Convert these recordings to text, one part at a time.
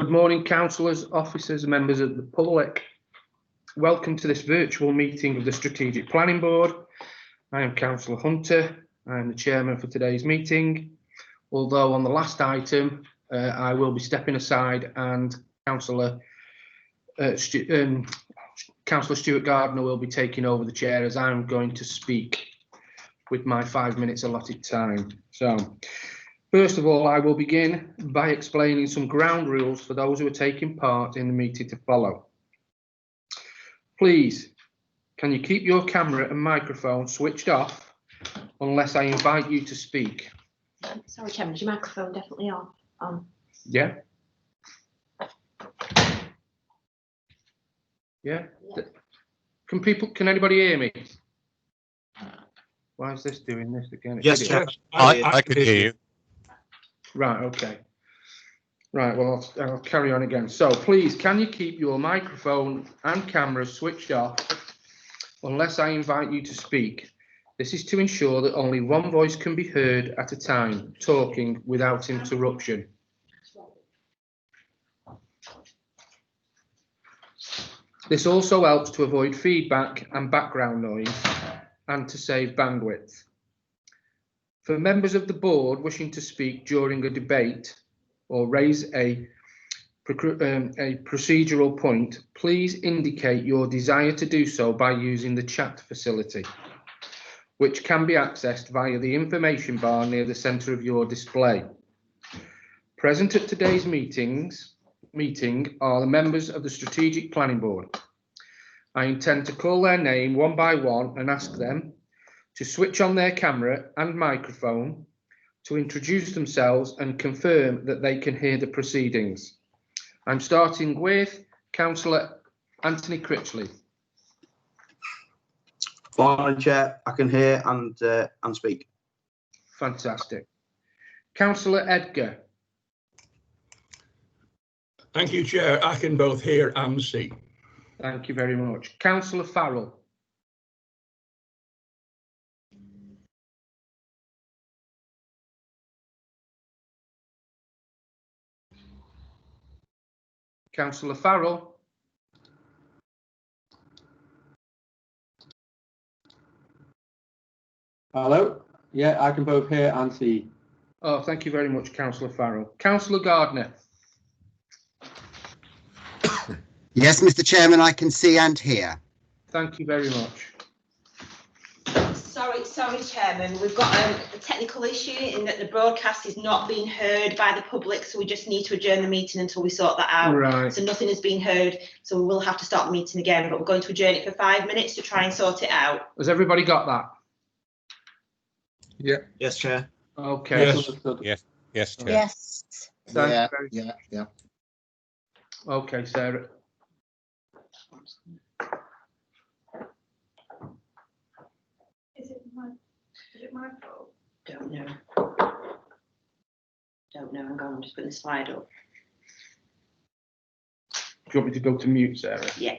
Good morning, councillors, officers, members of the public. Welcome to this virtual meeting of the Strategic Planning Board. I am Councillor Hunter. I am the chairman for today's meeting. Although on the last item, I will be stepping aside and Councillor Stuart Gardner will be taking over the chair as I'm going to speak with my 5 minutes allotted time. So, first of all, I will begin by explaining some ground rules for those who are taking part in the meeting to follow. Please, can you keep your camera and microphone switched off unless I invite you to speak? Sorry, Chairman, is your microphone definitely on? Yeah? Yeah? Can anybody hear me? Why is this doing this again? Yes, Chair. I can hear you. Right, okay. Right, well, I'll carry on again. So please, can you keep your microphone and camera switched off unless I invite you to speak? This is to ensure that only one voice can be heard at a time, talking without interruption. This also helps to avoid feedback and background noise and to save bandwidth. For members of the board wishing to speak during a debate or raise a procedural point, please indicate your desire to do so by using the chat facility, which can be accessed via the information bar near the centre of your display. Present at today's meeting are the members of the Strategic Planning Board. I intend to call their name one by one and ask them to switch on their camera and microphone, to introduce themselves and confirm that they can hear the proceedings. I'm starting with Councillor Anthony Critchley. Morning, Chair. I can hear and speak. Fantastic. Councillor Edgar. Thank you, Chair. I can both hear and see. Thank you very much. Councillor Farrell. Councillor Farrell. Hello. Yeah, I can both hear and see. Oh, thank you very much, Councillor Farrell. Councillor Gardner. Yes, Mr. Chairman, I can see and hear. Thank you very much. Sorry, Chairman. We've got a technical issue in that the broadcast is not being heard by the public, so we just need to adjourn the meeting until we sort that out. Right. So nothing has been heard, so we will have to start the meeting again, but we're going to adjourn it for 5 minutes to try and sort it out. Has everybody got that? Yeah. Yes, Chair. Okay. Yes. Yes, Chair. Yes. Thank you very Yeah. Okay, Sarah. Is it my fault? Don't know. Hang on, I'm just putting the slide up. Do you want me to go to mute, Sarah? Yeah.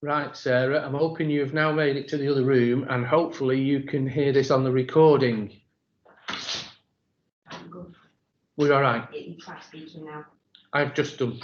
Right, Sarah, I'm hoping you have now made it to the other room and hopefully you can hear this on the recording. I'm good. We're all right. You try speaking now. I've just done.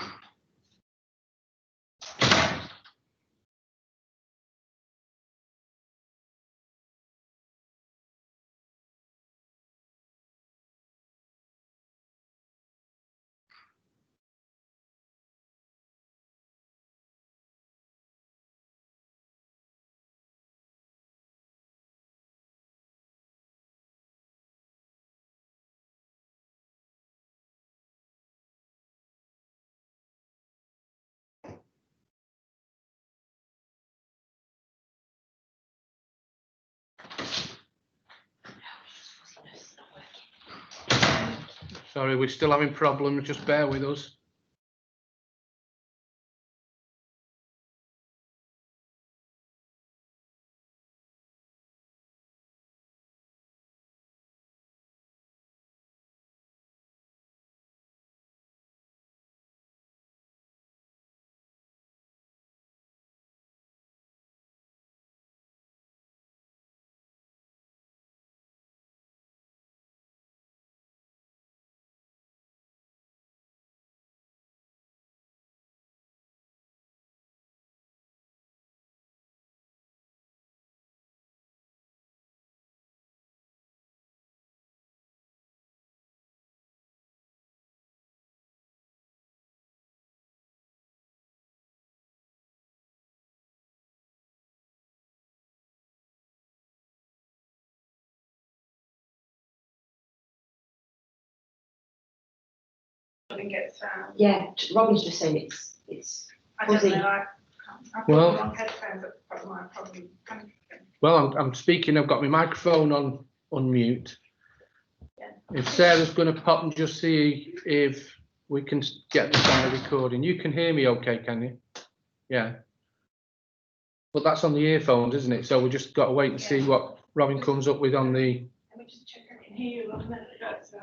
Sorry, we're still having problems. Just bear with us. Get sound. Yeah, Robin's just saying it's. I don't Fuzzy. know. I've Well- got the wrong headphones. That's my problem. Well, I'm speaking. I've got my microphone on mute. Yeah. If Sarah's going to pop and just see if we can get this on the recording. You can hear me okay, can you? Yeah. But that's on the earphones, isn't it? So we just got to wait and see what Robin comes up with on the. Let me just check I can hear you. A minute ago, so.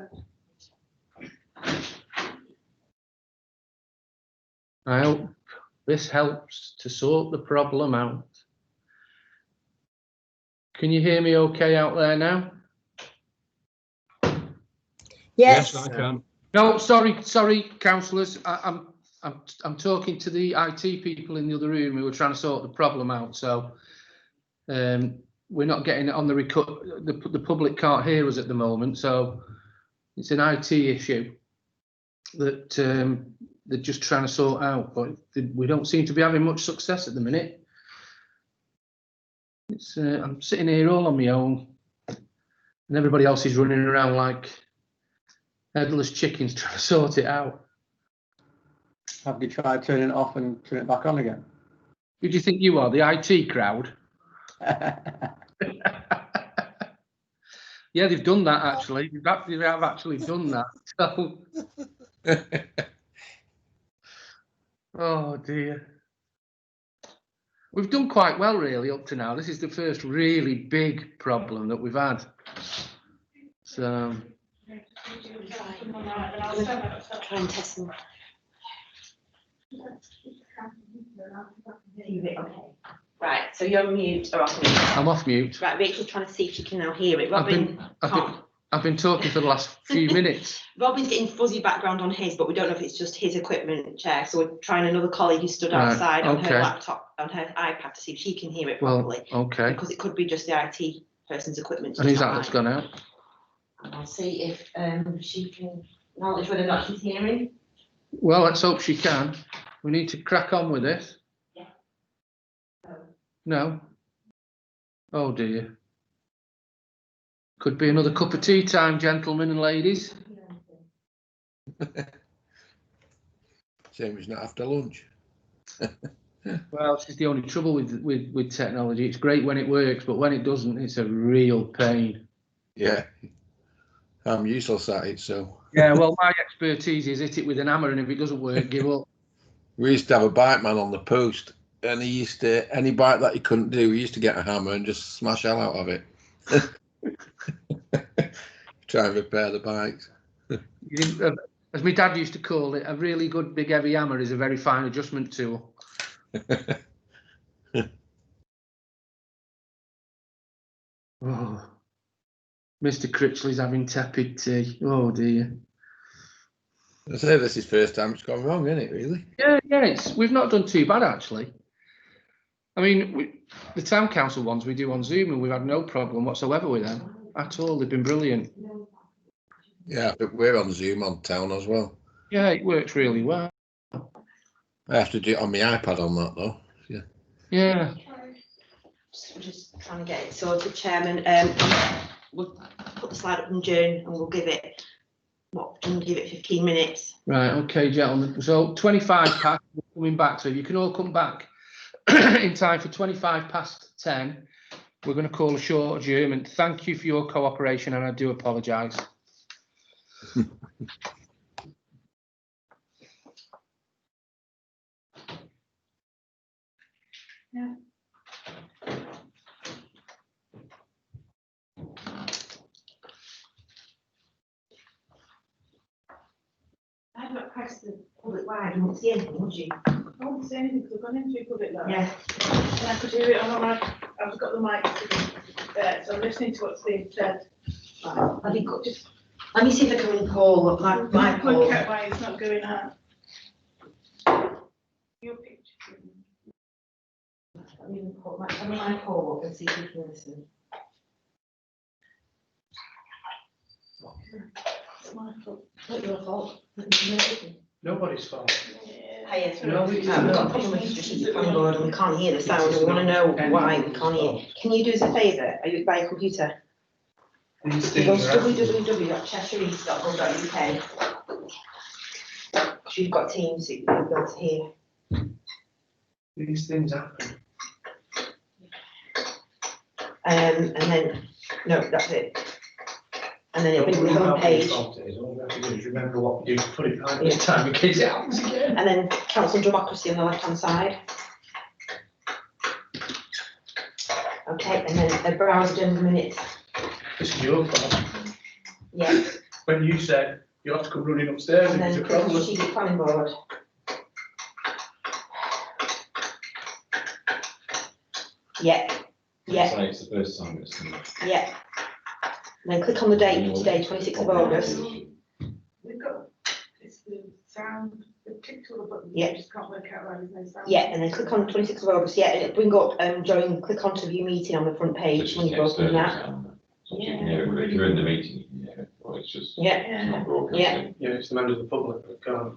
I hope this helps to sort the problem out. Can you hear me okay out there now? Yes, I can. No, sorry, councillors. I'm talking to the IT people in the other room who are trying to sort the problem out. So we're not getting it on the record. The public can't hear us at the moment. So it's an IT issue that they're just trying to sort out. But we don't seem to be having much success at the minute. I'm sitting here all on my own, and everybody else is running around like headless chickens trying to sort it out. Have you tried turning it off and turn it back on again? Who do you think you are, the IT crowd? Yeah, they've done that actually. They have actually done that. So, oh dear. We've done quite well really up to now. This is the first really big problem that we've had. So. Try and test them. Okay. Right, so you're mute or off mute. I'm off mute. Right, Rachel's trying to see if she can now hear it. Robin can't. I've been talking for the last few minutes. Robin's getting fuzzy background on his, but we don't know if it's just his equipment chair. So we're trying another colleague who stood Right, outside on her okay. laptop, on her iPad to see if she can hear it Well, properly. okay. Because it could be just the IT person's equipment. And who's that that's gone out? And I'll see if she can acknowledge whether or not she's hearing. Well, let's hope she can. We need to crack on with this. Yeah. No. Oh dear. Could be another cup of tea time, gentlemen and ladies. Same as not after lunch. Well, this is the only trouble with technology. It's great when it works, but when it doesn't, it's a real pain. Yeah. I'm useless at it, so. Yeah, well, my expertise is hit it with an hammer, and if it doesn't work, give up. We used to have a bike man on the post, and he used to, any bike that he couldn't do, he used to get a hammer and just smash hell out of it. Try and repair the bikes. As my dad used to call it, a really good big heavy hammer is a very fine adjustment tool. Oh, Mr. Critchley's having tepid tea. Oh dear. I say this is first time it's gone wrong, isn't it? Really? Yeah, we've not done too bad actually. I mean, the town council ones we do on Zoom, and we've had no problem whatsoever with them at all. They've been brilliant. Yeah, but we're on Zoom on town as well. Yeah, it works really well. I have to do it on my iPad on that though. Yeah. Yeah. Just trying to get it sorted, Chairman. We'll put the slide up and adjourn, and we'll give it 15 minutes. Right. Okay, gentlemen. So 25 past, we're coming back. So if you can all come back in time for 25 past 10. We're going to call a short adjournment. Thank you for your cooperation, and I do apologise. Yeah. I have not pressed the public wide. You won't see anything, would you? I won't say anything because I've gone into public now. Yeah. And I could hear it on my, I've got the mic there, so I'm listening to what's being said. Right. Have you got just? Let me see if I can call my call. Look at why it's not going out. Your picture. Let me put my call up and see if you can listen. It's my fault. Not your fault. Nobody's fault. Hiya. No, We've got a problem with the strategic plan board and we can't hear the sound and we want to know why we can't hear. Can you do us a favour? Are you by your computer? You go to www.cheshireeast.gov.uk. You've got Teams, so you'll be able to hear. These things happen. And then, no, that's it. And then it'll be the home page. All we have to do is remember what we do to put it right Yeah. this time in case it happens again. And then Council Democracy on the left hand side. Okay, and then a browse agenda minutes. This is your fault. Yeah, When you said you'll have to come running upstairs and if it's then a click on problem. strategic planning board. Yeah, yeah, Say it's the first time it's come. yeah. And then click on the date today, 26th of August. We've got, it's the sound, the tick to the button. Yeah. I just can't work out why there's no sound. Yeah, and then click on 26th of August, yeah, and it'll bring up, join, click on to view meeting on the front page when you open that. So you can hear it, if you're in the meeting, you can hear it, or it's just. Yeah, It's not broadcasting. Yeah, it's the members of the public that can't.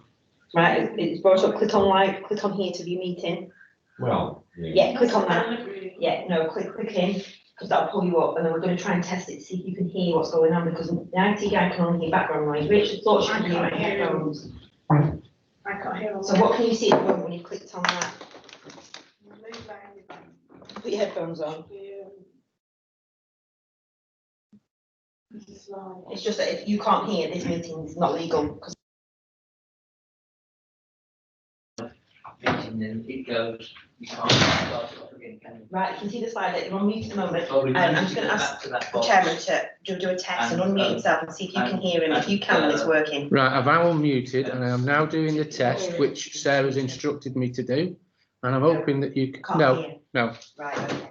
right, it's brought up, click on live, click on here to view meeting. Well. Yeah, click on that. Yeah, no, click in, because that'll pull you up, and then we're going to try and test it to see if you can hear what's going on, because the IT guy can only hear background noise. Richard thought she could hear my headphones. I can't hear all So that. what can you see at the moment when you clicked on that? Move back, move back. Put your headphones on. This is live. It's just that if you can't hear, this meeting is not legal. 'Cause And then it goes, you can't start it off again, can you? right, you can see the slide that you're on mute at the moment. Well, we I'm need just to going get to ask back to that the box. chairman to do a test and And, unmute himself and see if you can and- hear him. If you can, then it's working. Right, I've now unmuted and I am now doing the test which Sarah's instructed me to do. And I'm hoping that you can, Can't no, hear. no. Right, okay.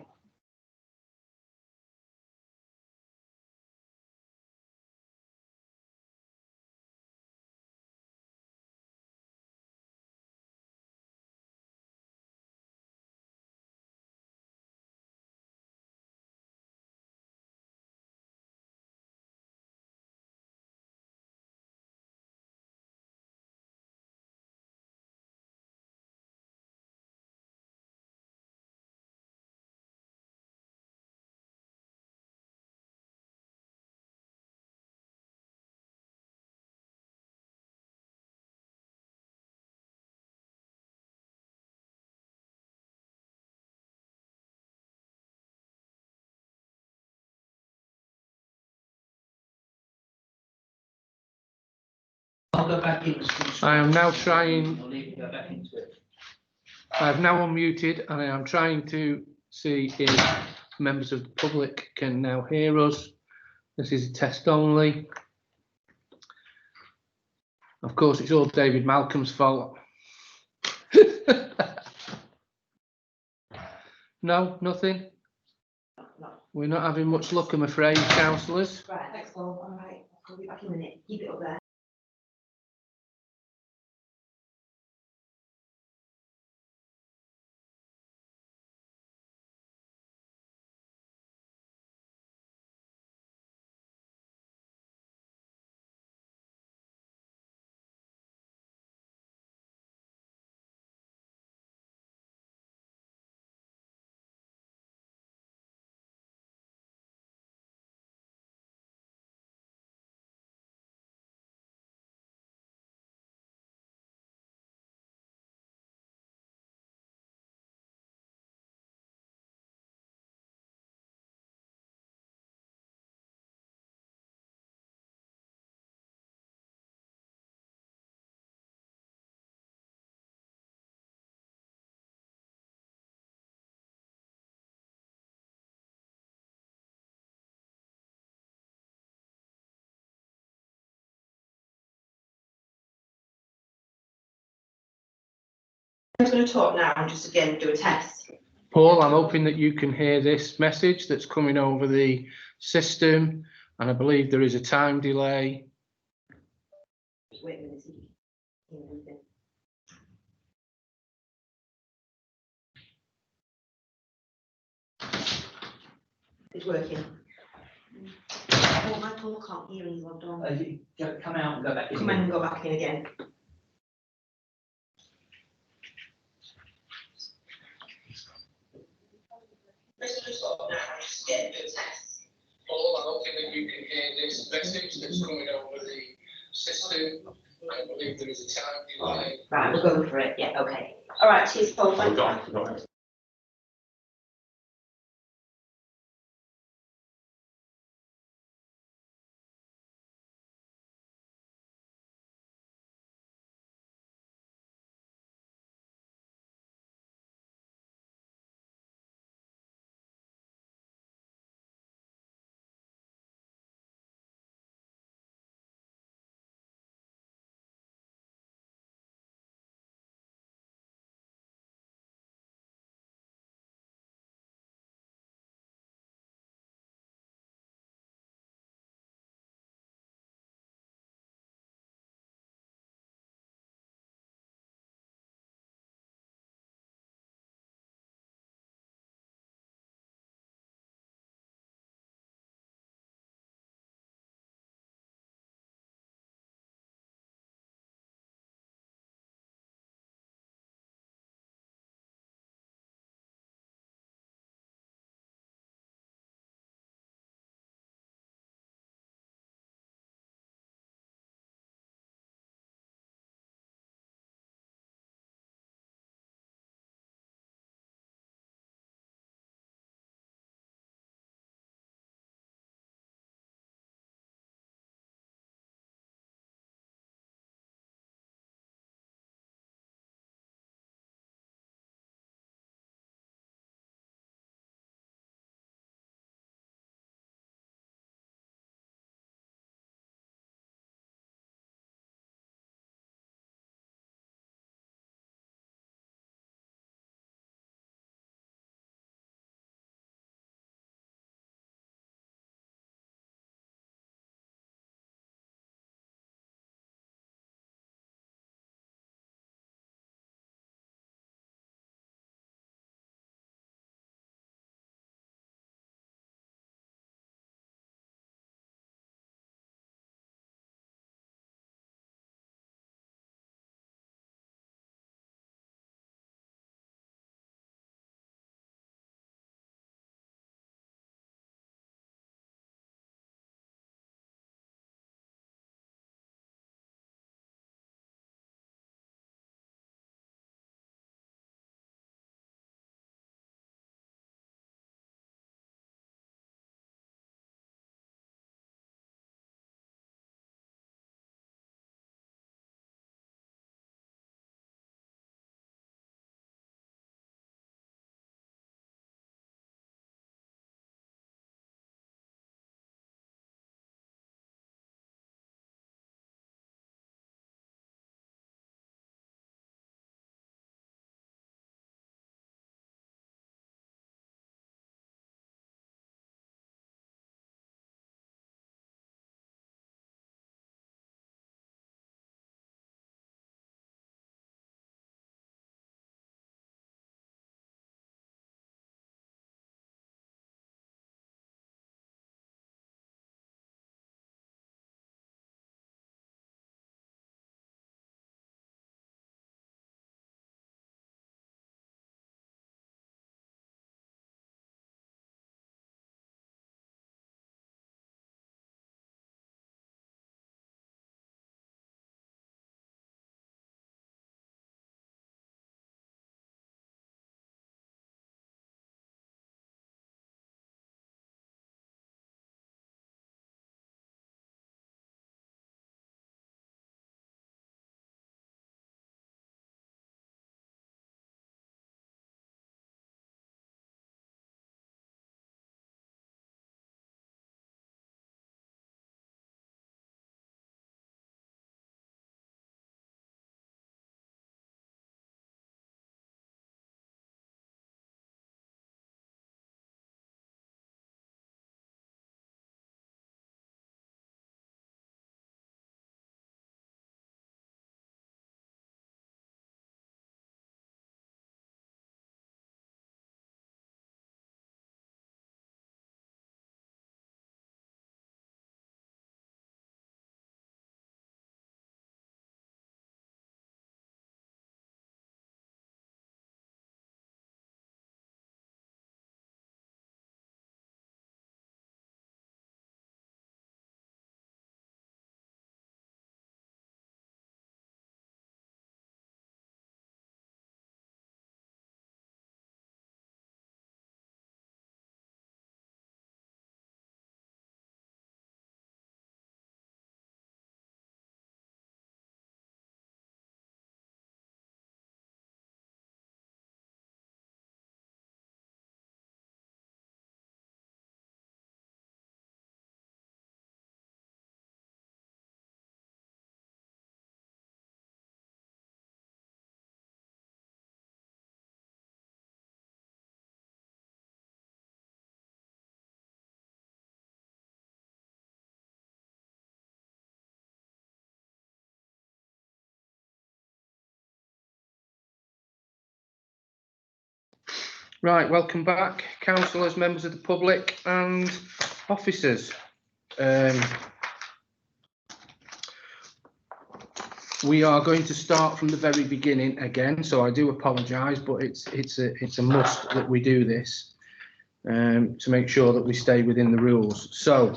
I'll go back into. I am now trying, I'll leave you go back into it. I've now unmuted and I am trying to see if members of the public can now hear us. This is a test only. Of course, it's all David Malcolm's fault. No, nothing? No. We're not having much luck, I'm afraid, councillors. Right, thanks, Paul. All right, I'll be back in a minute. Keep it up there. I'm just going to talk now and just again do a test. Paul, I'm hoping that you can hear this message that's coming over the system, and I believe there is a time delay. Just wait a minute. See if you can hear anything. It's working. Oh, my Paul can't hear and he's logged on. Come out and go back in. Come in and go back in again. Paul, I'm hoping that you can hear this message that's coming over the system. I believe there is a time delay. Right, we'll go for it. Yeah, okay. All right, cheers, Paul. Thanks. Right, welcome back, councillors, members of the public and officers. We are going to start from the very beginning again, so I do apologise, but it's a must that we do this to make sure that we stay within the rules. So,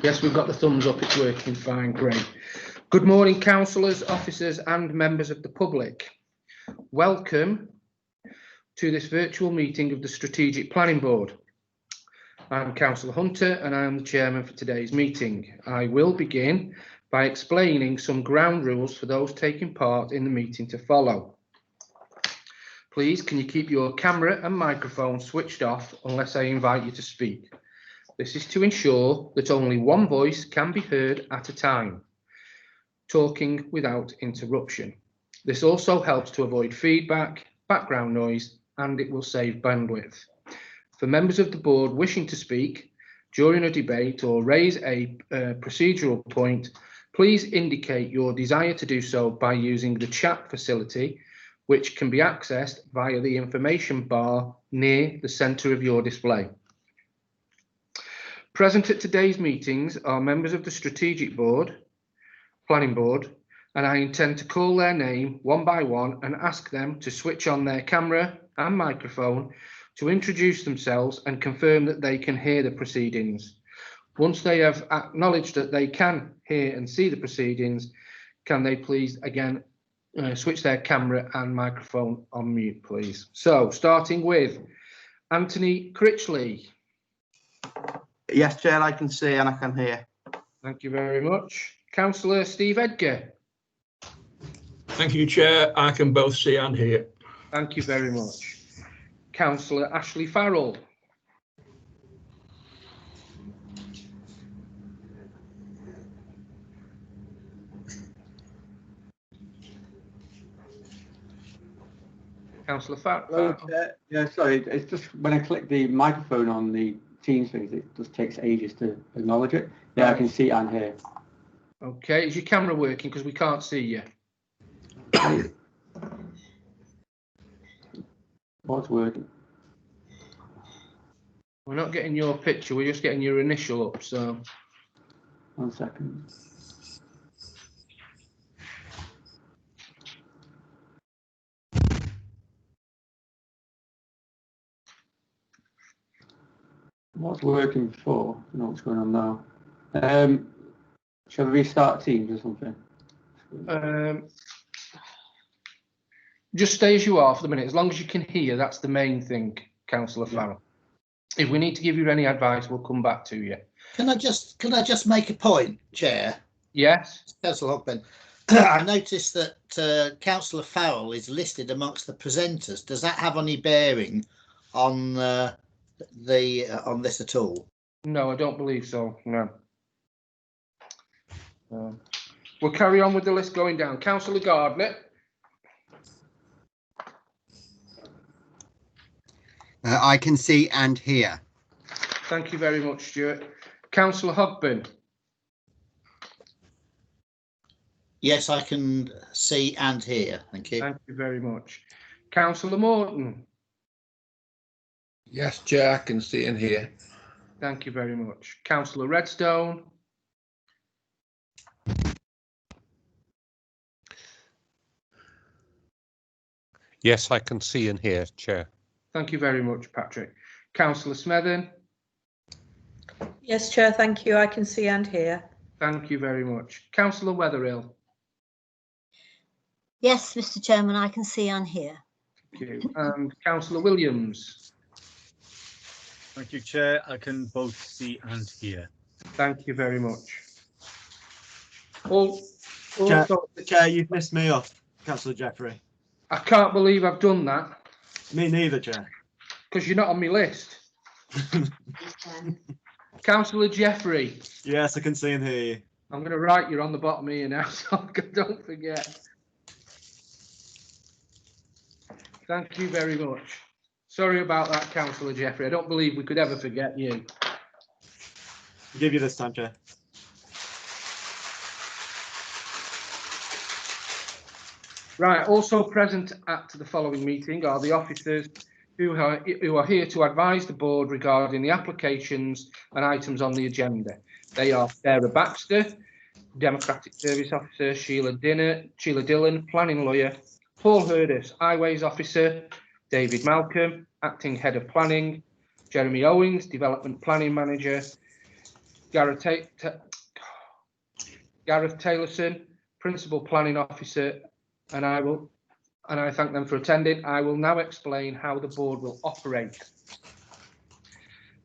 yes, we've got the thumbs up, it's working fine, great. Good morning, councillors, officers and members of the public. Welcome to this virtual meeting of the Strategic Planning Board. I'm Councillor Hunter and I am the chairman for today's meeting. I will begin by explaining some ground rules for those taking part in the meeting to follow. Please, can you keep your camera and microphone switched off unless I invite you to speak? This is to ensure that only one voice can be heard at a time, talking without interruption. This also helps to avoid feedback, background noise, and it will save bandwidth. For members of the board wishing to speak during a debate or raise a procedural point, please indicate your desire to do so by using the chat facility, which can be accessed via the information bar near the centre of your display. Present at today's meetings are members of the Strategic Board, Planning Board, and I intend to call their name one by one and ask them to switch on their camera and microphone to introduce themselves and confirm that they can hear the proceedings. Once they have acknowledged that they can hear and see the proceedings, can they please again switch their camera and microphone on mute, please. So, starting with Anthony Critchley. Yes, Chair, I can see and I can hear. Thank you very much. Councillor Steve Edgar. Thank you, Chair. I can both see and hear. Thank you very much. Councillor Ashley Farrell. Councillor Hello, Farrell. Chair. Yeah, sorry, it's just when I click the microphone on the Teams thing, it just takes ages to acknowledge it. Yeah, I can see and hear. Okay, is your camera working? Because we can't see you. What's working? We're not getting your picture, we're just getting your initial up, so. 1 second. What's working before? I don't know what's going on now. Shall we restart Teams or something? Just stay as you are for the minute, as long as you can hear, that's the main thing, Councillor Farrell. If we need to give you any advice, we'll come back to you. Can I just make a point, Chair? Yes. Councillor Hogben. I noticed that Councillor Farrell is listed amongst the presenters. Does that have any bearing on on this at all? No, I don't believe so. No. We'll carry on with the list going down. Councillor Gardner. I can see and hear. Thank you very much, Stuart. Councillor Hogben. Yes, I can see and hear. Thank you. Thank you very much. Councillor Morton. Yes, Chair, I can see and hear. Thank you very much. Councillor Redstone. Yes, I can see and hear, Chair. Thank you very much, Patrick. Councillor Smethon. Yes, Chair, thank you. I can see and hear. Thank you very much. Councillor Wetherill. Yes, Mr. Chairman, I can see and hear. Thank you. And Councillor Williams. Thank you, Chair. I can both see and hear. Thank you very much. Chair, you've missed me off, Councillor Jeffrey. I can't believe I've done that. Me neither, Chair. Because you're not on my list. Councillor Jeffrey. Yes, I can see and hear you. I'm going to write you on the bottom here now, so don't forget. Thank you very much. Sorry about that, Councillor Jeffrey. I don't believe we could ever forget you. I'll give you this time, Chair. Right, also present at the following meeting are the officers who are here to advise the board regarding the applications and items on the agenda. They are Sarah Baxter, Democratic Service Officer, Sheila Dillon, Planning Lawyer, Paul Hurdis, Highways Officer, David Malcolm, Acting Head of Planning, Jeremy Owens, Development Planning Manager, Gareth Taylorson, Principal Planning Officer, and I thank them for attending. I will now explain how the board will operate.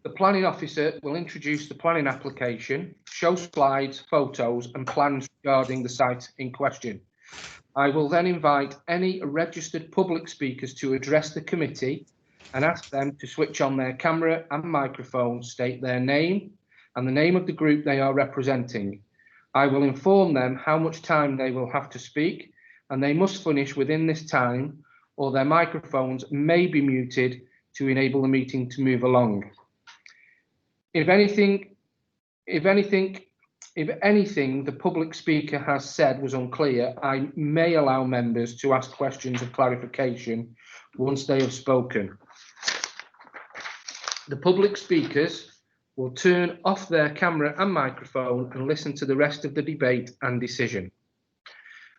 The planning officer will introduce the planning application, show slides, photos and plans regarding the site in question. I will then invite any registered public speakers to address the committee and ask them to switch on their camera and microphone, state their name and the name of the group they are representing. I will inform them how much time they will have to speak, and they must finish within this time, or their microphones may be muted to enable the meeting to move along. If anything the public speaker has said was unclear, I may allow members to ask questions of clarification once they have spoken. The public speakers will turn off their camera and microphone and listen to the rest of the debate and decision.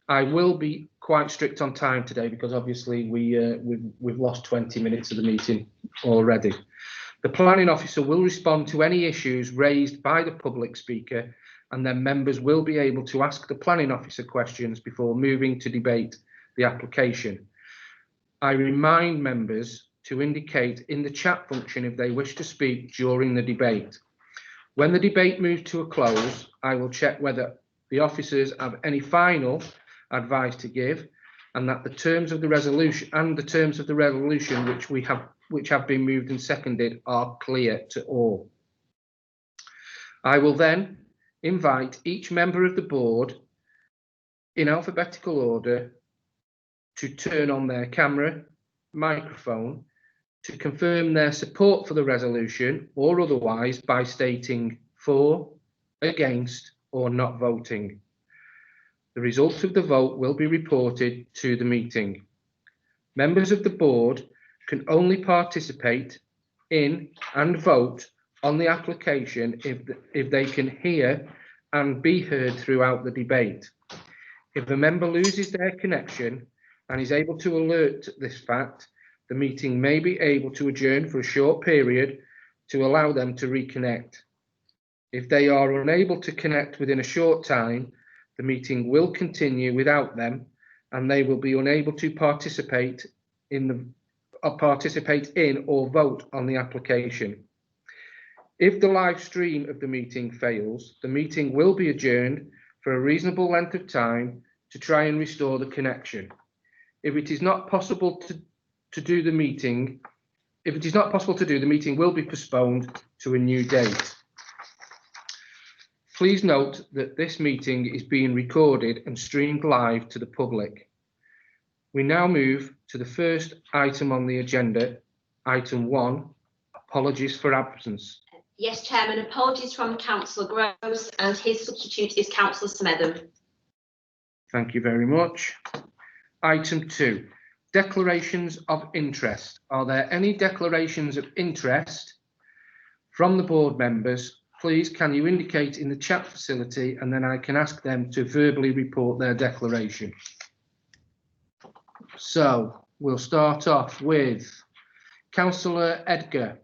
I will be quite strict on time today because obviously we've lost 20 minutes of the meeting already. The planning officer will respond to any issues raised by the public speaker, and then members will be able to ask the planning officer questions before moving to debate the application. I remind members to indicate in the chat function if they wish to speak during the debate. When the debate moves to a close, I will check whether the officers have any final advice to give, and that the terms of the resolution which have been moved and seconded are clear to all. I will then invite each member of the board in alphabetical order to turn on their camera, microphone, to confirm their support for the resolution or otherwise by stating for, against, or not voting. The result of the vote will be reported to the meeting. Members of the board can only participate in and vote on the application if they can hear and be heard throughout the debate. If a member loses their connection and is able to alert this fact, the meeting may be able to adjourn for a short period to allow them to reconnect. If they are unable to connect within a short time, the meeting will continue without them and they will be unable to participate in or vote on the application. If the live stream of the meeting fails, the meeting will be adjourned for a reasonable length of time to try and restore the connection. If it is not possible to do the meeting will be postponed to a new date. Please note that this meeting is being recorded and streamed live to the public. We now move to the first item on the agenda, item 1, apologies for absence. Yes, Chairman, apologies from Councillor Gross and his substitute is Councillor Smetham. Thank you very much. Item 2, declarations of interest. Are there any declarations of interest from the board members? Please, can you indicate in the chat facility and then I can ask them to verbally report their declaration. So we'll start off with Councillor Edgar.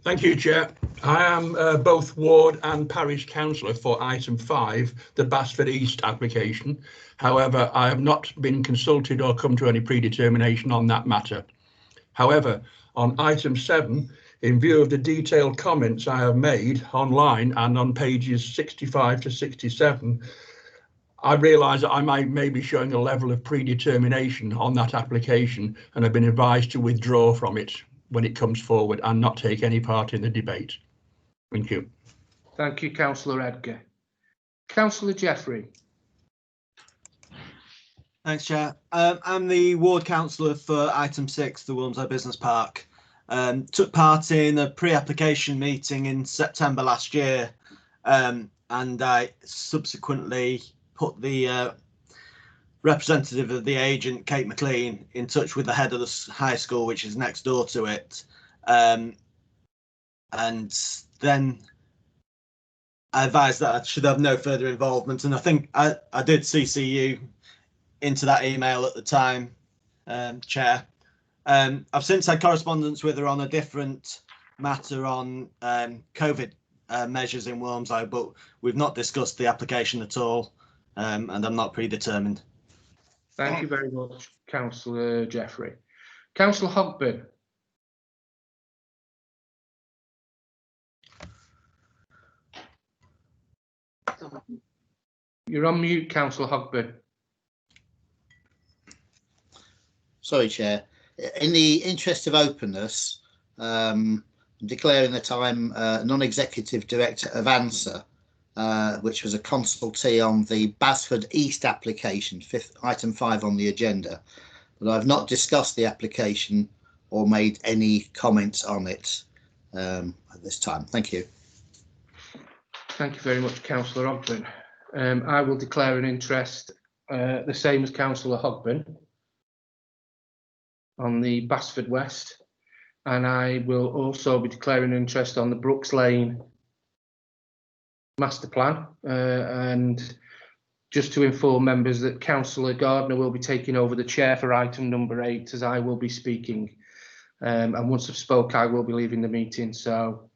Thank you, Chair. I am both ward and parish councillor for item 5, the Basford East application. However, I have not been consulted or come to any predetermination on that matter. However, on item 7, in view of the detailed comments I have made online and on pages 65 to 67, I realise that I may be showing a level of predetermination on that application and have been advised to withdraw from it when it comes forward and not take any part in the debate. Thank you. Thank you, Councillor Edgar. Councillor Jeffrey. Thanks, Chair. I'm the ward councillor for item 6, the Wilmslow Business Park. Took part in a pre-application meeting in September last year, and I subsequently put the representative of the agent, Kate McLean, in touch with the head of the high school, which is next door to it. And then I advised that I should have no further involvement. And I think I did CC you into that email at the time, Chair. I've since had correspondence with her on a different matter on COVID measures in Walmsley, but we've not discussed the application at all, and I'm not predetermined. Thank you very much, Councillor Jeffrey. Councillor Hogben. You're on mute, Councillor Hogben. Sorry, Chair. In the interest of openness, I'm declaring that I'm non-executive director of ANSA, which was a consultee on the Basford East application, item 5 on the agenda. But I've not discussed the application or made any comments on it at this time. Thank you. Thank you very much, Councillor Hogben. I will declare an interest, the same as Councillor Hogben, on the Basford West, and I will also be declaring an interest on the Brooks Lane master plan, and just to inform members that Councillor Gardner will be taking over the chair for item number 8, as I will be speaking, and once I've spoke I will be leaving the meeting, so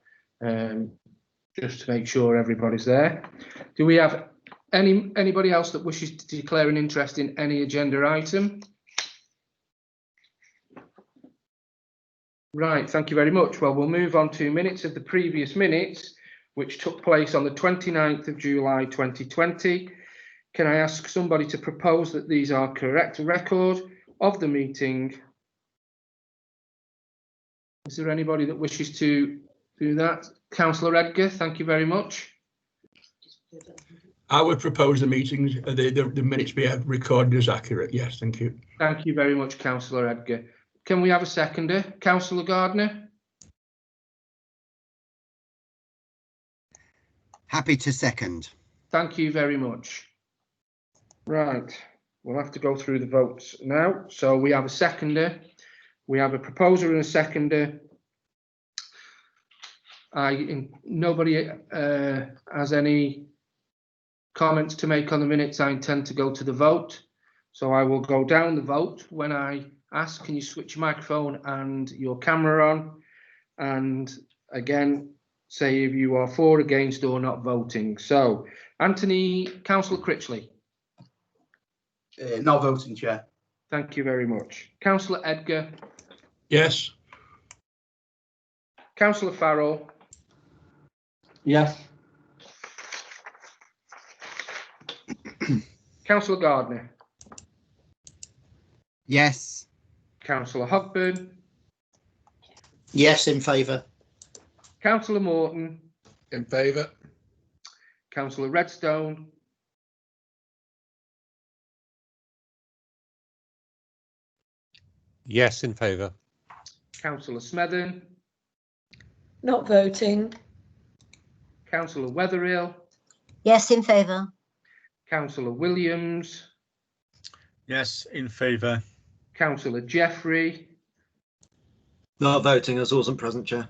just to make sure everybody's there. Do we have anybody else that wishes to declare an interest in any agenda item? Right, thank you very much. Well, we'll move on to minutes of the previous minutes, which took place on the 29th of July 2020. Can I ask somebody to propose that these are correct record of the meeting? Is there anybody that wishes to do that? Councillor Edgar, thank you very much. I would propose the meetings, the minutes be recorded as accurate. Yes, thank you. Thank you very much, Councillor Edgar. Can we have a seconder? Councillor Gardner? Happy to second. Thank you very much. Right, we'll have to go through the votes now. So we have a seconder, we have a proposer and a seconder. Nobody has any comments to make on the minutes. I intend to go to the vote. So I will go down the vote. When I ask, can you switch your microphone and your camera on? And again, say if you are for, against, or not voting. So, Anthony, Councillor Critchley. Not voting, Chair. Thank you very much. Councillor Edgar. Yes. Councillor Farrell. Yes. Councillor Gardner. Yes. Councillor Hogben. Yes, in favour. Councillor Morton. In favour. Councillor Redstone. Yes, in favour. Councillor Smethern. Not voting. Councillor Wetherill. Yes, in favour. Councillor Williams. Yes, in favour. Councillor Jeffrey. Not voting, as I wasn't present, Chair.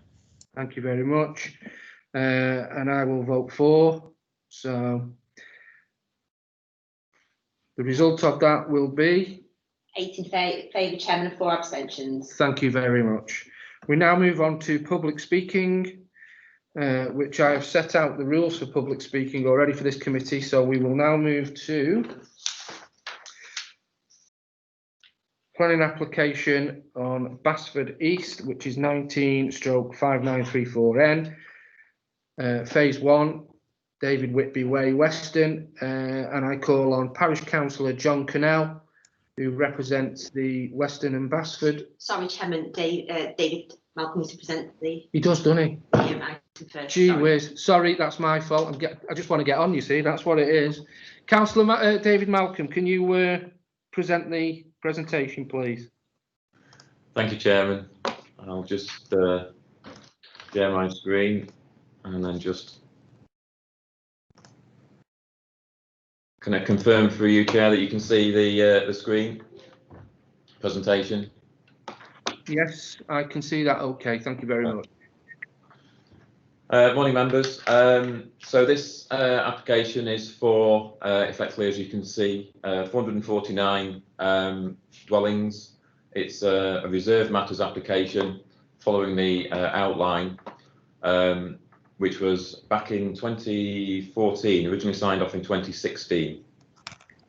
Thank you very much. And I will vote for. So the result of that will be 8 in favour, Chairman, and 4 abstentions. Thank you very much. We now move on to public speaking, which I have set out the rules for public speaking already for this committee. So we will now move to planning application on Basford East, which is 19/5934N, phase 1, David Whitby Way, Weston, and I call on Parish Councillor John Connell, who represents the Weston and Basford. Sorry, Chairman, David Malcolm is to present the He does, doesn't he? item first. Gee sorry. whiz, sorry, that's my fault. I just want to get on, you see, that's what it is. Councillor David Malcolm, can you present the presentation, please? Thank you, Chairman. I'll just share my screen and then just Can I confirm through you, Chair, that you can see the screen presentation? Yes, I can see that. Okay, thank you very much. Morning, members. So this application is for, effectively, as you can see, 449 dwellings. It's a reserved matters application following the outline, which was back in 2014, originally signed off in 2016.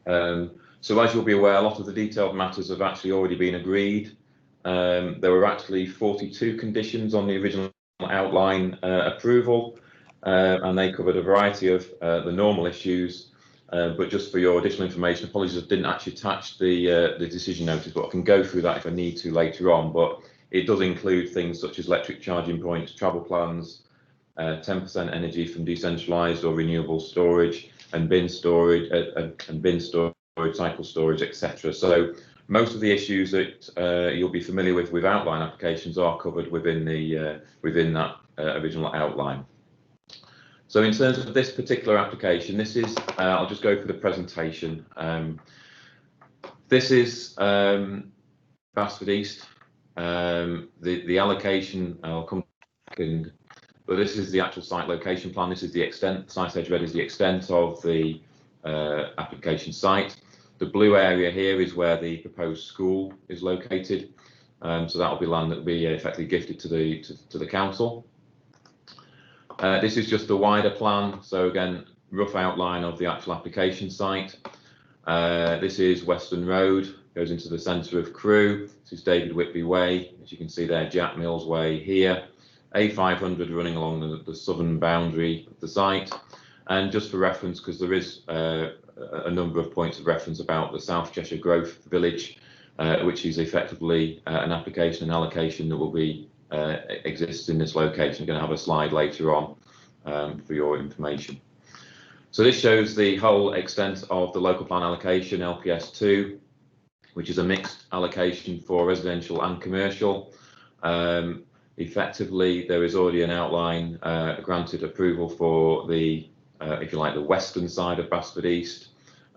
So as you'll be aware, a lot of the detailed matters have actually already been agreed. There were actually 42 conditions on the original outline approval, and they covered a variety of the normal issues. But just for your additional information, apologies, I didn't actually attach the decision notice, but I can go through that if I need to later on. But it does include things such as electric charging points, travel plans, 10% energy from decentralised or renewable storage, and bin storage, cycle storage, etc. So most of the issues that you'll be familiar with outline applications are covered within that original outline. So in terms of this particular application, this is, I'll just go for the presentation. This is Basford East. The allocation, I'll come back in, but this is the actual site location plan. This is the extent, site edge red is the extent of the application site. The blue area here is where the proposed school is located. So that will be land that will be effectively gifted to the council. This is just the wider plan. So again, rough outline of the actual application site. This is Western Road, goes into the centre of Crewe. This is David Whitby Way. As you can see there, Jack Mills Way here. A500 running along the southern boundary of the site. And just for reference, because there is a number of points of reference about the South Cheshire Growth Village, which is effectively an application and allocation that will be exists in this location. I'm going to have a slide later on for your information. So this shows the whole extent of the local plan allocation, LPS 2, which is a mixed allocation for residential and commercial. Effectively, there is already an outline granted approval for the, if you like, the western side of Basford East,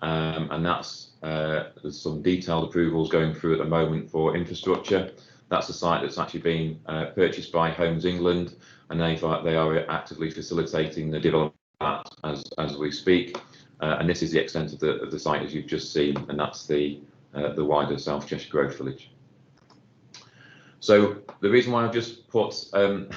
and that's there's some detailed approvals going through at the moment for infrastructure. That's a site that's actually being purchased by Homes England, and they are actively facilitating the development of that as we speak. And this is the extent of the site as you've just seen, and that's the wider South Cheshire Growth Village. So the reason why I've just put for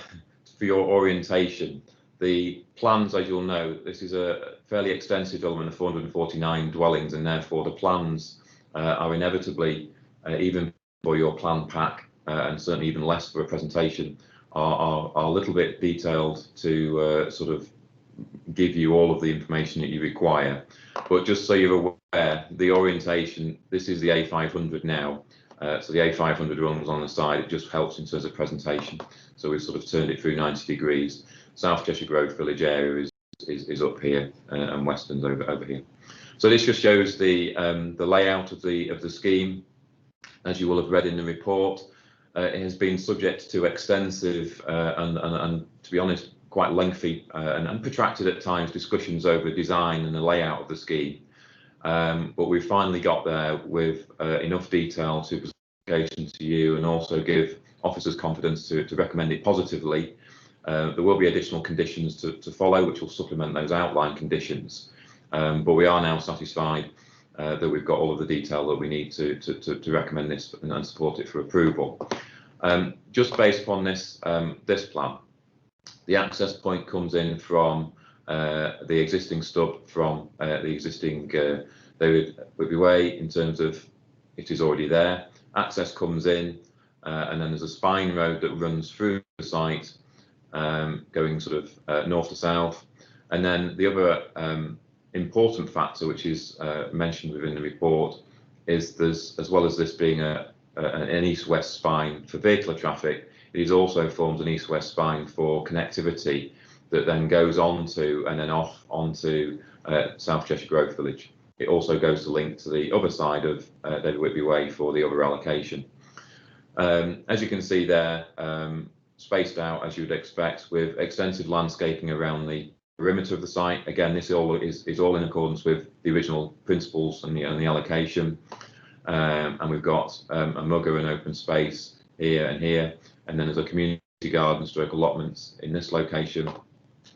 your orientation, the plans, as you'll know, this is a fairly extensive development of 449 dwellings, and therefore the plans are inevitably, even for your plan pack, and certainly even less for a presentation, are a little bit detailed to sort of give you all of the information that you require. But just so you're aware, the orientation, this is the A500 now. So the A500 runs on the side, it just helps in terms of presentation. So we've sort of turned it through 90 degrees. South Cheshire Growth Village area is up here, and Western's over here. So this just shows the layout of the scheme. As you will have read in the report, it has been subject to extensive and to be honest, quite lengthy and protracted at times discussions over design and the layout of the scheme. But we've finally got there with enough detail to present to you and also give officers confidence to recommend it positively. There will be additional conditions to follow, which will supplement those outline conditions. But we are now satisfied that we've got all of the detail that we need to recommend this and support it for approval. Just based upon this plan, the access point comes in from the existing stub from the existing David Whitby Way. In terms of it is already there. Access comes in, and then there's a spine road that runs through the site, going sort of north to south. And then the other important factor, which is mentioned within the report, is there's, as well as this being an east-west spine for vehicular traffic, it also forms an east-west spine for connectivity that then goes on to and then off onto South Cheshire Growth Village. It also goes to link to the other side of David Whitby Way for the other allocation. As you can see there, spaced out as you would expect, with extensive landscaping around the perimeter of the site. Again, this all is all in accordance with the original principles and the allocation. And we've got a mugger and open space here and here, and then there's a community garden stroke allotments in this location,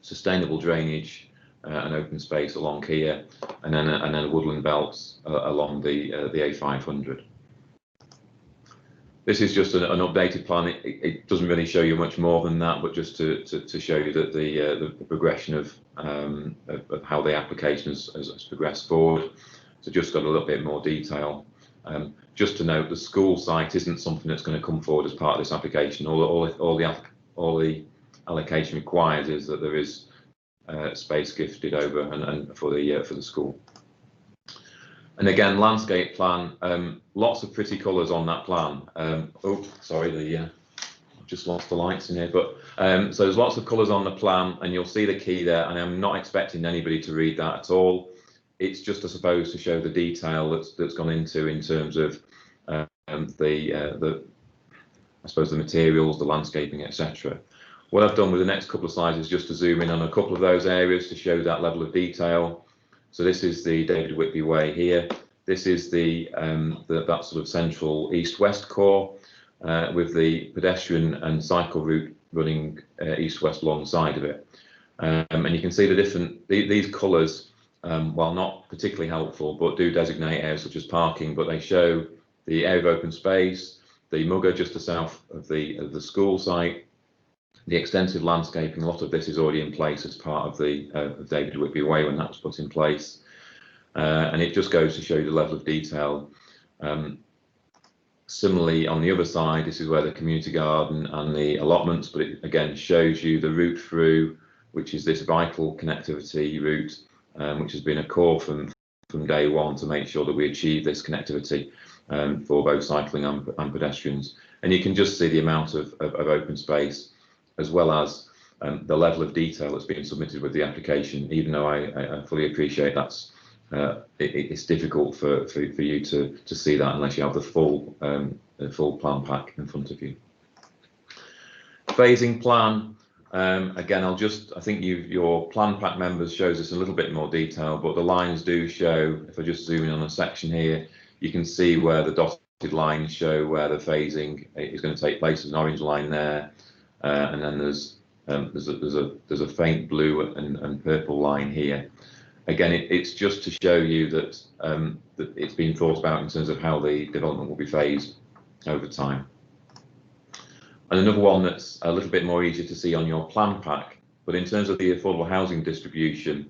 sustainable drainage and open space along here, and then woodland belts along the A500. This is just an updated plan. It doesn't really show you much more than that, but just to show you that the progression of how the application has progressed forward. So just got a little bit more detail. Just to note, the school site isn't something that's going to come forward as part of this application. All the allocation requires is that there is space gifted over and for the school. And again, landscape plan, lots of pretty colours on that plan. Oh, sorry, I've just lost the lights in here. But so there's lots of colours on the plan, and you'll see the key there. And I'm not expecting anybody to read that at all. It's just, I suppose, to show the detail that's gone into in terms of I suppose the materials, the landscaping, etc. What I've done with the next couple of slides is just to zoom in on a couple of those areas to show that level of detail. So this is the David Whitby Way here. This is that sort of central east-west core with the pedestrian and cycle route running east-west alongside of it. And you can see these colours, while not particularly helpful, but do designate areas such as parking, but they show the area of open space, the mugger just to the south of the school site, the extensive landscaping. A lot of this is already in place as part of the David Whitby Way when that was put in place. And it just goes to show you the level of detail. Similarly, on the other side, this is where the community garden and the allotments, but it again shows you the route through, which is this vital connectivity route, which has been a core from day one to make sure that we achieve this connectivity for both cycling and pedestrians. And you can just see the amount of open space, as well as the level of detail that's been submitted with the application, even though I fully appreciate that's it's difficult for you to see that unless you have the full plan pack in front of you. Phasing plan, again, I think your plan pack members shows us a little bit more detail, but the lines do show, if I just zoom in on a section here, you can see where the dotted lines show where the phasing is going to take place. There's an orange line there, and then there's a faint blue and purple line here. Again, it's just to show you that it's been thought about in terms of how the development will be phased over time. And another one that's a little bit more easier to see on your plan pack, but in terms of the affordable housing distribution,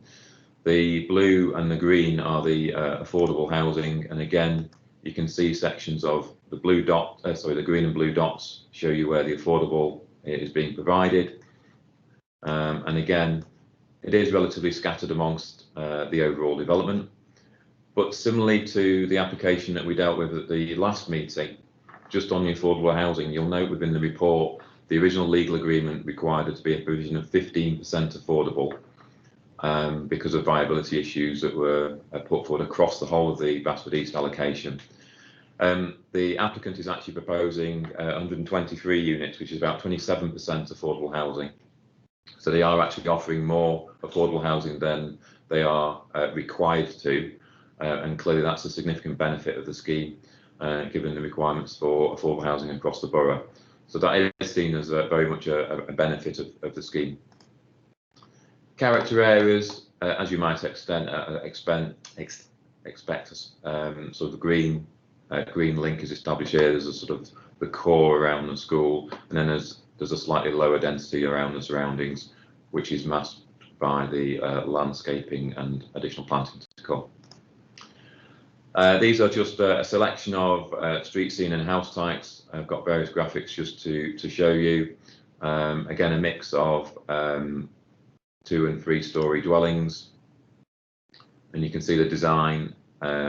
the blue and the green are the affordable housing, and again, you can see sections of the the green and blue dots show you where the affordable is being provided. And again, it is relatively scattered amongst the overall development, but similarly to the application that we dealt with at the last meeting, just on the affordable housing, you'll note within the report, the original legal agreement required it to be a provision of 15% affordable because of viability issues that were put forward across the whole of the Basford East allocation. The applicant is actually proposing 123 units, which is about 27% affordable housing. So they are actually offering more affordable housing than they are required to, and clearly that's a significant benefit of the scheme, given the requirements for affordable housing across the borough. So that is seen as very much a benefit of the scheme. Character areas, as you might expect, sort of the green link is established here. There's a sort of the core around the school, and then there's a slightly lower density around the surroundings, which is masked by the landscaping and additional planting to come. These are just a selection of street scene and house types. I've got various graphics just to show you. Again, a mix of 2- and 3-story dwellings, and you can see the design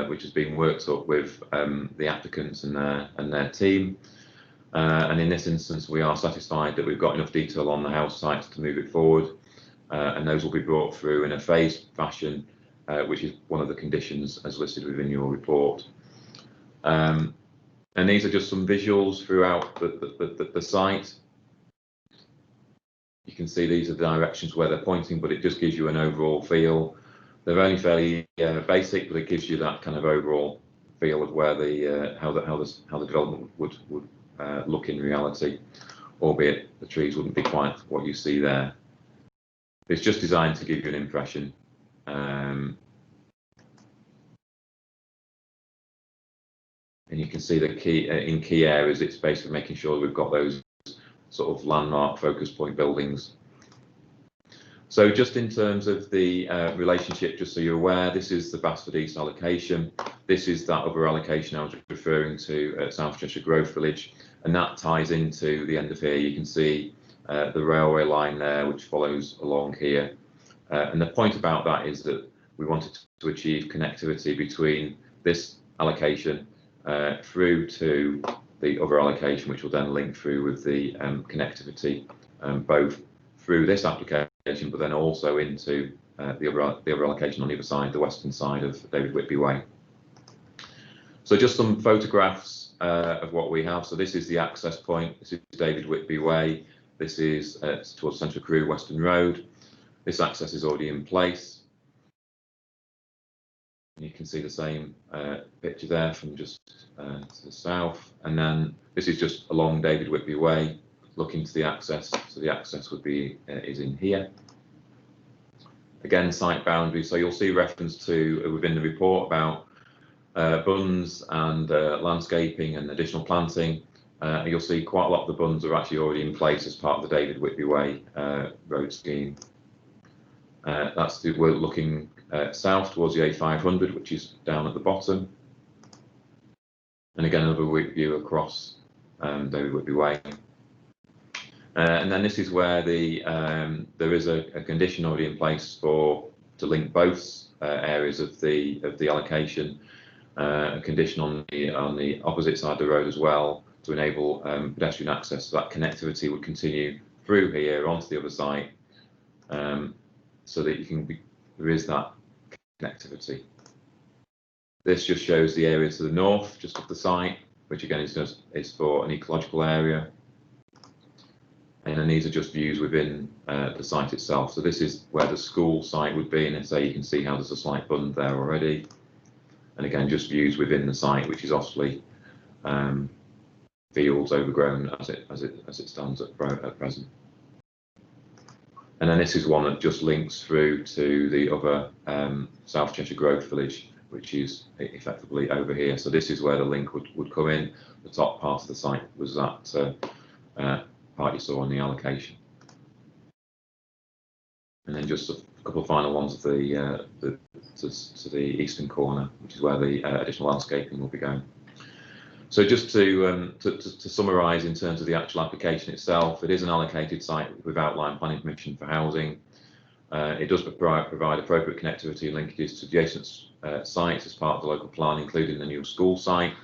which has been worked up with the applicants and their team. And in this instance, we are satisfied that we've got enough detail on the house sites to move it forward, and those will be brought through in a phased fashion, which is one of the conditions as listed within your report. And these are just some visuals throughout the site. You can see these are the directions where they're pointing, but it just gives you an overall feel. They're only fairly basic, but it gives you that kind of overall feel of where the how the development would look in reality, albeit the trees wouldn't be quite what you see there. It's just designed to give you an impression. And you can see the key in key areas. It's basically making sure we've got those sort of landmark focus point buildings. So just in terms of the relationship, just so you're aware, this is the Basford East allocation. This is that other allocation I was referring to at South Cheshire Growth Village, and that ties into the end of here. You can see the railway line there, which follows along here. And the point about that is that we wanted to achieve connectivity between this allocation through to the other allocation, which will then link through with the connectivity both through this application, but then also into the other allocation on the other side, the western side of David Whitby Way. So just some photographs of what we have. So this is the access point. This is David Whitby Way. This is towards Central Crewe Western Road. This access is already in place. You can see the same picture there from just to the south. And then this is just along David Whitby Way, looking to the access. So the access would be is in here. Again, site boundary. So you'll see reference to within the report about bunds and landscaping and additional planting. You'll see quite a lot of the bunds are actually already in place as part of the David Whitby Way road scheme. We're looking south towards the A500, which is down at the bottom. And again, another view across David Whitby Way. And then this is where there is a condition already in place to link both areas of the allocation. A condition on the opposite side of the road as well to enable pedestrian access. So that connectivity would continue through here onto the other side, so that there is that connectivity. This just shows the area to the north, just off the site, which again is for an ecological area. And then these are just views within the site itself. So this is where the school site would be, and so you can see how there's a slight bund there already. And again, just views within the site, which is obviously fields overgrown as it stands at present. And then this is one that just links through to the other South Cheshire Growth Village, which is effectively over here. So this is where the link would come in. The top part of the site was that part you saw on the allocation. And then just a couple of final ones of to the eastern corner, which is where the additional landscaping will be going. So just to summarise in terms of the actual application itself, it is an allocated site with outline planning permission for housing. It does provide appropriate connectivity and linkages to adjacent sites as part of the local plan, including the new school site.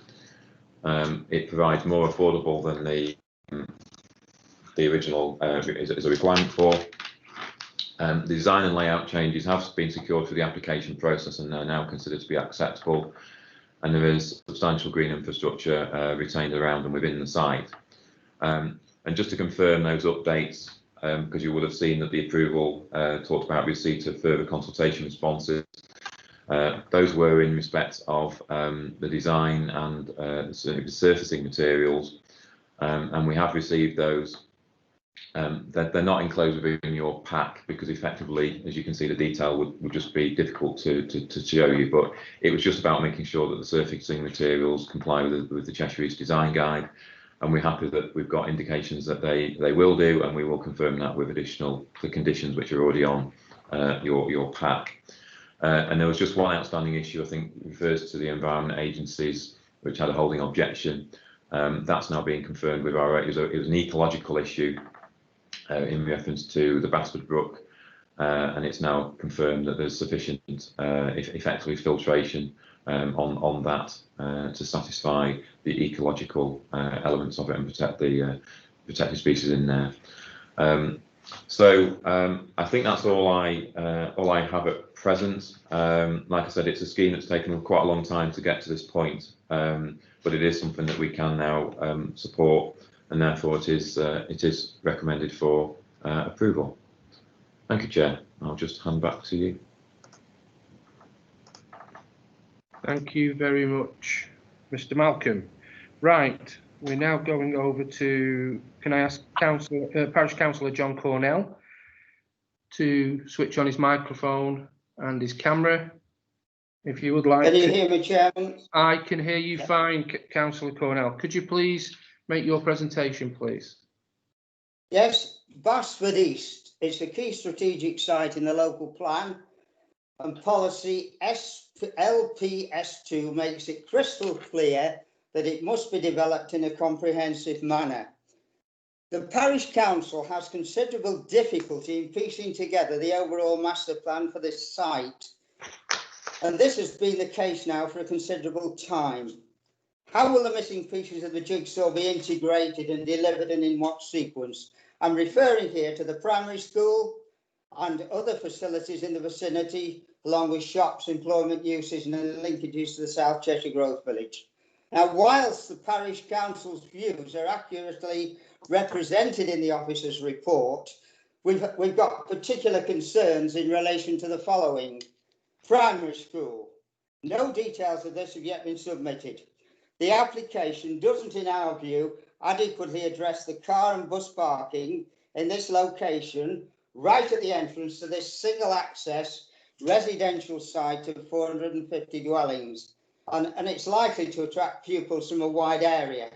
It provides more affordable than the original is a requirement for. The design and layout changes have been secured through the application process and are now considered to be acceptable. And there is substantial green infrastructure retained around and within the site. And just to confirm those updates, because you would have seen that the approval talked about receipt of further consultation responses. Those were in respect of the design and the surfacing materials, and we have received those. They're not enclosed within your pack because effectively, as you can see, the detail would just be difficult to show you, but it was just about making sure that the surfacing materials comply with the Cheshire East Design Guide, and we're happy that we've got indications that they will do, and we will confirm that with the conditions which are already on your pack. And there was just one outstanding issue, I think refers to the Environment Agencies, which had a holding objection. That's now being confirmed with it was an ecological issue in reference to the Basford Brook, and it's now confirmed that there's sufficient effectively filtration on that to satisfy the ecological elements of it and protect the protected species in there. So I think that's all I have at present. Like I said, it's a scheme that's taken quite a long time to get to this point, but it is something that we can now support, and therefore it is recommended for approval. Thank you, Chair. I'll just hand back to you. Thank you very much, Mr. Malcolm. Right, we're now going over to, can I ask Parish Councillor John Cornell to switch on his microphone and his camera, if you would like. Can you hear me, Chairman? I can hear you fine, Councillor Cornell. Could you please make your presentation, please? Yes, Basford East is the key strategic site in the local plan, and policy LPS2 makes it crystal clear that it must be developed in a comprehensive manner. The Parish Council has considerable difficulty in piecing together the overall master plan for this site, and this has been the case now for a considerable time. How will the missing pieces of the jigsaw be integrated and delivered, and in what sequence? I'm referring here to the primary school and other facilities in the vicinity, along with shops, employment uses and linkages to the South Cheshire Growth Village. Now, whilst the Parish Council's views are accurately represented in the officer's report, we've got particular concerns in relation to the following. Primary school. No details of this have yet been submitted. The application doesn't, in our view, adequately address the car and bus parking in this location, right at the entrance to this single access residential site of 450 dwellings, and it's likely to attract pupils from a wide area.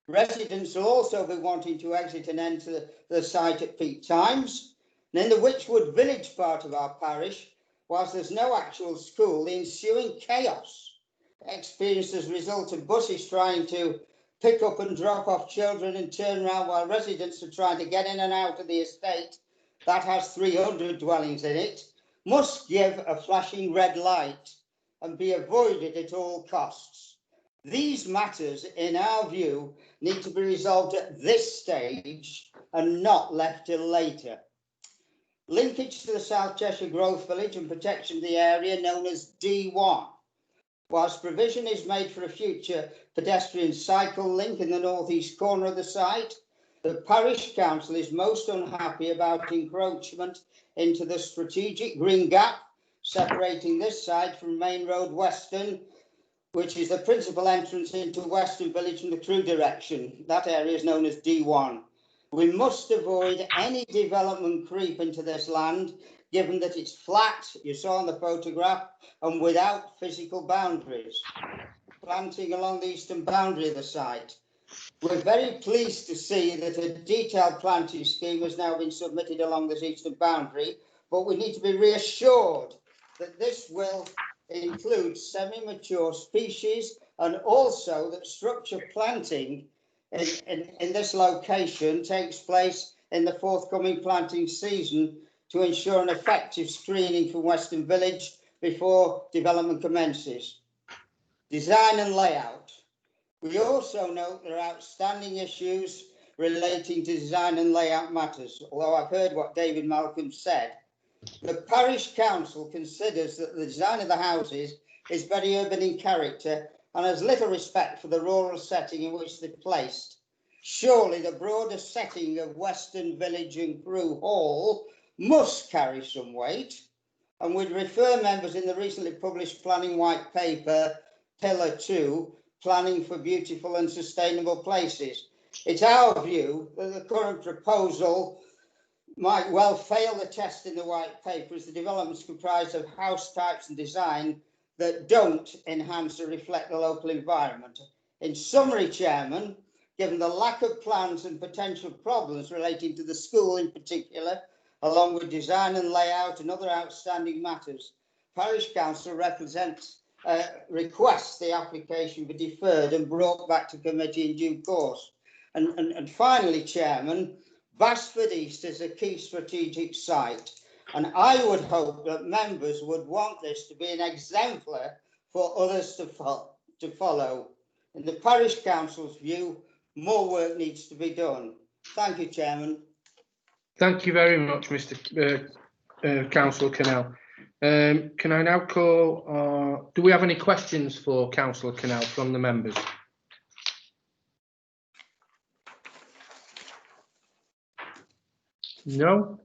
Residents will also be wanting to exit and enter the site at peak times. And in the Witchwood Village part of our parish, whilst there's no actual school, the ensuing chaos experienced as a result of buses trying to pick up and drop off children and turn around while residents are trying to get in and out of the estate that has 300 dwellings in it, must give a flashing red light and be avoided at all costs. These matters, in our view, need to be resolved at this stage and not left till later. Linkage to the South Cheshire Growth Village and protection of the area known as D1. Whilst provision is made for a future pedestrian cycle link in the northeast corner of the site, the Parish Council is most unhappy about encroachment into the strategic green gap separating this site from Main Road Western, which is the principal entrance into Western Village from the Crewe direction. That area is known as D1. We must avoid any development creep into this land, given that it's flat, you saw in the photograph, and without physical boundaries. Planting along the eastern boundary of the site. We're very pleased to see that a detailed planting scheme has now been submitted along this eastern boundary, but we need to be reassured that this will include semi-mature species, and also that structure planting in this location takes place in the forthcoming planting season to ensure an effective screening for Western Village before development commences. Design and layout. We also note there are outstanding issues relating to design and layout matters, although I've heard what David Malcolm said. The Parish Council considers that the design of the houses is very urban in character and has little respect for the rural setting in which they're placed. Surely the broader setting of Western Village and Crewe Hall must carry some weight, and would refer members in the recently published planning white paper, Pillar 2, Planning for Beautiful and Sustainable Places. It's our view that the current proposal might well fail the test in the white paper, as the developments comprised of house types and design that don't enhance or reflect the local environment. In summary, Chairman, given the lack of plans and potential problems relating to the school in particular, along with design and layout and other outstanding matters, Parish Council requests the application be deferred and brought back to committee in due course. And finally, Chairman, Basford East is a key strategic site, and I would hope that members would want this to be an exemplar for others to follow. In the Parish Council's view, more work needs to be done. Thank you, Chairman. Thank you very much, Mr. Councillor Cannell. Can I now call, do we have any questions for Councillor Cannell from the members? No?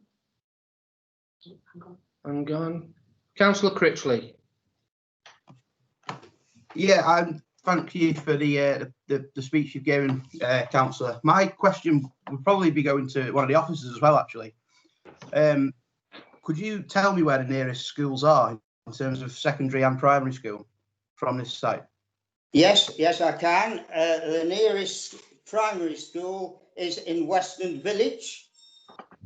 I'm gone. Councillor Critchley. Yeah, thank you for the speech you've given, Councillor. My question would probably be going to one of the officers as well, actually. Could you tell me where the nearest schools are in terms of secondary and primary school from this site? Yes, I can. The nearest primary school is in Weston Village,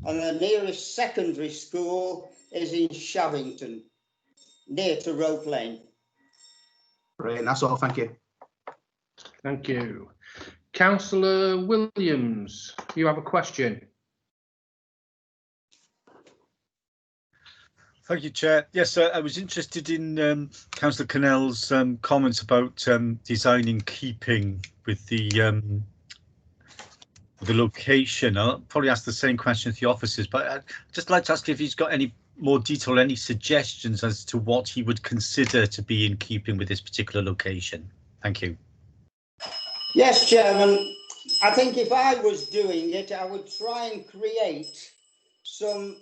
and the nearest secondary school is in Shavington, near to Rope Lane. Brilliant, that's all, thank you. Thank you. Councillor Williams, you have a question? Thank you, Chair. Yes, I was interested in Councillor Connell's comments about design in keeping with the location. I'll probably ask the same question to the officers, but I'd just like to ask if he's got any more detail, any suggestions as to what he would consider to be in keeping with this particular location. Thank you. Yes, Chairman. I think if I was doing it, I would try and create some,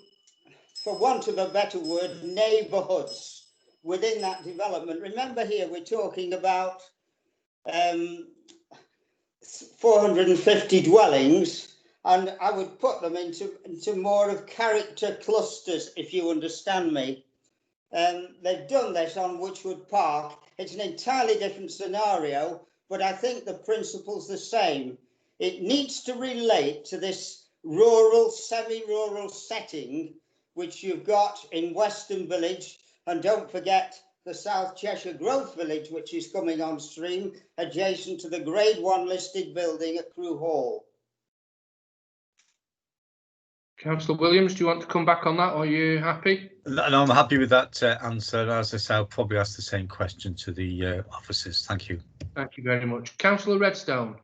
for want of a better word, neighbourhoods within that development. Remember here, we're talking about 450 dwellings, and I would put them into more of character clusters, if you understand me. They've done this on Witchwood Park. It's an entirely different scenario, but I think the principle's the same. It needs to relate to this rural, semi-rural setting which you've got in Weston Village, and don't forget the South Cheshire Growth Village, which is coming on stream, adjacent to the Grade 1 listed building at Crewe Hall. Councillor Williams, do you want to come back on that, or are you happy? No, I'm happy with that answer. As I say, I'll probably ask the same question to the officers. Thank you. Thank you very much. Councillor Redstone.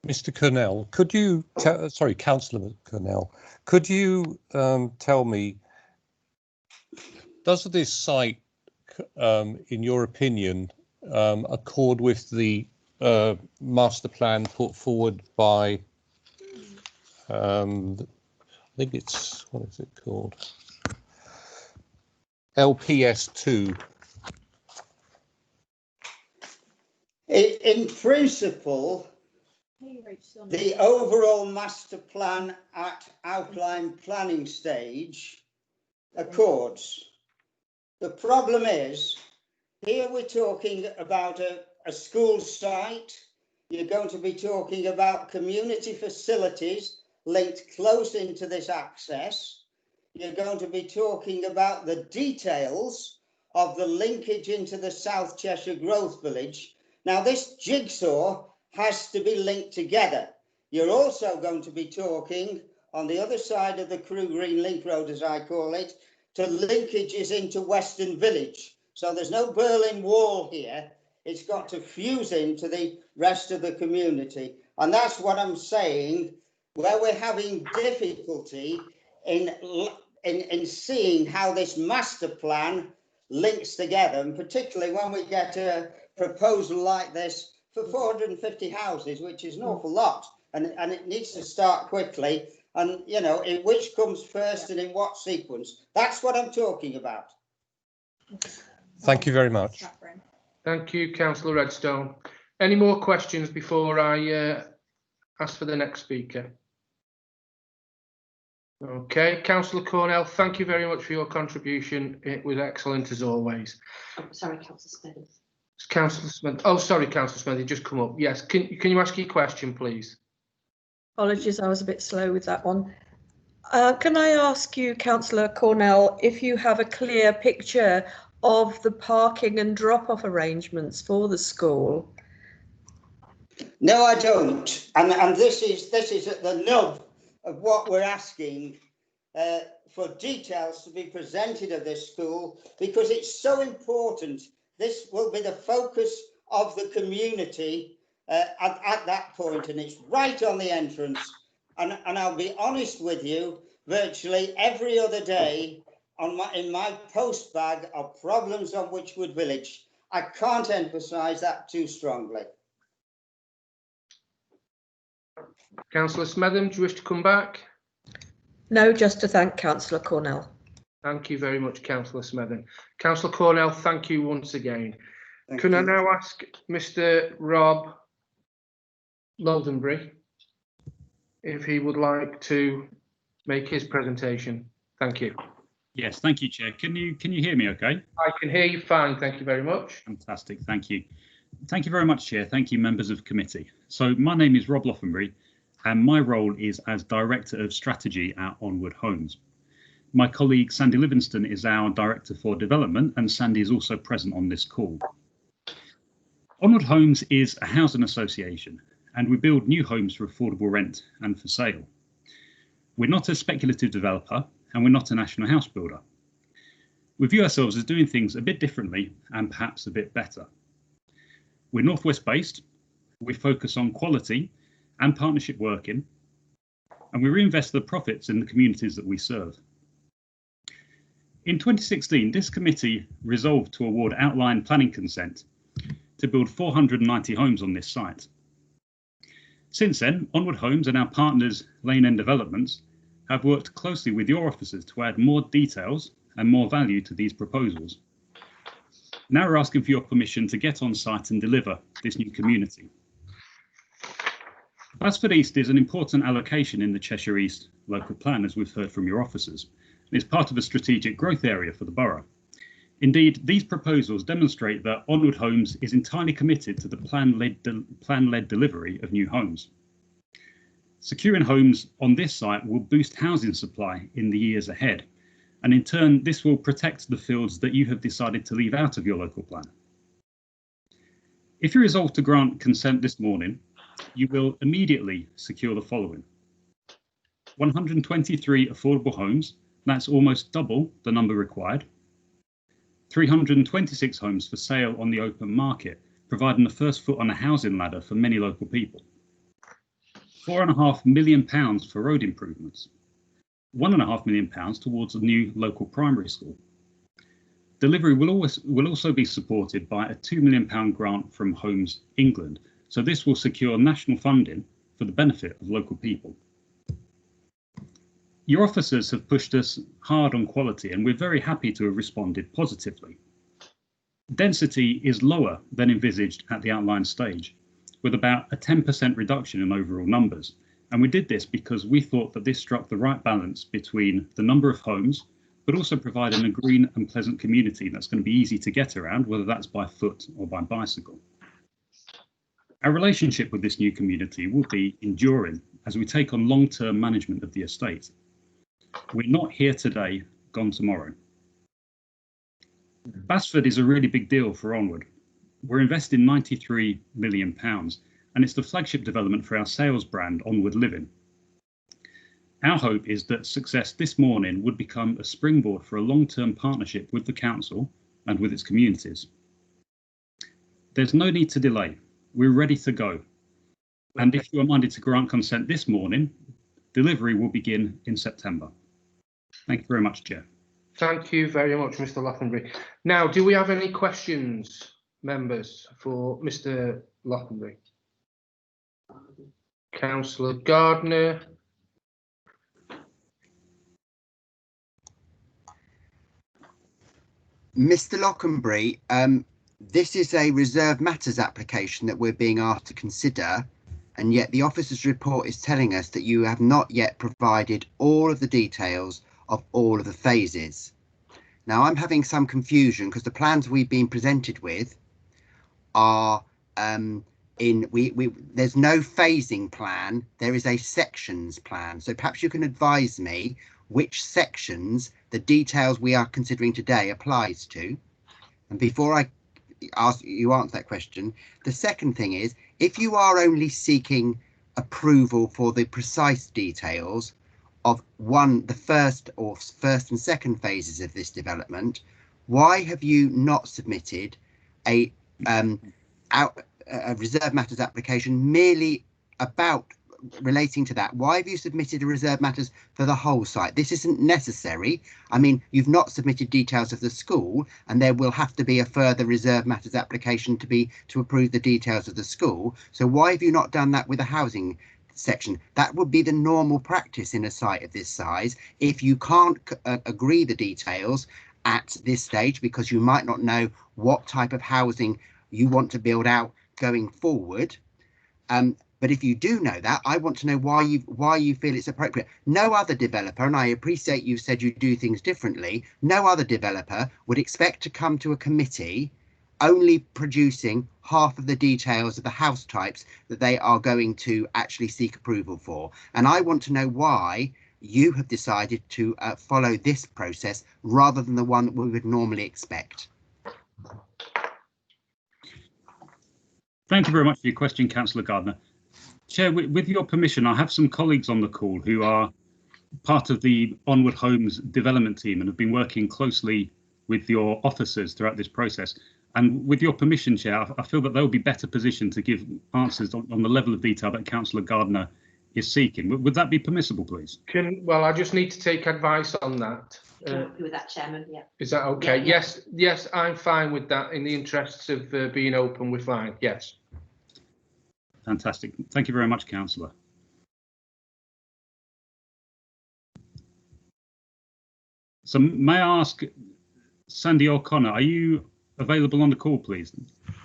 Mr. Cornell, could you sorry, Councillor Cornell, could you tell me, does this site, in your opinion, accord with the master plan put forward by, I think it's, what is it called? LPS2. In principle, the overall master plan at outline planning stage accords. The problem is, here we're talking about a school site. You're going to be talking about community facilities linked close into this access. You're going to be talking about the details of the linkage into the South Cheshire Growth Village. Now, this jigsaw has to be linked together. You're also going to be talking on the other side of the Crewe Green Link Road, as I call it, to linkages into Weston Village. So there's no Berlin Wall here. It's got to fuse into the rest of the community. And that's what I'm saying, where we're having difficulty in seeing how this master plan links together, and particularly when we get a proposal like this for 450 houses, which is an awful lot, and it needs to start quickly, and, you know, in which comes first and in what sequence. That's what I'm talking about. Thank you very much. Thank you, Councillor Redstone. Any more questions before I ask for the next speaker? Okay, Councillor Cornell, thank you very much for your contribution. It was excellent as always. Oh, sorry, Councillor Smith. Councillor Smith. Oh, sorry, Councillor Smith, you just come up. Yes, can you ask your question, please? Apologies, I was a bit slow with that one. Can I ask you, Councillor Cornell, if you have a clear picture of the parking and drop-off arrangements for the school? No, I don't. And this is at the nub of what we're asking for details to be presented of this school, because it's so important. This will be the focus of the community at that point, and it's right on the entrance. And I'll be honest with you, virtually every other day in my post bag are problems on Witchwood Village. I can't emphasise that too strongly. Councillor Smetham, do you wish to come back? No, just to thank Councillor Cornell. Thank you very much, Councillor Smetham. Councillor Cornell, thank you once again. Thank Can I you. now ask Mr. Rob Londonbury if he would like to make his presentation? Thank you. Yes, thank you, Chair. Can you hear me okay? I can hear you fine. Thank you very much. Fantastic. Thank you. Thank you very much, Chair. Thank you, members of committee. So my name is Rob Londonbury, and my role is as Director of Strategy at Onward Homes. My colleague Sandy Livingston is our Director for Development, and Sandy is also present on this call. Onward Homes is a housing association, and we build new homes for affordable rent and for sale. We're not a speculative developer, and we're not a national house builder. We view ourselves as doing things a bit differently and perhaps a bit better. We're Northwest based, we focus on quality and partnership working, and we reinvest the profits in the communities that we serve. In 2016, this committee resolved to award outline planning consent to build 490 homes on this site. Since then, Onward Homes and our partners Lane End Developments have worked closely with your officers to add more details and more value to these proposals. Now we're asking for your permission to get on site and deliver this new community. Basford East is an important allocation in the Cheshire East local plan, as we've heard from your officers. It's part of a strategic growth area for the borough. Indeed, these proposals demonstrate that Onward Homes is entirely committed to the plan-led delivery of new homes. Securing homes on this site will boost housing supply in the years ahead, and in turn, this will protect the fields that you have decided to leave out of your local plan. If you resolve to grant consent this morning, you will immediately secure the following: 123 affordable homes, that's almost double the number required. 326 homes for sale on the open market, providing the first foot on a housing ladder for many local people. £4.5 million for road improvements. £1.5 million towards a new local primary school. Delivery will also be supported by a £2 million grant from Homes England, so this will secure national funding for the benefit of local people. Your officers have pushed us hard on quality, and we're very happy to have responded positively. Density is lower than envisaged at the outline stage, with about a 10% reduction in overall numbers. And we did this because we thought that this struck the right balance between the number of homes, but also providing a green and pleasant community that's going to be easy to get around, whether that's by foot or by bicycle. Our relationship with this new community will be enduring as we take on long-term management of the estate. We're not here today, gone tomorrow. Basford is a really big deal for Onward. We're investing £93 million, and it's the flagship development for our sales brand, Onward Living. Our hope is that success this morning would become a springboard for a long-term partnership with the council and with its communities. There's no need to delay. We're ready to go. And if you are minded to grant consent this morning, delivery will begin in September. Thank you very much, Chair. Thank you very much, Mr. Londonbury. Now, do we have any questions, members, for Mr. Londonbury? Councillor Gardner. Mr. Lockenbury, this is a reserve matters application that we're being asked to consider, and yet the officer's report is telling us that you have not yet provided all of the details of all of the phases. Now, I'm having some confusion because the plans we've been presented with are there's no phasing plan, there is a sections plan. So perhaps you can advise me which sections the details we are considering today applies to. And before I ask you answer that question, the second thing is, if you are only seeking approval for the precise details of the first and second phases of this development, why have you not submitted a reserve matters application merely about relating to that, why have you submitted a reserve matters for the whole site? This isn't necessary. I mean, you've not submitted details of the school, and there will have to be a further reserve matters application to approve the details of the school. So why have you not done that with a housing section? That would be the normal practice in a site of this size. If you can't agree the details at this stage because you might not know what type of housing you want to build out going forward, but if you do know that, I want to know why you feel it's appropriate. No other developer, and I appreciate you said you do things differently, no other developer would expect to come to a committee only producing half of the details of the house types that they are going to actually seek approval for. And I want to know why you have decided to follow this process rather than the one that we would normally expect. Thank you very much for your question, Councillor Gardner. Chair, with your permission, I have some colleagues on the call who are part of the Onward Homes development team and have been working closely with your officers throughout this process. And with your permission, Chair, I feel that they'll be better positioned to give answers on the level of detail that Councillor Gardner is seeking. Would that be permissible, please? Well, I just need to take advice on that. With that, Chairman, yeah. Is that okay? Yeah. Yes, I'm fine with that. In the interests of being open, we're fine. Yes. Fantastic. Thank you very much, Councillor. So may I ask Sandy O'Connor, are you available on the call, please?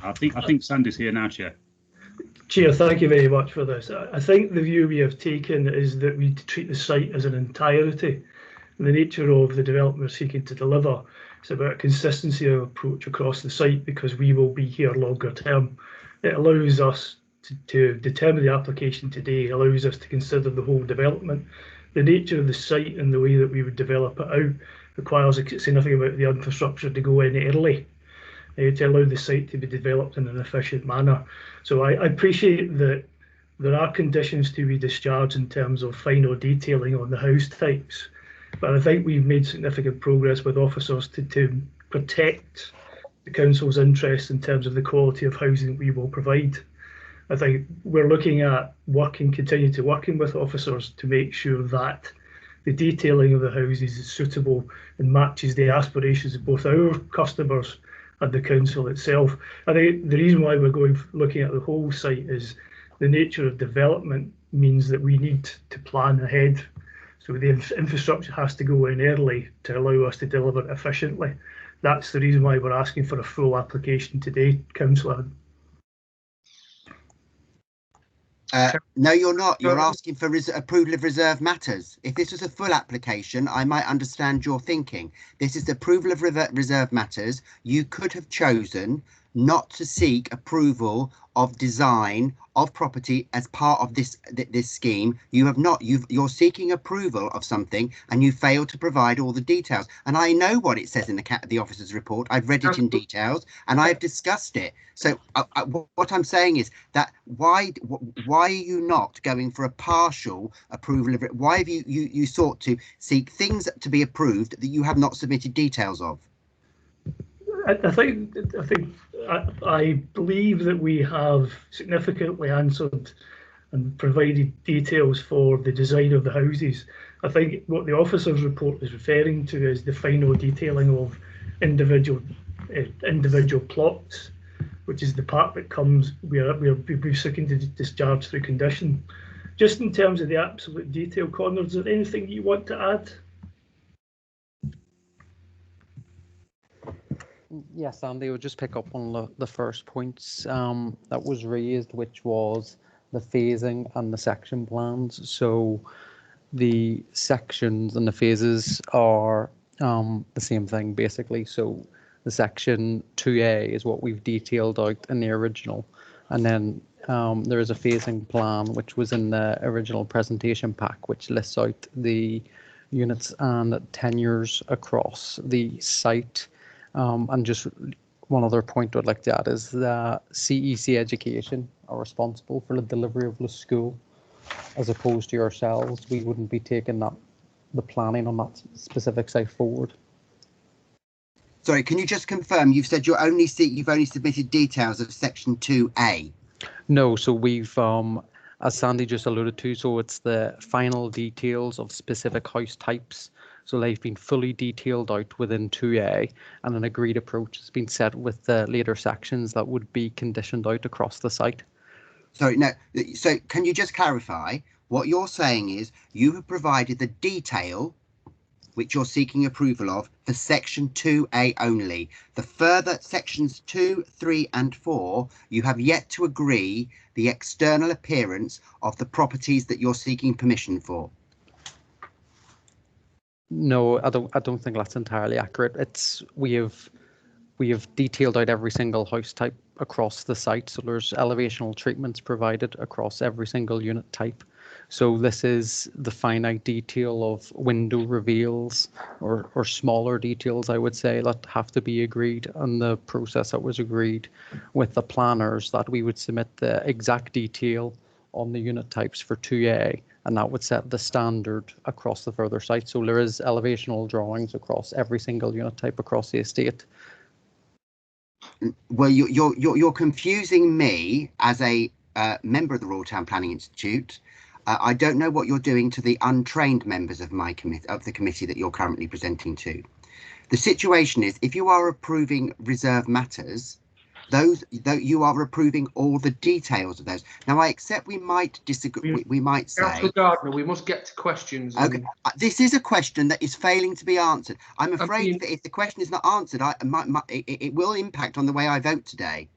I think Sandy's here now, Chair. Chair, thank you very much for this. I think the view we have taken is that we treat the site as an entirety. And the nature of the development we're seeking to deliver is about consistency of approach across the site because we will be here longer term. It allows us to determine the application today, allows us to consider the whole development. The nature of the site and the way that we would develop it out requires a say nothing about the infrastructure to go in early to allow the site to be developed in an efficient manner. So I appreciate that there are conditions to be discharged in terms of final detailing on the house types, but I think we've made significant progress with officers to protect the council's interests in terms of the quality of housing we will provide. I think we're looking at continue to working with officers to make sure that the detailing of the houses is suitable and matches the aspirations of both our customers and the council itself. I think the reason why we're looking at the whole site is the nature of development means that we need to plan ahead. So the infrastructure has to go in early to allow us to deliver it efficiently. That's the reason why we're asking for a full application today, Councillor. No, you're not. You're asking for approval of reserve matters. If this was a full application, I might understand your thinking. This is the approval of reserve matters. You could have chosen not to seek approval of design of property as part of this scheme. You have not. You're seeking approval of something and you failed to provide all the details. And I know what it says in the officer's report. I've read it in details and I've discussed it. So what I'm saying is that why are you not going for a partial approval of it? Why have you sought to seek things to be approved that you have not submitted details of? I believe that we have significantly answered and provided details for the design of the houses. I think what the officer's report is referring to is the final detailing of individual plots, which is the part that comes we're seeking to discharge through condition. Just in terms of the absolute detail, Connor, is there anything you want to add? Yes, Andy, I would just pick up on the first points that was raised, which was the phasing and the section plans. So the sections and the phases are the same thing, basically. So the section 2A is what we've detailed out in the original. And then there is a phasing plan, which was in the original presentation pack, which lists out the units and tenures across the site. And just one other point I'd like to add is that CEC Education are responsible for the delivery of the school, as opposed to yourselves. We wouldn't be taking the planning on that specific site forward. Sorry, can you just confirm? You've said you've only submitted details of section 2A. No, so we've as Sandy just alluded to, so it's the final details of specific house types. So they've been fully detailed out within 2A, and an agreed approach has been set with the later sections that would be conditioned out across the site. Sorry, no. So can you just clarify what you're saying is you have provided the detail which you're seeking approval of for section 2A only. The further sections 2, 3 and 4, you have yet to agree the external appearance of the properties that you're seeking permission for. No, I don't think that's entirely accurate. We have detailed out every single house type across the site, so there's elevational treatments provided across every single unit type. So this is the finite detail of window reveals or smaller details, I would say, that have to be agreed, and the process that was agreed with the planners that we would submit the exact detail on the unit types for 2A, and that would set the standard across the further site. So there is elevational drawings across every single unit type across the estate. Well, you're confusing me as a member of the Royal Town Planning Institute. I don't know what you're doing to the untrained members of the committee that you're currently presenting to. The situation is, if you are approving reserve matters, you are approving all the details of those. Now, I accept we might disagree. We might say, Councillor Gardner, we must get to questions. Okay, this is a question that is failing to be answered. I'm afraid that if the question is not answered, it will impact on the way I vote today.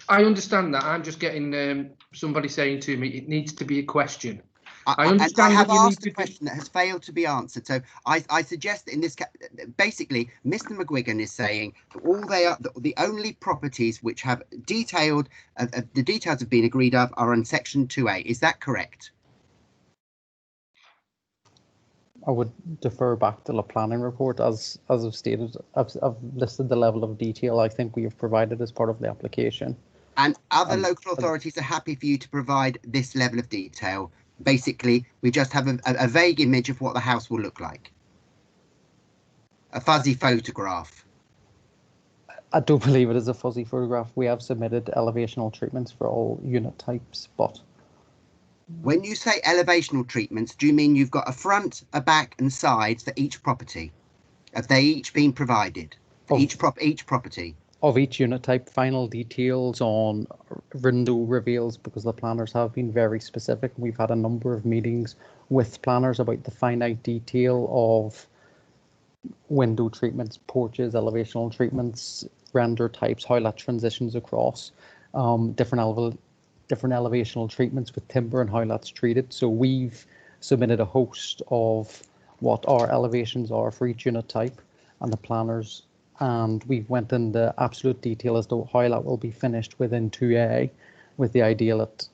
I understand that. I'm just getting somebody saying to me it needs to be a question. I understand. I have asked a question that has failed to be answered. So I suggest that in this basically, Mr. McGuigan is saying that all they are, the only properties which have detailed, the details have been agreed of are on section 2A. Is that correct? I would defer back to the planning report. As I've stated, I've listed the level of detail I think we have provided as part of the application. And other local authorities are happy for you to provide this level of detail. Basically, we just have a vague image of what the house will look like. A fuzzy photograph. I don't believe it is a fuzzy photograph. We have submitted elevational treatments for all unit types, but... When you say elevational treatments, do you mean you've got a front, a back and sides for each property? Have they each been provided for each property? Of each unit type, final details on window reveals, because the planners have been very specific. We've had a number of meetings with planners about the finite detail of window treatments, porches, elevational treatments, render types, how that transitions across, different elevational treatments with timber and how that's treated. So we've submitted a host of what our elevations are for each unit type, and the planners, and we've went into absolute detail as to how that will be finished within 2A, with the idea that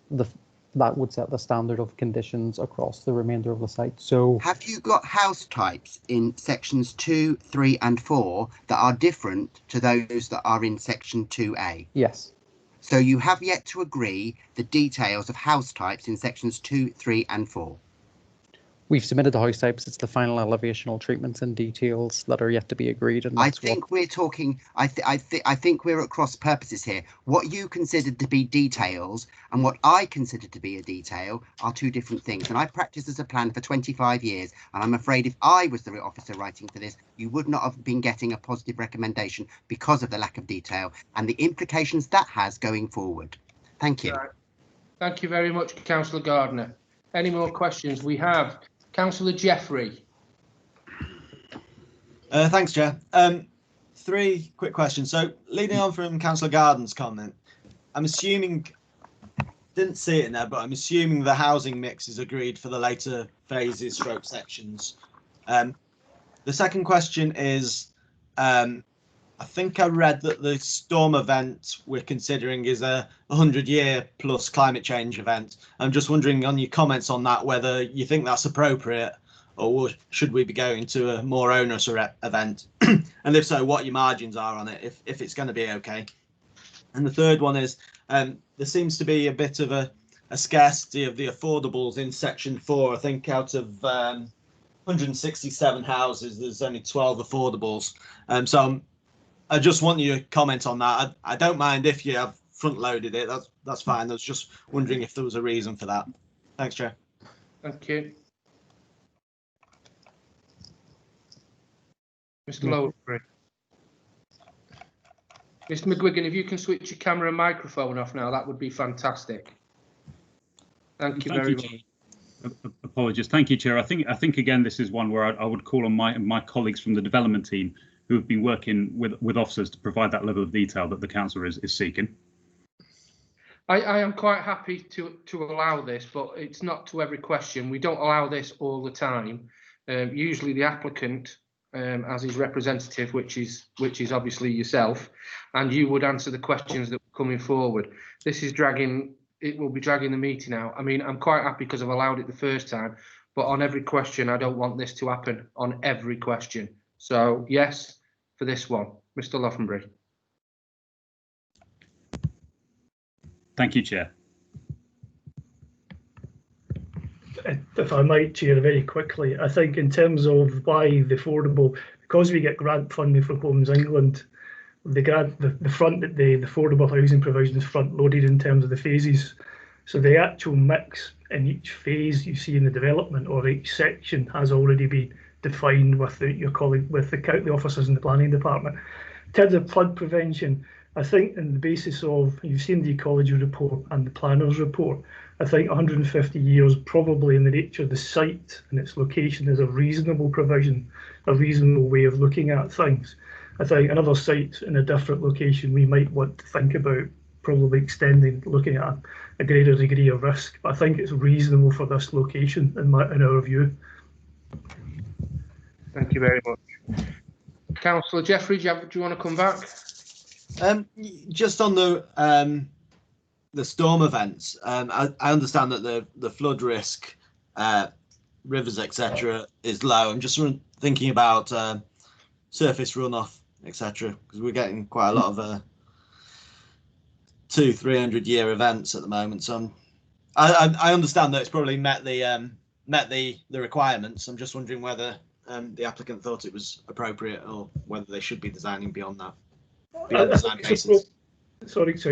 that would set the standard of conditions across the remainder of the site. So have you got house types in sections 2, 3 and 4 that are different to those that are in section 2A? Yes. So you have yet to agree the details of house types in sections 2, 3 and 4. We've submitted the house types. It's the final elevational treatments and details that are yet to be agreed. And I think we're talking. I think we're at cross purposes here. What you considered to be details and what I consider to be a detail are two different things. And I practiced as a planner for 25 years, and I'm afraid if I was the officer writing for this, you would not have been getting a positive recommendation because of the lack of detail and the implications that has going forward. Thank you. Right. Thank you very much, Councillor Gardner. Any more questions? We have Councillor Jeffrey. Thanks, Chair. 3 quick questions. So, leading on from Councillor Garden's comment, I'm assuming, didn't see it in there, but I'm assuming the housing mix is agreed for the later phases, stroke sections. The second question is, I think I read that the storm event we're considering is a 100-year plus climate change event. I'm just wondering on your comments on that, whether you think that's appropriate, or should we be going to a more onerous event? And if so, what your margins are on it, if it's going to be okay. And the third one is, there seems to be a bit of a scarcity of the affordables in section 4. I think out of 167 houses, there's only 12 affordables. So I just want your comment on that. I don't mind if you have front loaded it. That's fine. I was just wondering if there was a reason for that. Thanks, Chair. Thank you. Mr. Lowry. Mr. McGuigan, if you can switch your camera and microphone off now, that would be fantastic. Thank you very much. Apologies. Thank you, Chair. I think again, this is one where I would call on my colleagues from the development team who have been working with officers to provide that level of detail that the councillor is seeking. I am quite happy to allow this, but it's not to every question. We don't allow this all the time. Usually the applicant, as his representative, which is obviously yourself, and you would answer the questions that are coming forward. This is it will be dragging the meeting out. I mean, I'm quite happy because I've allowed it the first time, but on every question, I don't want this to happen on every question. So yes, for this one, Mr. Loffenbury. Thank you, Chair. If I might, Chair, very quickly, I think in terms of why the affordable, because we get grant funding from Homes England, the affordable housing provision is front loaded in terms of the phases. So the actual mix in each phase you see in the development or each section has already been defined with your colleague, with the officers in the planning department. In terms of flood prevention, I think on the basis of, you've seen the ecology report and the planners report, I think 150 years probably in the nature of the site and its location is a reasonable provision, a reasonable way of looking at things. I think another site in a different location we might want to think about probably extending, looking at a greater degree of risk. But I think it's reasonable for this location in our view. Thank you very much. Councillor Jeffrey, do you want to come back? Just on the storm events, I understand that the flood risk, rivers, etc., is low. I'm just thinking about surface runoff, etc., because we're getting quite a lot of 200-300 year events at the moment. So I understand that it's probably met the requirements. I'm just wondering whether the applicant thought it was appropriate or whether they should be designing beyond that. Sorry,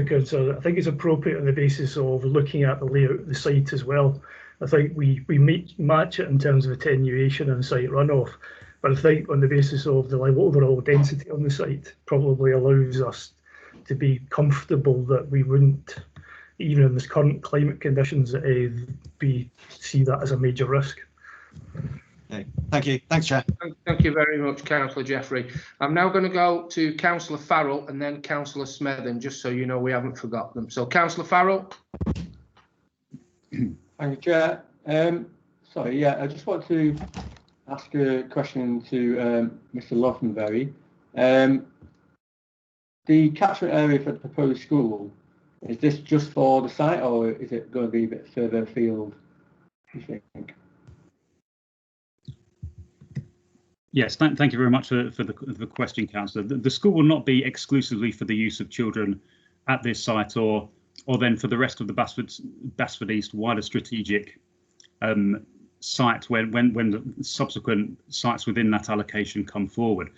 Councillor. I think it's appropriate on the basis of looking at the layout of the site as well. I think we match it in terms of attenuation and site runoff, but I think on the basis of the overall density on the site probably allows us to be comfortable that we wouldn't, even in this current climate conditions, see that as a major risk. Okay. Thank you. Thanks, Chair. Thank you very much, Councillor Jeffrey. I'm now going to go to Councillor Farrell and then Councillor Smetham, just so you know we haven't forgot them. So, Councillor Farrell. Thank you, Chair. Sorry, yeah, I just want to ask a question to Mr. Loffenbury. The catchment area for the proposed school, is this just for the site or is it going to be a bit further afield, do you think? Yes, thank you very much for the question, Councillor. The school will not be exclusively for the use of children at this site or then for the rest of the Basford East wider strategic site when the subsequent sites within that allocation come forward.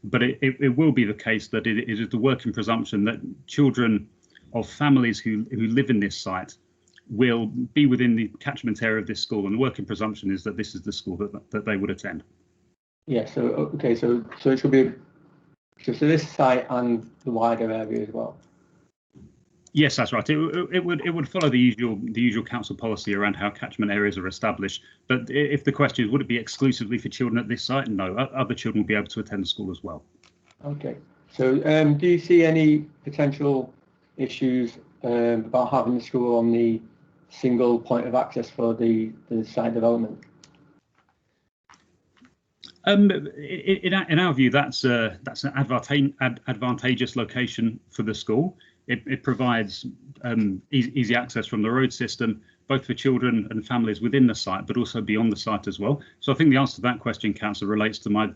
But it will be the case that it is the working presumption that children of families who live in this site will be within the catchment area of this school, and the working presumption is that this is the school that they would attend. Yeah, so okay, so it should be so this site and the wider area as well. Yes, that's right. It would follow the usual council policy around how catchment areas are established. But if the question is, would it be exclusively for children at this site? No, other children will be able to attend the school as well. Okay. So do you see any potential issues about having the school on the single point of access for the site development? In our view, that's an advantageous location for the school. It provides easy access from the road system, both for children and families within the site, but also beyond the site as well. So I think the answer to that question, Councillor, relates to my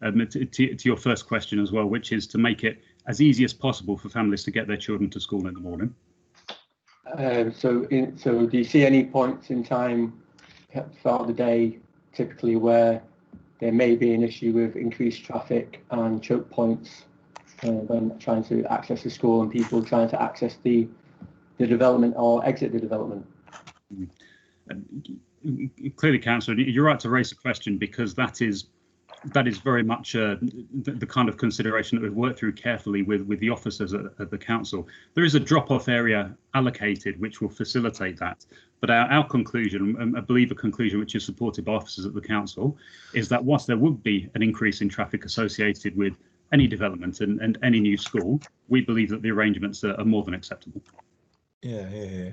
to your first question as well, which is to make it as easy as possible for families to get their children to school in the morning. So do you see any points in time throughout the day, typically where there may be an issue with increased traffic and choke points when trying to access the school and people trying to access the development or exit the development. Clearly, Councillor, you're right to raise the question, because that is very much the kind of consideration that we've worked through carefully with the officers at the council. There is a drop-off area allocated which will facilitate that, but our conclusion, and I believe a conclusion which is supported by officers at the council, is that whilst there would be an increase in traffic associated with any development and any new school, we believe that the arrangements are more than acceptable. Yeah.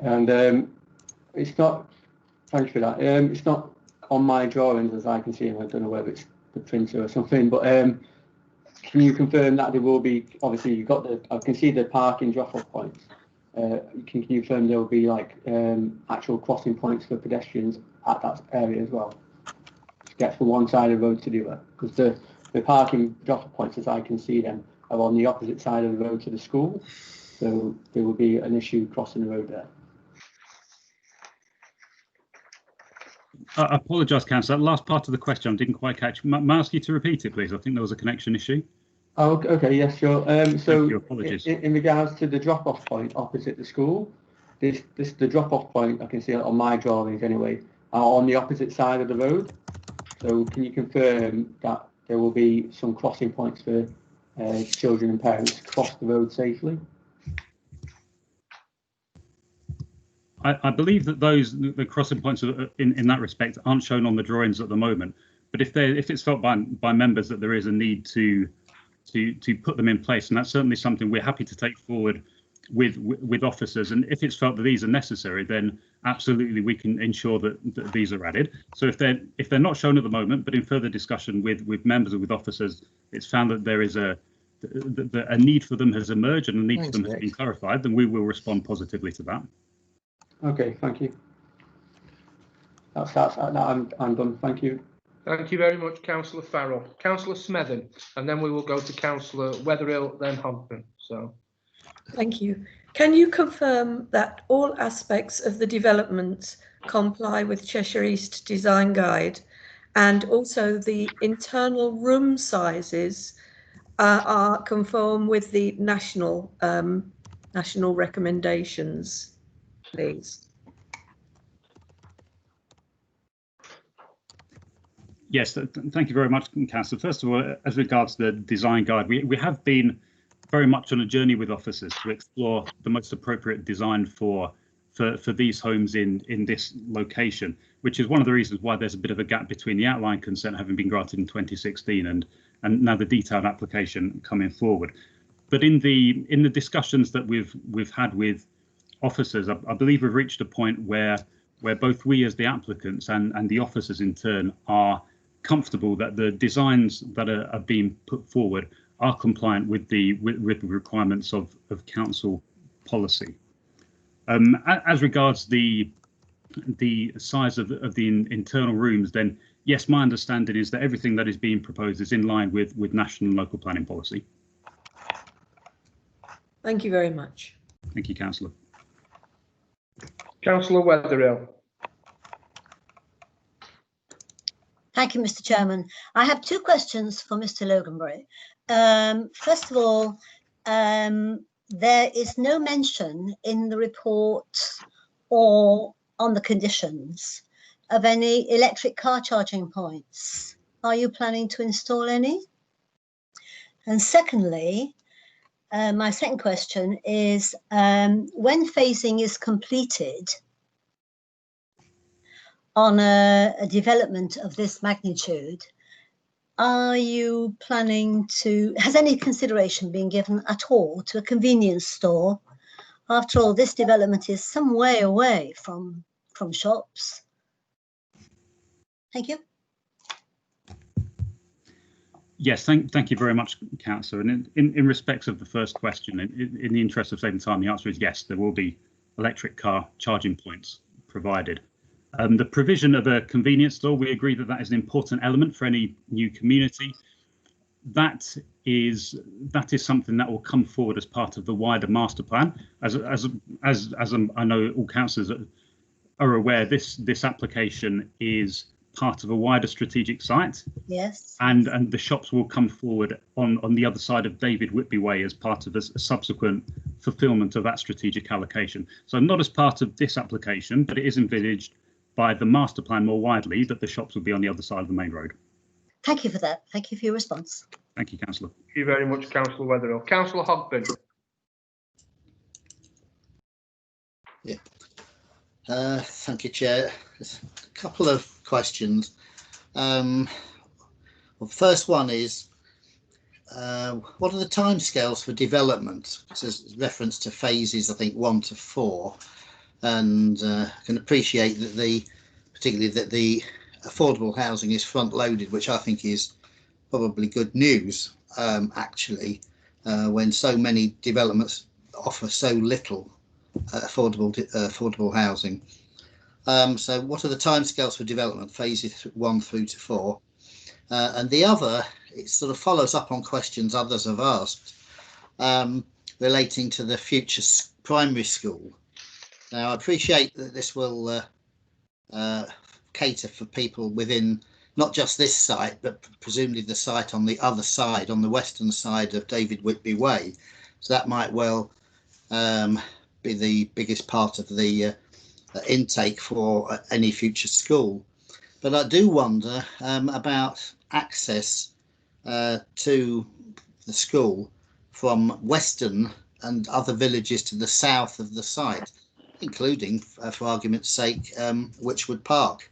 And it's not, thanks for that, it's not on my drawings as I can see, and I don't know whether it's the printer or something, but can you confirm that there will be, obviously you've got I can see the parking drop-off points. Can you confirm there will be like actual crossing points for pedestrians at that area as well? To get from one side of the road to the other, because the parking drop-off points, as I can see them, are on the opposite side of the road to the school, so there will be an issue crossing the road there. I apologise, Councillor. That last part of the question I didn't quite catch. May I ask you to repeat it, please? I think there was a connection issue. Oh, okay, yes, sure. So apologies. in regards to the drop-off point opposite the school, the drop-off point, I can see it on my drawings anyway, are on the opposite side of the road. So can you confirm that there will be some crossing points for children and parents to cross the road safely? I believe that the crossing points in that respect aren't shown on the drawings at the moment. But if it's felt by members that there is a need to put them in place, and that's certainly something we're happy to take forward with officers. And if it's felt that these are necessary, then absolutely we can ensure that these are added. So if they're not shown at the moment, but in further discussion with members and with officers, it's found that there is a need for them has emerged and a need for them has been clarified, then we will respond positively to that. Okay, thank you. That's I'm done. Thank you. Thank you very much, Councillor Farrell. Councillor Smethon, and then we will go to Councillor Wetherill, then Hodgman. So, thank you. Can you confirm that all aspects of the development comply with Cheshire East Design Guide, and also the internal room sizes are conform with the national recommendations, please? Yes, thank you very much, Councillor. First of all, as regards the design guide, we have been very much on a journey with officers to explore the most appropriate design for these homes in this location, which is one of the reasons why there's a bit of a gap between the outline consent having been granted in 2016 and now the detailed application coming forward. But in the discussions that we've had with officers, I believe we've reached a point where both we as the applicants and the officers in turn are comfortable that the designs that are being put forward are compliant with the requirements of council policy. As regards the size of the internal rooms, then yes, my understanding is that everything that is being proposed is in line with national and local planning policy. Thank you very much. Thank you, Councillor. Councillor Wetherill. Thank you, Mr. Chairman. I have two questions for Mr. Loganberry. First of all, there is no mention in the report or on the conditions of any electric car charging points. Are you planning to install any? And secondly, my second question is, when phasing is completed on a development of this magnitude, are you planning to, has any consideration been given at all to a convenience store? After all, this development is some way away from shops. Thank you. Yes, thank you very much, Councillor. And in respect of the first question, in the interest of saving time, the answer is yes, there will be electric car charging points provided. The provision of a convenience store, we agree that that is an important element for any new community. That is something that will come forward as part of the wider master plan. As I know all councillors are aware, this application is part of a wider strategic site. Yes. And the shops will come forward on the other side of David Whitby Way as part of a subsequent fulfilment of that strategic allocation. So not as part of this application, but it is envisaged by the master plan more widely that the shops will be on the other side of the main road. Thank you for that. Thank you for your response. Thank you, Councillor. Thank you very much, Councillor Wetherill. Councillor Hogben. Yeah. Thank you, Chair. Just a couple of questions. Well, the first one is, what are the timescales for development? It says reference to phases, I think 1 to 4, and I can appreciate that particularly that the affordable housing is front-loaded, which I think is probably good news, when so many developments offer so little affordable housing. So what are the timescales for development, phases 1 through to 4? And the other, it sort of follows up on questions others have asked relating to the future primary school. Now, I appreciate that this will cater for people within not just this site, but presumably the site on the other side, on the western side of David Whitby Way. So that might well be the biggest part of the intake for any future school. But I do wonder about access to the school from Weston and other villages to the south of the site, including, for argument's sake, Witchwood Park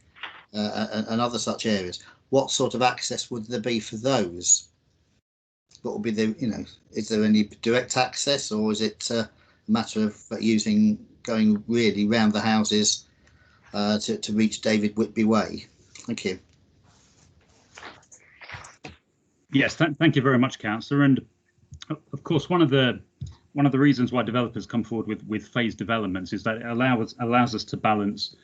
and other such areas. What sort of access would there be for those? What would be the, is there any direct access, or is it a matter of going really round the houses to reach David Whitby Way? Thank you. Yes, thank you very much, Councillor. And of course, one of the reasons why developers come forward with phased developments is that it allows us to balance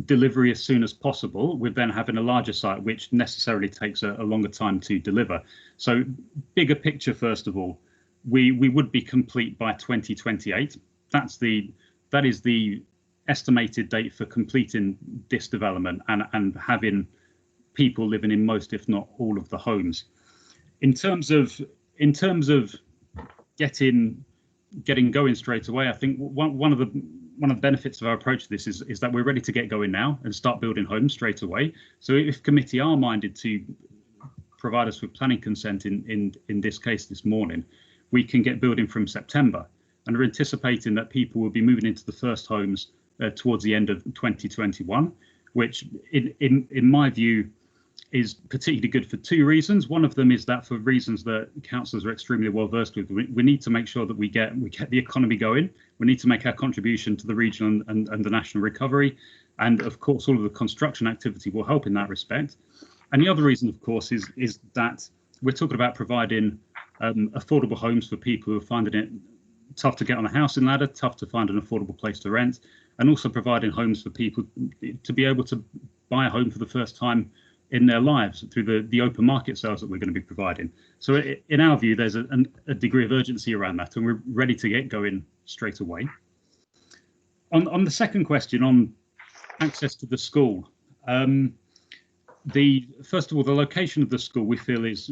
delivery as soon as possible with then having a larger site, which necessarily takes a longer time to deliver. So, bigger picture, first of all, we would be complete by 2028. That is the estimated date for completing this development and having people living in most, if not all, of the homes. In terms of getting going straight away, I think one of the benefits of our approach to this is that we're ready to get going now and start building homes straight away. So if committee are minded to provide us with planning consent in this case this morning, we can get building from September, and we're anticipating that people will be moving into the first homes towards the end of 2021, which in my view is particularly good for two reasons. One of them is that for reasons that councillors are extremely well versed with, we need to make sure that we get the economy going. We need to make our contribution to the regional and the national recovery. And of course, all of the construction activity will help in that respect. And the other reason, of course, is that we're talking about providing affordable homes for people who are finding it tough to get on a housing ladder, tough to find an affordable place to rent, and also providing homes for people to be able to buy a home for the first time in their lives through the open market sales that we're going to be providing. So in our view, there's a degree of urgency around that, and we're ready to get going straight away. On the second question on access to the school, first of all, the location of the school we feel is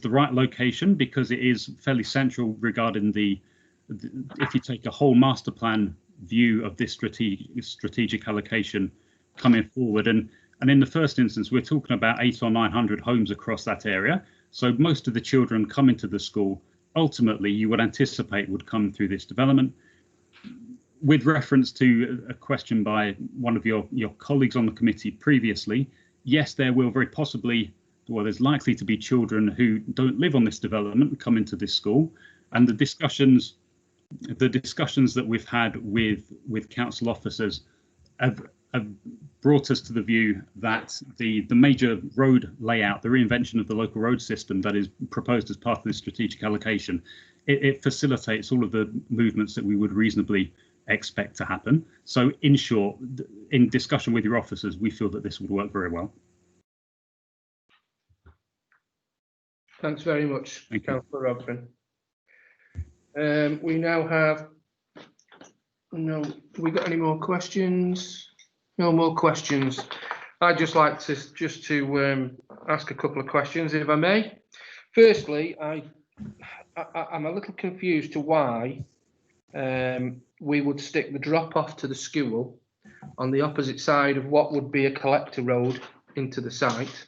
the right location because it is fairly central regarding if you take a whole master plan view of this strategic allocation coming forward. And in the first instance, we're talking about 800 or 900 homes across that area. So most of the children coming to the school, ultimately, you would anticipate would come through this development. With reference to a question by one of your colleagues on the committee previously, yes, there will very possibly, well, there's likely to be children who don't live on this development come into this school. And the discussions that we've had with council officers have brought us to the view that the major road layout, the reinvention of the local road system that is proposed as part of this strategic allocation, it facilitates all of the movements that we would reasonably expect to happen. So in short, in discussion with your officers, we feel that this would work very well. Thanks very much, Councillor Ogden. We now have, we got any more questions? No more questions. I'd just like to ask a couple of questions, if I may. Firstly, I'm a little confused to why we would stick the drop-off to the school on the opposite side of what would be a collector road into the site.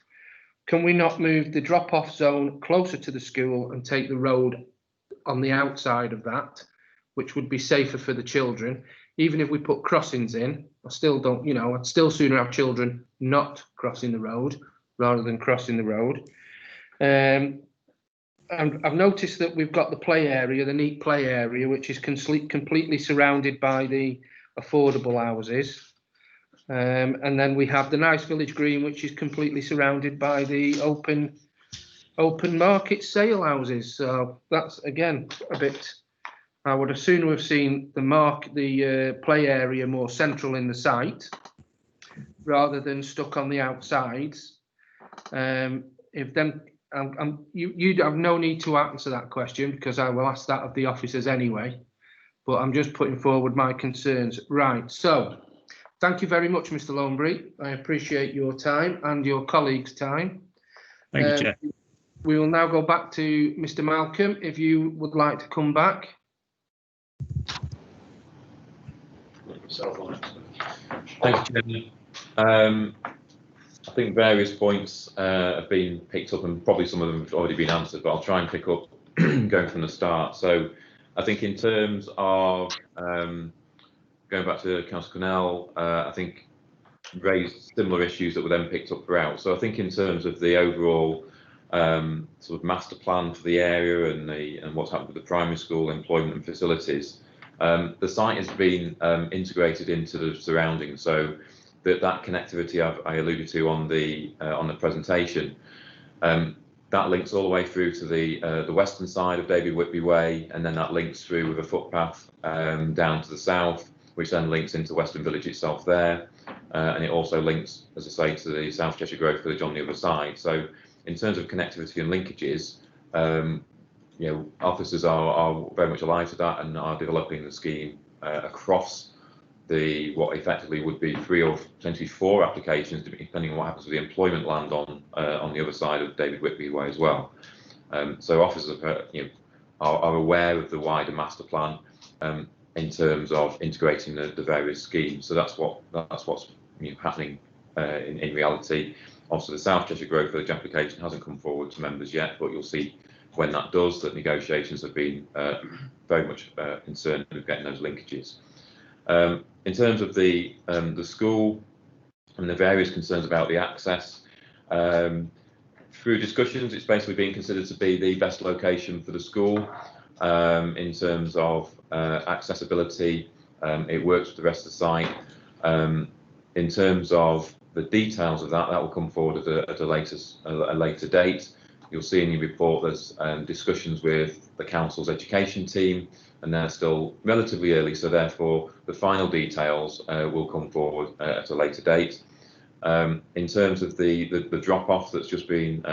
Can we not move the drop-off zone closer to the school and take the road on the outside of that, which would be safer for the children? Even if we put crossings in, I still don't, you know, I'd still sooner have children not crossing the road rather than crossing the road. And I've noticed that we've got the play area, the neat play area, which is completely surrounded by the affordable houses. And then we have the nice village green, which is completely surrounded by the open market sale houses. So that's, again, a bit, I would have sooner have seen the play area more central in the site rather than stuck on the outsides. If then, you have no need to answer that question because I will ask that of the officers anyway, but I'm just putting forward my concerns. Right, so thank you very much, Mr. Lonebury. I appreciate your time and your colleagues' time. Thank you, Chair. We will now go back to Mr. Malcolm, if you would like to come back. Thank you, Chairman. I think various points have been picked up, and probably some of them have already been answered, but I'll try and pick up going from the start. So I think in terms of going back to Councillor Cornell, I think raised similar issues that were then picked up throughout. So I think in terms of the overall sort of master plan for the area and what's happened with the primary school, employment and facilities, the site has been integrated into the surroundings. So that connectivity I alluded to on the presentation, that links all the way through to the western side of David Whitby Way, and then that links through with a footpath down to the south, which then links into Western Village itself there, and it also links, as I say, to the South Cheshire Grove Village on the other side. So in terms of connectivity and linkages, you know, officers are very much alive to that and are developing the scheme across what effectively would be 3 or potentially 4 applications, depending on what happens with the employment land on the other side of David Whitby Way as well. So officers are aware of the wider master plan in terms of integrating the various schemes. So that's what's happening in reality. Also, the South Cheshire Grove Village application hasn't come forward to members yet, but you'll see when that does that negotiations have been very much concerned with getting those linkages. In terms of the school and the various concerns about the access, through discussions, it's basically being considered to be the best location for the school in terms of accessibility. It works with the rest of the site. In terms of the details of that will come forward at a later date. You'll see in your report there's discussions with the council's education team, and they're still relatively early, so therefore the final details will come forward at a later date. In terms of the drop-off that's just been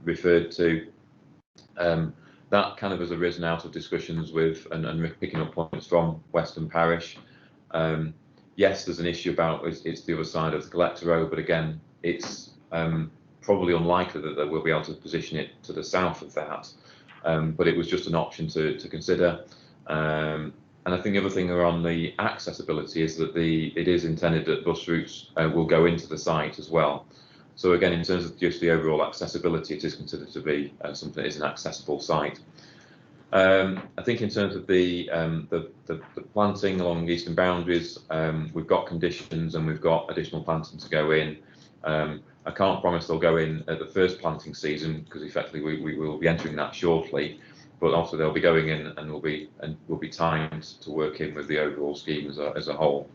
referred to, that kind of has arisen out of discussions with and picking up points from Western Parish. Yes, there's an issue about it's the other side of the collector road, but again, it's probably unlikely that they will be able to position it to the south of that. But it was just an option to consider. And I think the other thing around the accessibility is that it is intended that bus routes will go into the site as well. So again, in terms of just the overall accessibility, it is considered to be something that is an accessible site. I think in terms of the planting along the eastern boundaries, we've got conditions and we've got additional planting to go in. I can't promise they'll go in at the first planting season because effectively we will be entering that shortly, but also they'll be going in and will be timed to work in with the overall scheme as a whole.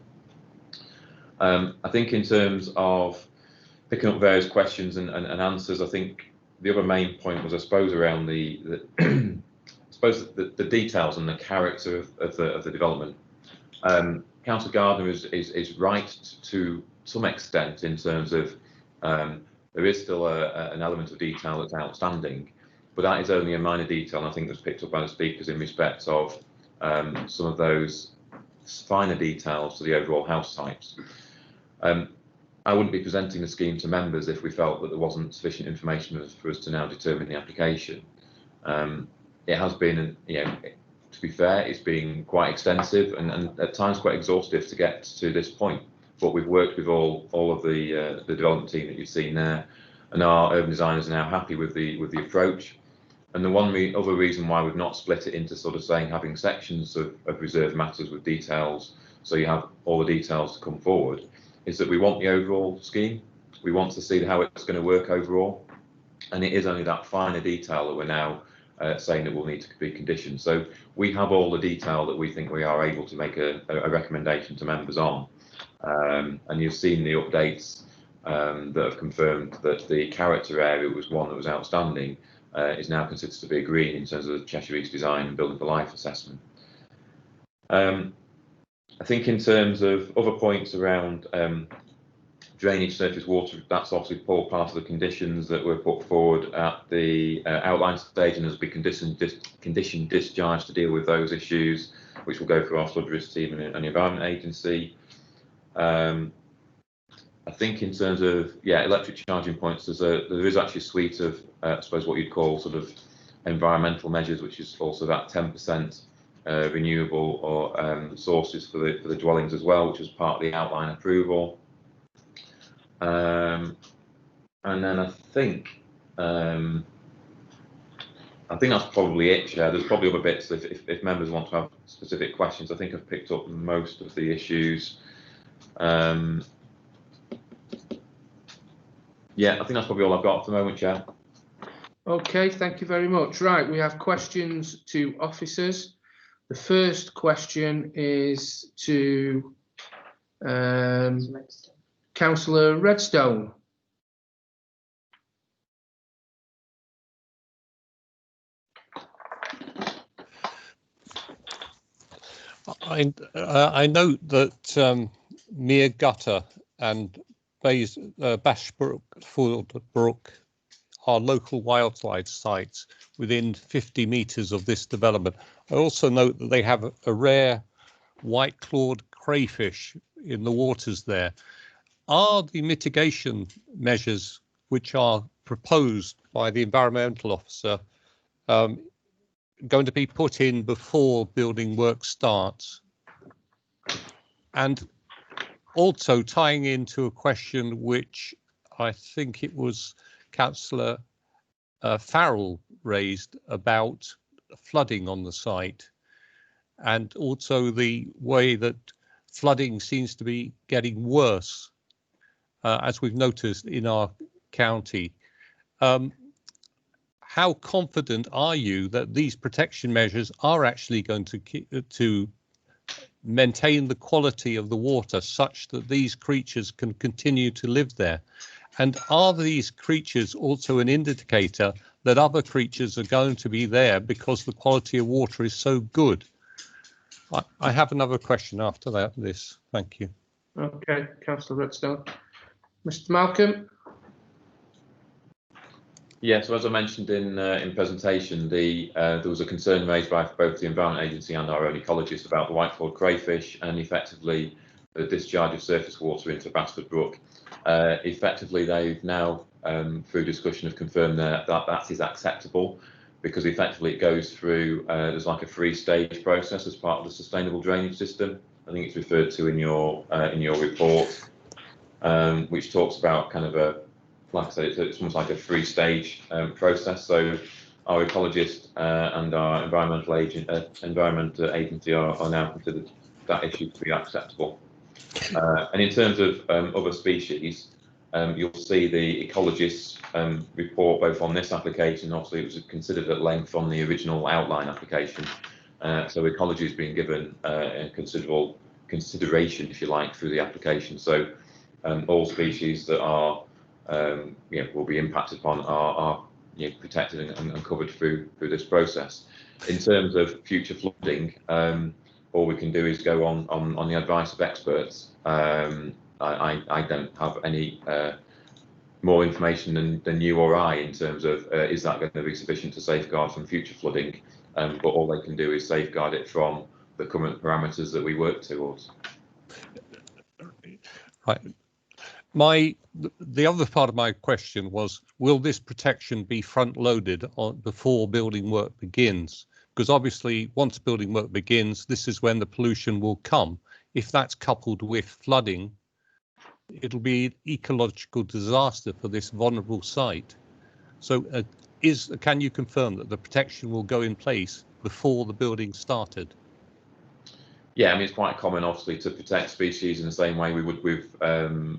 I think in terms of picking up various questions and answers, I think the other main point was, I suppose, around the details and the character of the development. Councillor Gardner is right to some extent in terms of there is still an element of detail that's outstanding, but that is only a minor detail, and I think that's picked up by the speakers in respect of some of those finer details to the overall house types. I wouldn't be presenting the scheme to members if we felt that there wasn't sufficient information for us to now determine the application. It has been, to be fair, it's been quite extensive and at times quite exhaustive to get to this point. But we've worked with all of the development team that you've seen there, and our urban designers are now happy with the approach. And the other reason why we've not split it into sort of saying having sections of reserved matters with details, so you have all the details to come forward, is that we want the overall scheme. We want to see how it's going to work overall, and it is only that finer detail that we're now saying that will need to be conditioned. So we have all the detail that we think we are able to make a recommendation to members on, and you've seen the updates that have confirmed that the character area was one that was outstanding, is now considered to be a green in terms of the Cheshire East design and building for life assessment. I think in terms of other points around drainage, surface water, that's obviously all part of the conditions that were put forward at the outline stage, and there's been condition discharge to deal with those issues, which will go through our flood risk team and the Environment Agency. I think in terms of electric charging points, there is actually a suite of I suppose what you'd call sort of environmental measures, which is also that 10% renewable or sources for the dwellings as well, which was part of the outline approval. And then I think that's probably it, Chair. There's probably other bits if members want to have specific questions. I think I've picked up most of the issues. Yeah, I think that's probably all I've got at the moment, Chair. Okay, thank you very much. Right, we have questions to officers. The first question is to Councillor Redstone. I note that Mere Gutter and Bashford Brook are local wildlife sites within 50 metres of this development. I also note that they have a rare white-clawed crayfish in the waters there. Are the mitigation measures which are proposed by the environmental officer going to be put in before building work starts? And also tying into a question which I think it was Councillor Farrell raised about flooding on the site, and also the way that flooding seems to be getting worse, as we've noticed in our county. How confident are you that these protection measures are actually going to maintain the quality of the water such that these creatures can continue to live there? And are these creatures also an indicator that other creatures are going to be there because the quality of water is so good? I have another question after this. Thank you. Okay, Councillor Redstone. Mr. Malcolm. Yeah, so as I mentioned in presentation, there was a concern raised by both the Environment Agency and our own ecologist about the white-clawed crayfish and effectively the discharge of surface water into Bashford Brook. Effectively, they've now, through discussion, have confirmed that is acceptable, because effectively it goes through, there's like a 3-stage process as part of the sustainable drainage system. I think it's referred to in your report, which talks about kind of a, like I said, it's almost like a 3-stage process. So our ecologist and our environment agency are now considered that issue to be acceptable. And in terms of other species, you'll see the ecologist's report both on this application. Obviously, it was considered at length on the original outline application. So ecology has been given considerable consideration, if you like, through the application. So all species that are will be impacted upon are protected and covered through this process. In terms of future flooding, all we can do is go on the advice of experts. I don't have any more information than you or I in terms of is that going to be sufficient to safeguard from future flooding, but all they can do is safeguard it from the current parameters that we work towards. Right. The other part of my question was, will this protection be front loaded before building work begins? Because obviously once building work begins, this is when the pollution will come. If that's coupled with flooding, it'll be an ecological disaster for this vulnerable site. So can you confirm that the protection will go in place before the building started? Yeah, I mean, it's quite common, obviously, to protect species in the same way we would with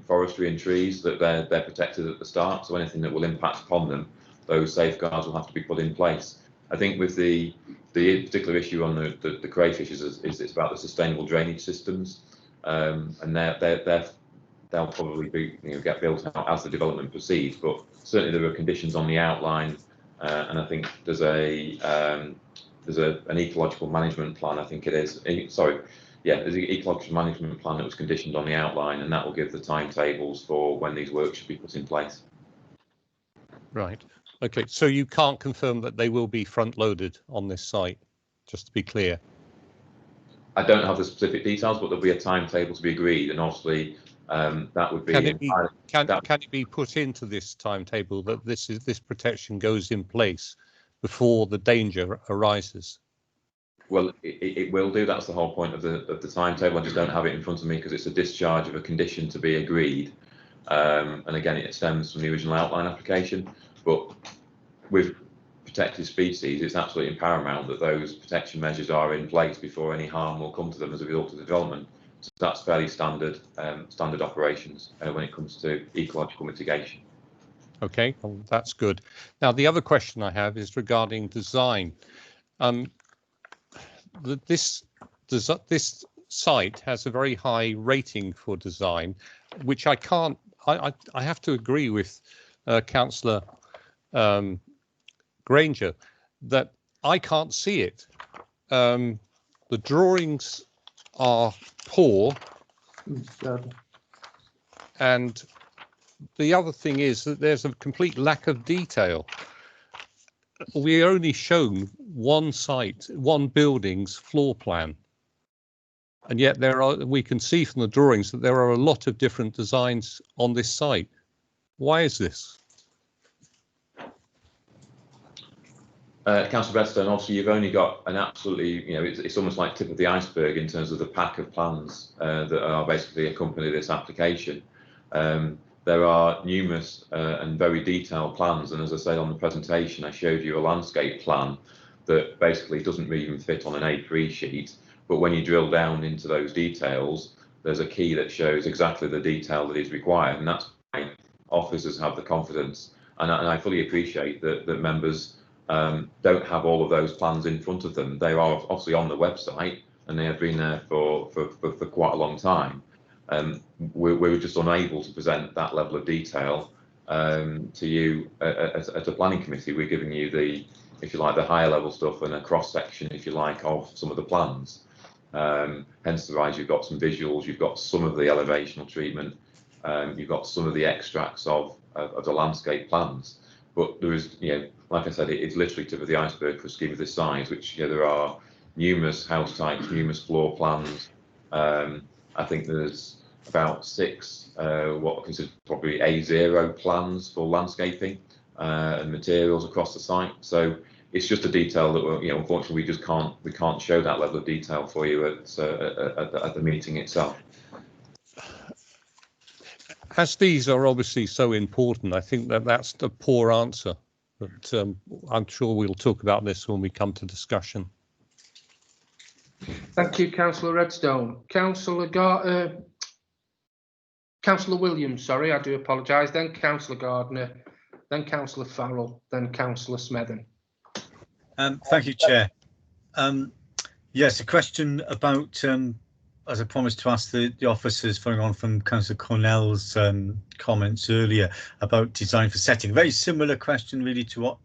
forestry and trees, that they're protected at the start. So anything that will impact upon them, those safeguards will have to be put in place. I think with the particular issue on the crayfishes is it's about the sustainable drainage systems, and they'll probably be get built out as the development proceeds. But certainly there are conditions on the outline, and I think there's an ecological management plan, I think it is. There's an ecological management plan that was conditioned on the outline, and that will give the timetables for when these works should be put in place. Right. Okay. So you can't confirm that they will be front loaded on this site, just to be clear. I don't have the specific details, but there'll be a timetable to be agreed, and obviously that would be. Can it be put into this timetable that this protection goes in place before the danger arises? Well, it will do. That's the whole point of the timetable. I just don't have it in front of me because it's a discharge of a condition to be agreed. And again, it stems from the original outline application. But with protected species, it's absolutely paramount that those protection measures are in place before any harm will come to them as a result of the development. So that's fairly standard operations when it comes to ecological mitigation. Okay, well, that's good. Now, the other question I have is regarding design. This site has a very high rating for design, which I have to agree with Councillor Granger that I can't see it. The drawings are poor, and the other thing is that there's a complete lack of detail. We're only shown one site, one building's floor plan, and yet we can see from the drawings that there are a lot of different designs on this site. Why is this? Councillor Redstone, obviously you've only got an absolutely, it's almost like tip of the iceberg in terms of the pack of plans that are basically accompany this application. There are numerous and very detailed plans, and as I said on the presentation, I showed you a landscape plan that basically doesn't even fit on an A3 sheet, but when you drill down into those details, there's a key that shows exactly the detail that is required, and that's why officers have the confidence. And I fully appreciate that members don't have all of those plans in front of them. They are obviously on the website, and they have been there for quite a long time. We're just unable to present that level of detail to you as a planning committee. We're giving you the, if you like, the higher level stuff and a cross section, if you like, of some of the plans. Hence the rise, you've got some visuals, you've got some of the elevational treatment, you've got some of the extracts of the landscape plans. But there is, like I said, it's literally tip of the iceberg for a scheme of this size, which there are numerous house types, numerous floor plans. I think there's about 6 what are considered probably A0 plans for landscaping and materials across the site. So it's just a detail that unfortunately we can't show that level of detail for you at the meeting itself. As these are obviously so important, I think that's the poor answer. But I'm sure we'll talk about this when we come to discussion. Thank you, Councillor Redstone. Councillor Williams, sorry, I do apologise. Then Councillor Gardner, then Councillor Farrell, then Councillor Smedden. Thank you, Chair. Yes, a question about, as I promised to ask the officers, following on from Councillor Cornell's comments earlier about design for setting. A very similar question really to what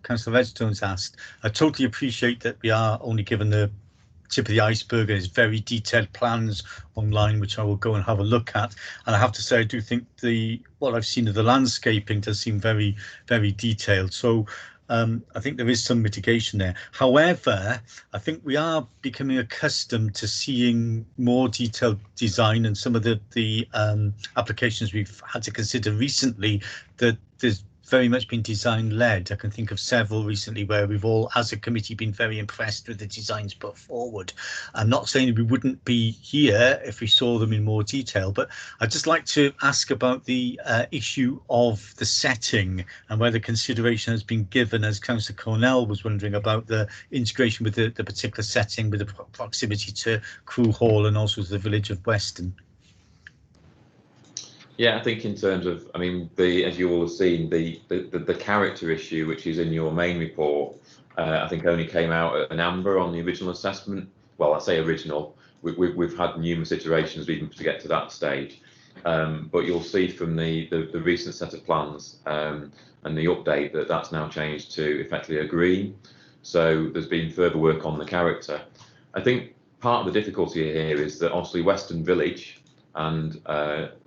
Councillor Redstone's asked. I totally appreciate that we are only given the tip of the iceberg. There's very detailed plans online, which I will go and have a look at. And I have to say, I do think what I've seen of the landscaping does seem very, very detailed. So I think there is some mitigation there. However, I think we are becoming accustomed to seeing more detailed design, and some of the applications we've had to consider recently, that there's very much been design led. I can think of several recently where we've all, as a committee, been very impressed with the designs put forward. I'm not saying we wouldn't be here if we saw them in more detail, but I'd just like to ask about the issue of the setting and whether consideration has been given, as Councillor Cornell was wondering, about the integration with the particular setting, with the proximity to Crewe Hall and also to the village of Weston. Yeah, I think in terms of, I mean, as you all have seen, the character issue, which is in your main report, I think only came out at an amber on the original assessment. Well, I say original. We've had numerous iterations even to get to that stage. But you'll see from the recent set of plans and the update that that's now changed to effectively a green. So there's been further work on the character. I think part of the difficulty here is that obviously Weston Village and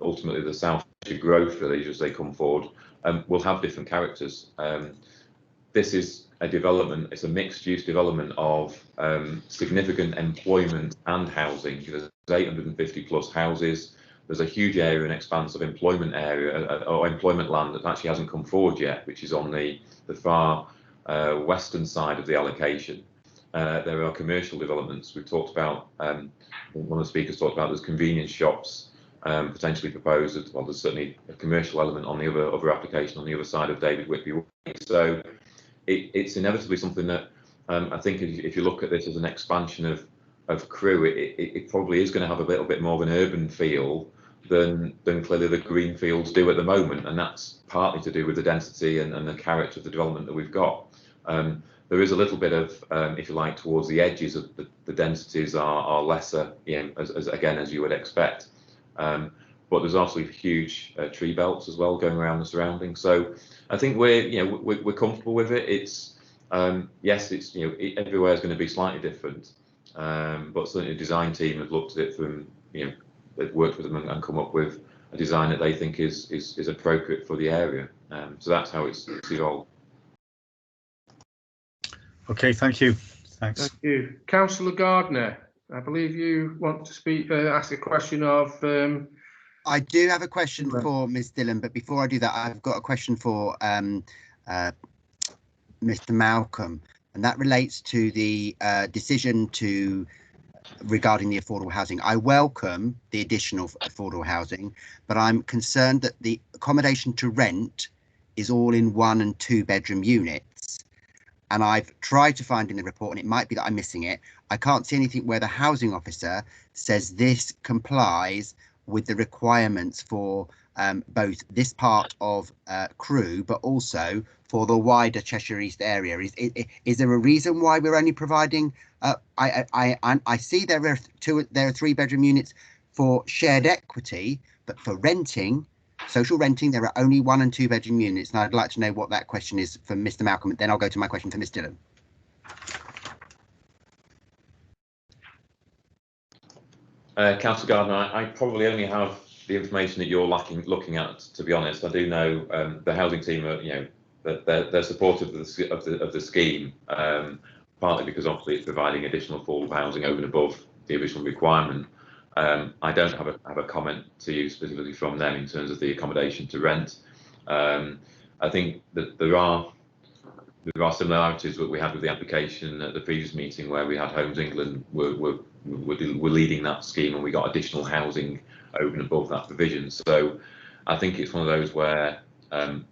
ultimately the South Grove Village, as they come forward, will have different characters. This is a development, it's a mixed-use development of significant employment and housing. There's 850 plus houses. There's a huge area and expanse of employment area or employment land that actually hasn't come forward yet, which is on the far western side of the allocation. There are commercial developments. We've talked about, one of the speakers talked about, there's convenience shops potentially proposed. Well, there's certainly a commercial element on the other application on the other side of David Whitby Way. So it's inevitably something that I think if you look at this as an expansion of Crewe, it probably is going to have a little bit more of an urban feel than clearly the green fields do at the moment, and that's partly to do with the density and the character of the development that we've got. There is a little bit of, if you like, towards the edges of the densities are lesser, as you would expect. But there's also huge tree belts as well going around the surroundings. So I think we're comfortable with it. It's yes, it's everywhere is going to be slightly different, but certainly the design team have looked at it from they've worked with them and come up with a design that they think is appropriate for the area. So that's how it's evolved. Okay, thank you. Thanks. Thank you. Councillor Gardner, I believe you want to speak, ask a question of... I do have a question for Ms Dillon, but before I do that, I've got a question for Mr Malcolm, and that relates to the decision regarding the affordable housing. I welcome the additional affordable housing, but I'm concerned that the accommodation to rent is all in 1 and 2 bedroom units. And I've tried to find in the report, and it might be that I'm missing it, I can't see anything where the housing officer says this complies with the requirements for both this part of Crewe, but also for the wider Cheshire East area. Is there a reason why we're only providing? I see there are 3 bedroom units for shared equity, but for renting, social renting, there are only 1 and 2 bedroom units, and I'd like to know what that question is from Mr Malcolm. Then I'll go to my question for Ms Dillon. Councillor Gardner, I probably only have the information that you're looking at. To be honest, I do know the housing team are, they're supportive of the scheme, partly because obviously it's providing additional affordable housing over and above the original requirement. I don't have a comment to you specifically from them in terms of the accommodation to rent. I think that there are similarities that we had with the application at the previous meeting, where we had Homes England were leading that scheme, and we got additional housing over and above that provision. So I think it's one of those where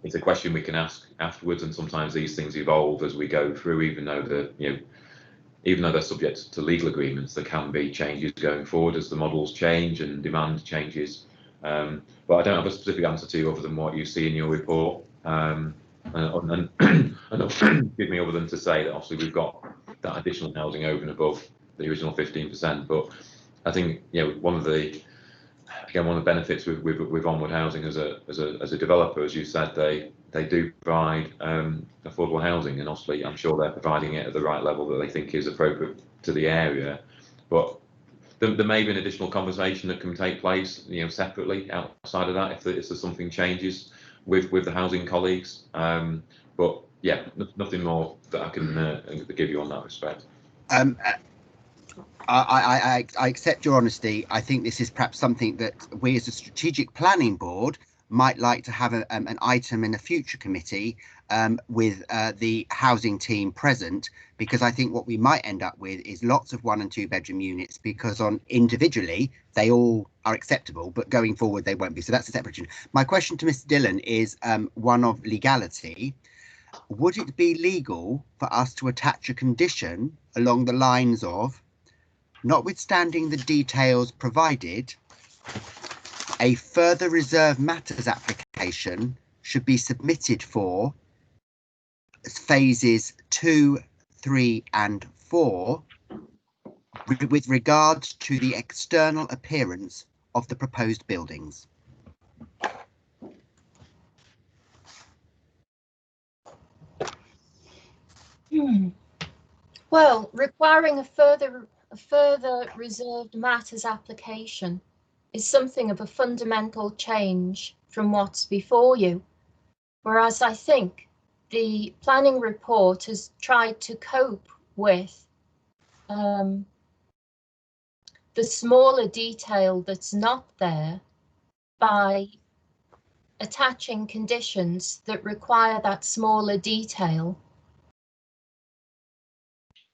it's a question we can ask afterwards, and sometimes these things evolve as we go through, even though they're subject to legal agreements, there can be changes going forward as the models change and demand changes. But I don't have a specific answer to you other than what you see in your report. And excuse me, other than to say that obviously we've got that additional housing over and above the original 15%. But I think one of the benefits with Onward Housing as a developer, as you said, they do provide affordable housing, and obviously I'm sure they're providing it at the right level that they think is appropriate to the area. But there may be an additional conversation that can take place, separately outside of that if there's something changes with the housing colleagues. But yeah, nothing more that I can give you on that respect. I accept your honesty. I think this is perhaps something that we as a strategic planning board might like to have an item in a future committee with the housing team present, because I think what we might end up with is lots of 1 and 2 bedroom units, because on individually they all are acceptable, but going forward they won't be. So that's a separate issue. My question to Mr. Dillon is one of legality. Would it be legal for us to attach a condition along the lines of, notwithstanding the details provided, a further reserve matters application should be submitted for phases 2, 3 and 4 with regards to the external appearance of the proposed buildings? Well, requiring a further reserved matters application is something of a fundamental change from what's before you. Whereas I think the planning report has tried to cope with the smaller detail that's not there by attaching conditions that require that smaller detail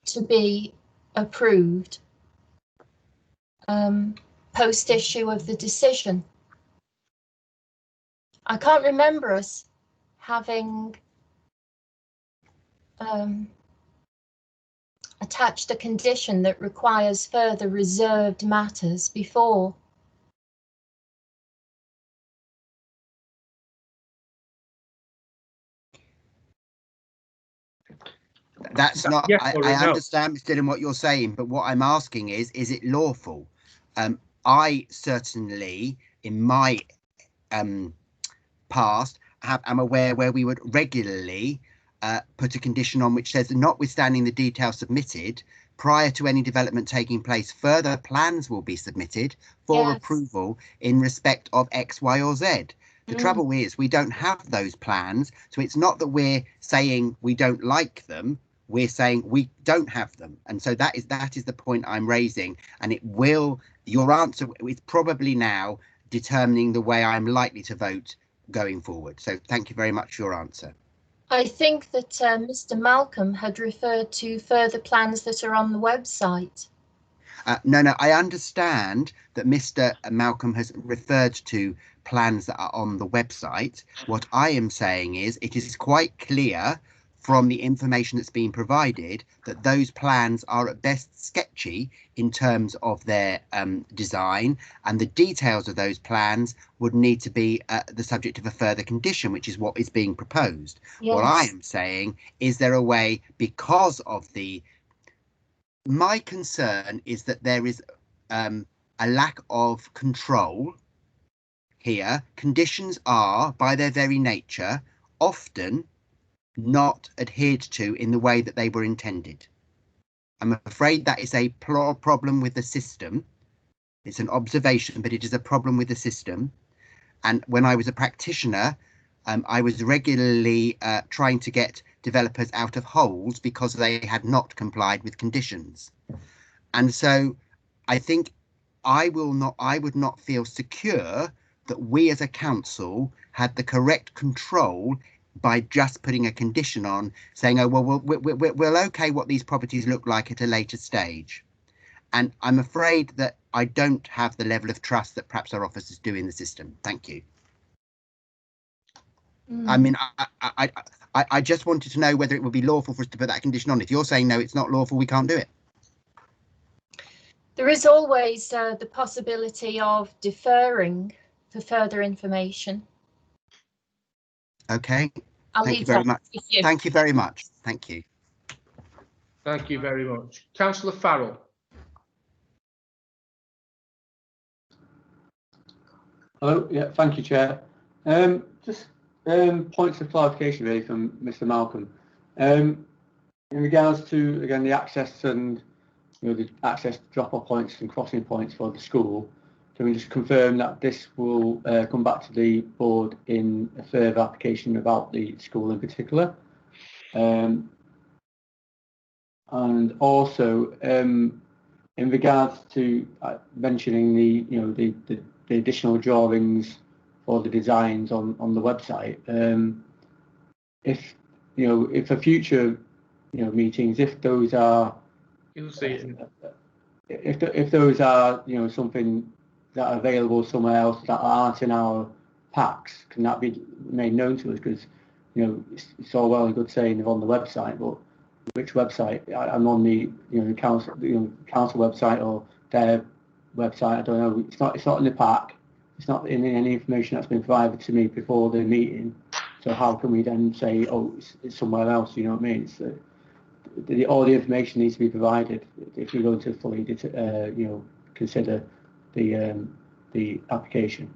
to be approved post issue of the decision. I can't remember us having attached a condition that requires further reserved matters before. That's not, Yes I or a no? understand, Mr. Dillon, what you're saying, but what I'm asking is it lawful? I certainly, in my past, am aware where we would regularly put a condition on which says, notwithstanding the details submitted, prior to any development taking place, further plans will be submitted for approval in respect of X, Y or Z. The trouble is we don't have those plans, so it's not that we're saying we don't like them, we're saying we don't have them. And so that is the point I'm raising, and it will, your answer is probably now determining the way I'm likely to vote going forward. So thank you very much for your answer. I think that Mr. Malcolm had referred to further plans that are on the website. No, I understand that Mr. Malcolm has referred to plans that are on the website. What I am saying is it is quite clear from the information that's been provided that those plans are at best sketchy in terms of their design, and the details of those plans would need to be the subject of a further condition, which is what is being proposed. Yes. What I am saying is there a way, because of my concern is that there is a lack of control here. Conditions are, by their very nature, often not adhered to in the way that they were intended. I'm afraid that is a problem with the system. It's an observation, but it is a problem with the system. And when I was a practitioner, I was regularly trying to get developers out of holes because they had not complied with conditions. And so I think I would not feel secure that we as a council had the correct control by just putting a condition on saying, oh, well, we'll okay what these properties look like at a later stage. And I'm afraid that I don't have the level of trust that perhaps our officers do in the system. Thank you. I mean, I just wanted to know whether it would be lawful for us to put that condition on. If you're saying no, it's not lawful, we can't do it. There is always the possibility of deferring for further information. Okay. I'll Thank you leave very that much. with you. Thank you very much. Thank you. Thank you very much. Councillor Farrell. Hello. Yeah, thank you, Chair. Just points of clarification really from Mr. Malcolm. In regards to, again, the access and the access drop-off points and crossing points for the school, can we just confirm that this will come back to the board in a further application about the school in particular? And also, in regards to mentioning the additional drawings or the designs on the website, if for future meetings, if those are, you'll see it. If those are something that are available somewhere else that aren't in our packs, can that be made known to us? Because it's all well and good saying they're on the website, but which website? I'm on the council website or their website. I don't know. It's not in the pack. It's not in any information that's been provided to me before the meeting. So how can we then say, oh, it's somewhere else? You know what I mean? It's, all the information needs to be provided if you're going to fully consider the application.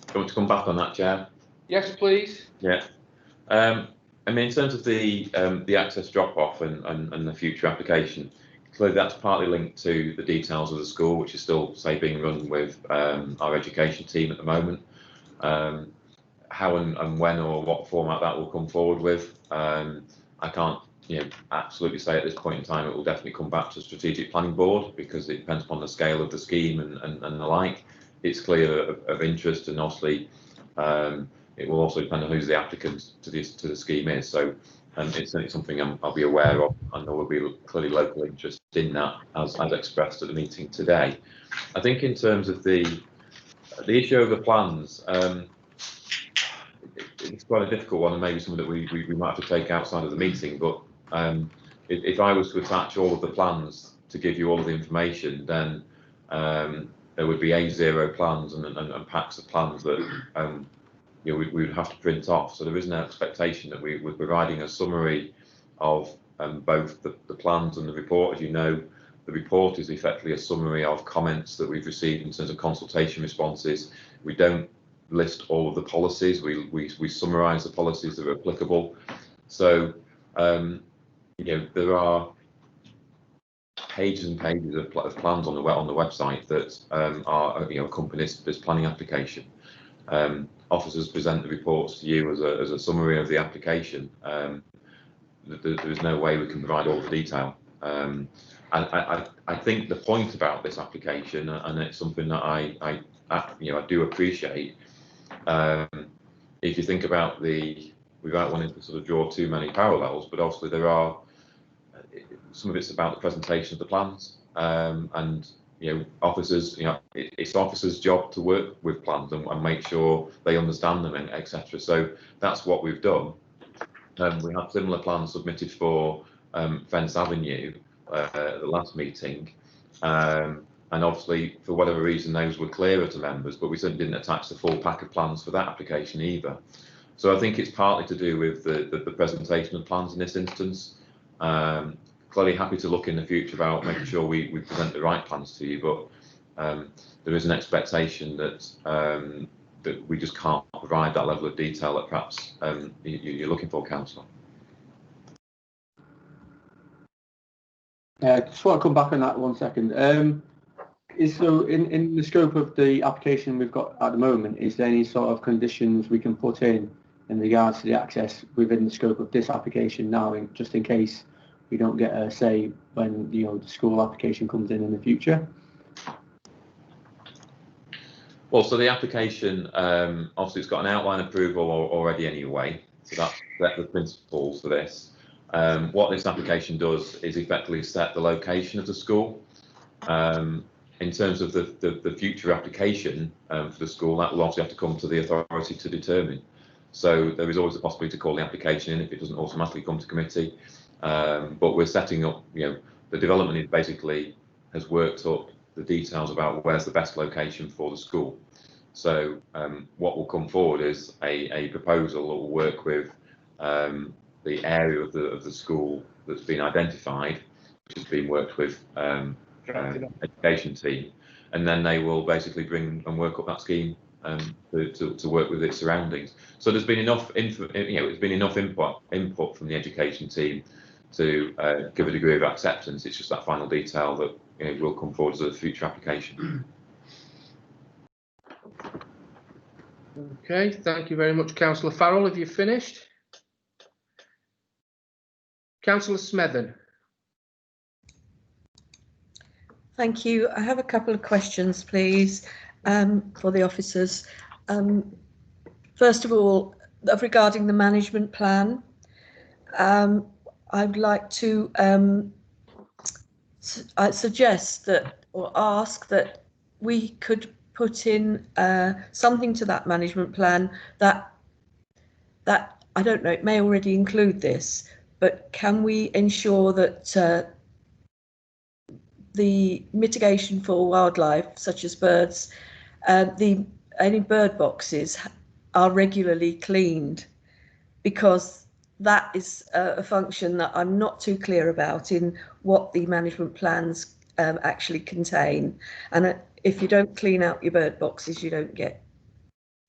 Do you want to come back on that, Chair? Yes, please. Yeah. I mean, in terms of the access drop-off and the future application, clearly that's partly linked to the details of the school, which is still, say, being run with our education team at the moment. How and when or what format that will come forward with, I can't absolutely say at this point in time. It will definitely come back to strategic planning board because it depends upon the scale of the scheme and the like. It's clear of interest, and obviously it will also depend on who the applicant to the scheme is. So it's certainly something I'll be aware of, and there will be clearly local interest in that as expressed at the meeting today. I think in terms of the issue of the plans, it's quite a difficult one, and maybe something that we might have to take outside of the meeting. But if I was to attach all of the plans to give you all of the information, then there would be A0 plans and packs of plans that we would have to print off. So there is no expectation that we're providing a summary of both the plans and the report. As you know, the report is effectively a summary of comments that we've received in terms of consultation responses. We don't list all of the policies. We summarise the policies that are applicable. So there are pages and pages of plans on the website that are accompanied this planning application. Officers present the reports to you as a summary of the application. There is no way we can provide all the detail. I think the point about this application, and it's something that I do appreciate. If you think about without wanting to sort of draw too many parallels, but obviously there are some of it's about the presentation of the plans, and officers, it's officers' job to work with plans and make sure they understand them, and etc. So that's what we've done. We had similar plans submitted for Fence Avenue at the last meeting, and obviously for whatever reason those were clearer to members, but we certainly didn't attach the full pack of plans for that application either. So I think it's partly to do with the presentation of plans in this instance. Clearly happy to look in the future about making sure we present the right plans to you, but there is an expectation that that we just can't provide that level of detail that perhaps you're looking for, Councillor. Just want to come back on that 1 second. So in the scope of the application we've got at the moment, is there any sort of conditions we can put in regards to the access within the scope of this application now, just in case we don't get a say when the school application comes in the future? Well, so the application, obviously it's got an outline approval already anyway, so that's the principles for this. What this application does is effectively set the location of the school. In terms of the future application for the school, that will obviously have to come to the authority to determine. So there is always a possibility to call the application in if it doesn't automatically come to committee. But we're setting up, the development is basically has worked up the details about where's the best location for the school. So what will come forward is a proposal that will work with the area of the school that's been identified, which has been worked with education team, and then they will basically bring and work up that scheme to work with its surroundings. So there's been enough it's been enough input from the education team to give a degree of acceptance. It's just that final detail that will come forward as a future application. Okay, thank you very much, Councillor Farrell. Have you finished? Councillor Smethon. Thank you. I have a couple of questions, please, for the officers. First of all, regarding the management plan, I'd like to suggest that, or ask that we could put in something to that management plan that I don't know, it may already include this, but can we ensure that the mitigation for wildlife, such as birds, any bird boxes are regularly cleaned, because that is a function that I'm not too clear about in what the management plans actually contain. And if you don't clean out your bird boxes, you don't get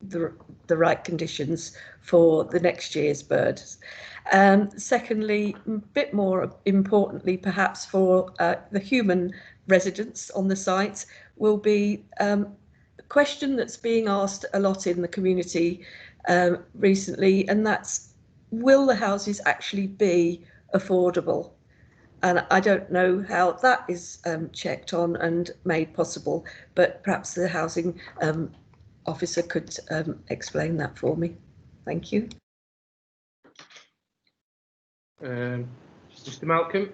the right conditions for the next year's birds. Secondly, a bit more importantly, perhaps for the human residents on the site, will be a question that's being asked a lot in the community recently, and that's, will the houses actually be affordable? And I don't know how that is checked on and made possible, but perhaps the housing officer could explain that for me. Thank you. Mr. Malcolm.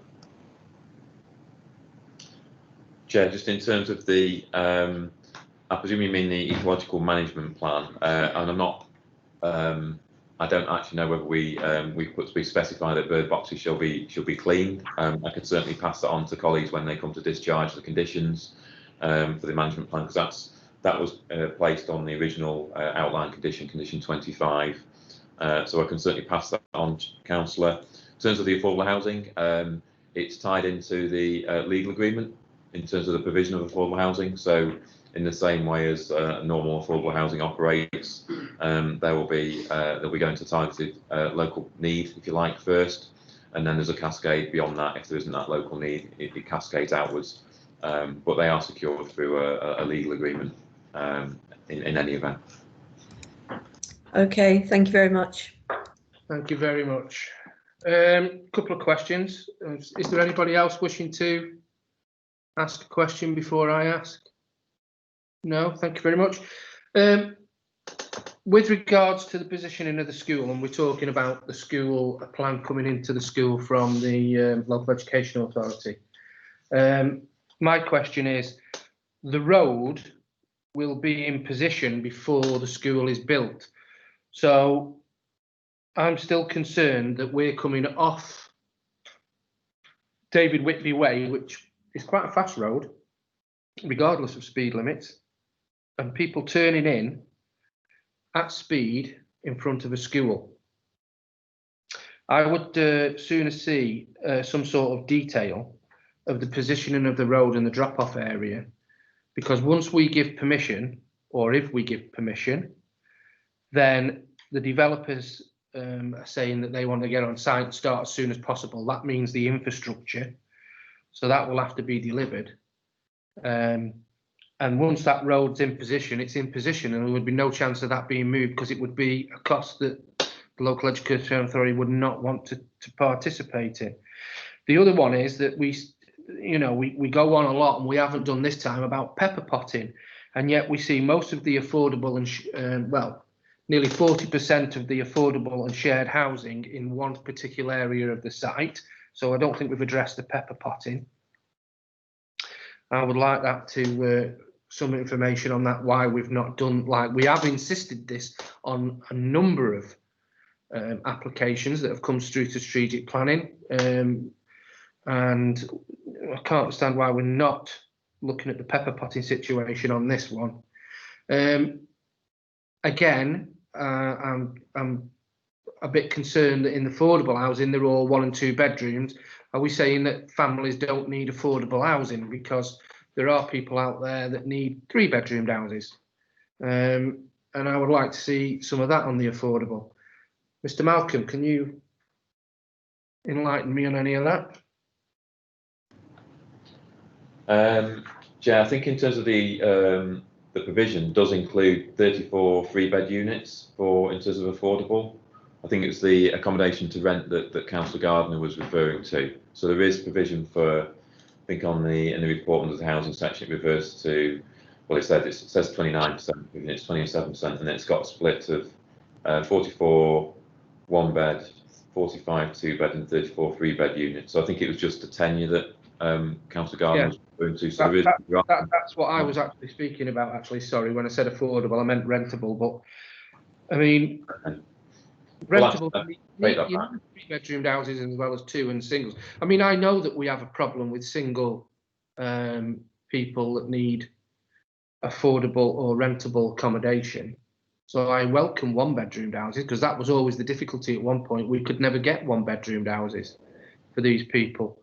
Chair, just in terms of the, I presume you mean the ecological management plan, and I'm not, I don't actually know whether we specify that bird boxes shall be cleaned. I could certainly pass that on to colleagues when they come to discharge the conditions for the management plan, because that was placed on the original outline condition 25. So I can certainly pass that on to Councillor. In terms of the affordable housing, it's tied into the legal agreement in terms of the provision of affordable housing. So in the same way as normal affordable housing operates, they'll be going to targeted local need, if you like, first, and then there's a cascade beyond that. If there isn't that local need, it cascades outwards. But they are secured through a legal agreement in any event. Okay, thank you very much. Thank you very much. Couple of questions. Is there anybody else wishing to ask a question before I ask? No, thank you very much. With regards to the positioning of the school, and we're talking about the school, a plan coming into the school from the Local Education Authority. My question is, the road will be in position before the school is built. So I'm still concerned that we're coming off David Whitby Way, which is quite a fast road, regardless of speed limits, and people turning in at speed in front of a school. I would sooner see some sort of detail of the positioning of the road and the drop-off area, because once we give permission, or if we give permission, then the developers are saying that they want to get on site and start as soon as possible. That means the infrastructure, so that will have to be delivered. And once that road's in position, it's in position, and there would be no chance of that being moved, because it would be a cost that the Local Education Authority would not want to participate in. The other one is that we go on a lot, and we haven't done this time, about pepper potting, and yet we see most of the affordable and nearly 40% of the affordable and shared housing in one particular area of the site. So I don't think we've addressed the pepper potting. I would like that to some information on that, why we've not done, like, we have insisted this on a number of applications that have come through to strategic planning, and I can't understand why we're not looking at the pepper potting situation on this one. Again, I'm a bit concerned that in the affordable housing, they're all 1 and 2 bedrooms. Are we saying that families don't need affordable housing? Because there are people out there that need 3-bedroomed houses. And I would like to see some of that on the affordable. Mr. Malcolm, can you enlighten me on any of that? Yeah, I think in terms of the the provision does include 34 3-bed units for in terms of affordable. I think it's the accommodation to rent that Councillor Gardner was referring to. So there is provision for, I think in the report under the housing section, it refers to, well, it says 29%, it's 27%, and it's got a split of 44 1-bed, 45 2-bed, and 34 3-bed units. So I think it was just the tenure that Councillor Gardner was referring to. So That's what I was actually speaking about. Actually, sorry, when I said affordable, I meant rentable. But I mean, rentable. You know, 3-bedroomed houses as well as 2 and singles. I mean, I know that we have a problem with single people that need affordable or rentable accommodation. So I welcome 1-bedroomed houses, because that was always the difficulty at one point. We could never get 1-bedroomed houses for these people.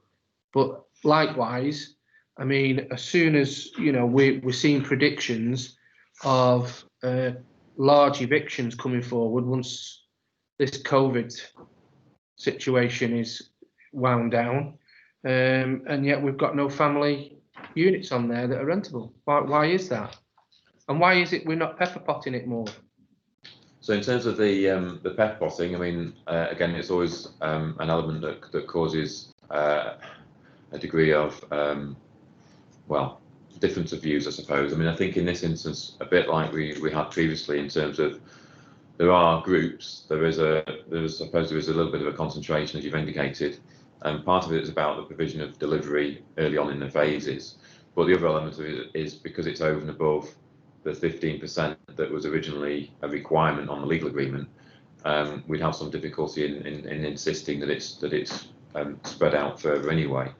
But likewise, I mean, as soon as, you know, we're seeing predictions of large evictions coming forward once this COVID situation is wound down, and yet we've got no family units on there that are rentable. Why is that? And why is it we're not pepper potting it more? So in terms of the pepper potting, I mean, again, it's always an element that causes a degree of, well, difference of views, I suppose. I mean, I think in this instance, a bit like we had previously, in terms of there are groups, I suppose there is a little bit of a concentration, as you've indicated, and part of it is about the provision of delivery early on in the phases. But the other element of it is because it's over and above the 15% that was originally a requirement on the legal agreement, we'd have some difficulty in insisting that it's spread out further anyway.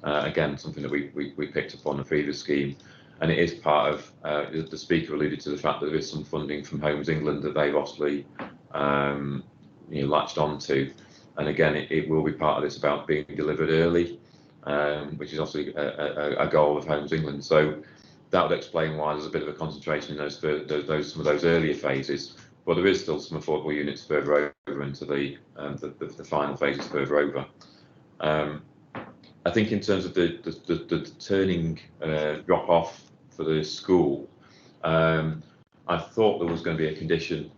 Again, something that we picked up on the previous scheme, and it is part of, the speaker alluded to the fact that there is some funding from Homes England that they've obviously latched onto, and again, it will be part of this about being delivered early, which is obviously a goal of Homes England. So that would explain why there's a bit of a concentration in some of those earlier phases, but there is still some affordable units further over into the final phases further over. I think in terms of the turning drop off for the school, I thought there was going to be a condition.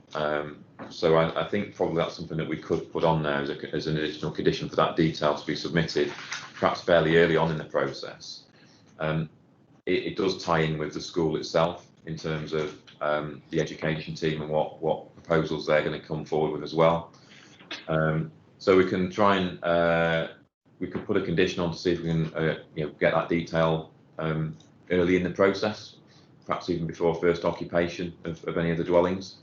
So I think probably that's something that we could put on there as an additional condition for that detail to be submitted, perhaps fairly early on in the process. It does tie in with the school itself in terms of the education team and what proposals they're going to come forward with as well. So we can try and we could put a condition on to see if we can get that detail early in the process, perhaps even before first occupation of any of the dwellings.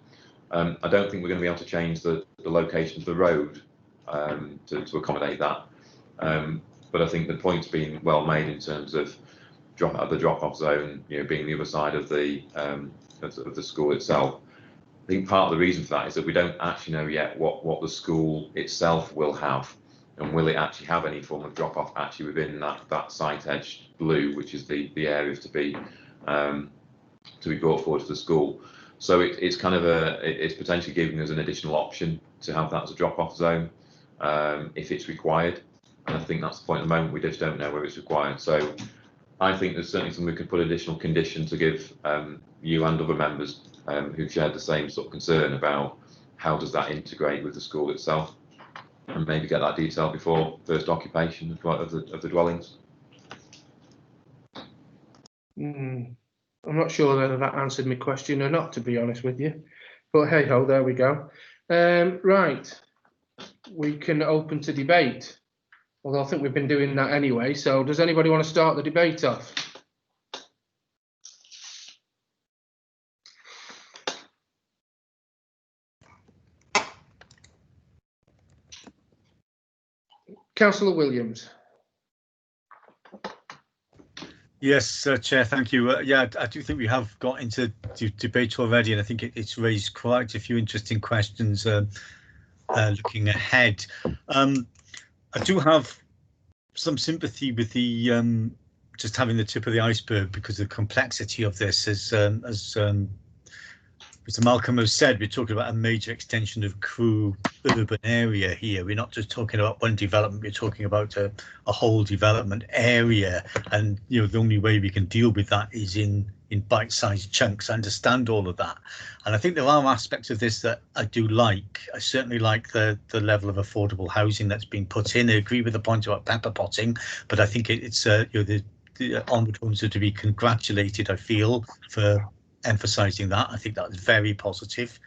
I don't think we're going to be able to change the location of the road to accommodate that, but I think the point's been well made in terms of the drop-off zone, being the other side of the school itself. I think part of the reason for that is that we don't actually know yet what the school itself will have, and will it actually have any form of drop-off actually within that site edge blue, which is the area to be brought forward to the school. So it's kind of it's potentially giving us an additional option to have that as a drop-off zone if it's required. And I think that's the point at the moment. We just don't know whether it's required. So I think there's certainly something we could put additional condition to give you and other members who shared the same sort of concern about how does that integrate with the school itself, and maybe get that detail before first occupation of the dwellings. I'm not sure whether that answered my question or not, to be honest with you, but hey ho, there we go. Right, we can open to debate, although I think we've been doing that anyway. So does anybody want to start the debate off? Councillor Williams. Yes, Chair, thank you. Yeah, I do think we have got into debate already, and I think it's raised quite a few interesting questions looking ahead. I do have some sympathy with the just having the tip of the iceberg, because of the complexity of this, as Mr. Malcolm has said, we're talking about a major extension of Crewe urban area here. We're not just talking about one development, we're talking about a whole development area, and the only way we can deal with that is in in bite-sized chunks. I understand all of that, and I think there are aspects of this that I do like. I certainly like the level of affordable housing that's been put in. I agree with the point about pepper potting, but I think it's you know, the Onward Homes are to be congratulated, I feel, for emphasising that. I think that's very positive.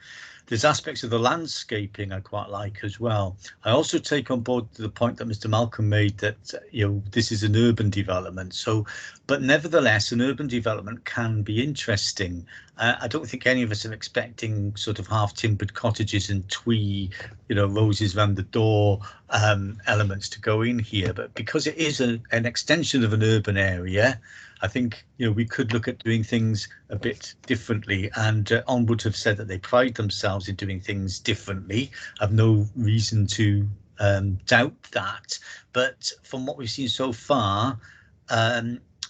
There's aspects of the landscaping I quite like as well. I also take on board the point that Mr. Malcolm made that, you know, this is an urban development. So, but nevertheless, an urban development can be interesting. I don't think any of us are expecting sort of half-timbered cottages and twee, you know, roses around the door elements to go in here. But because it is an extension of an urban area, I think, you know, we could look at doing things a bit differently, and Onward have said that they pride themselves in doing things differently. I've no reason to doubt that, but from what we've seen so far,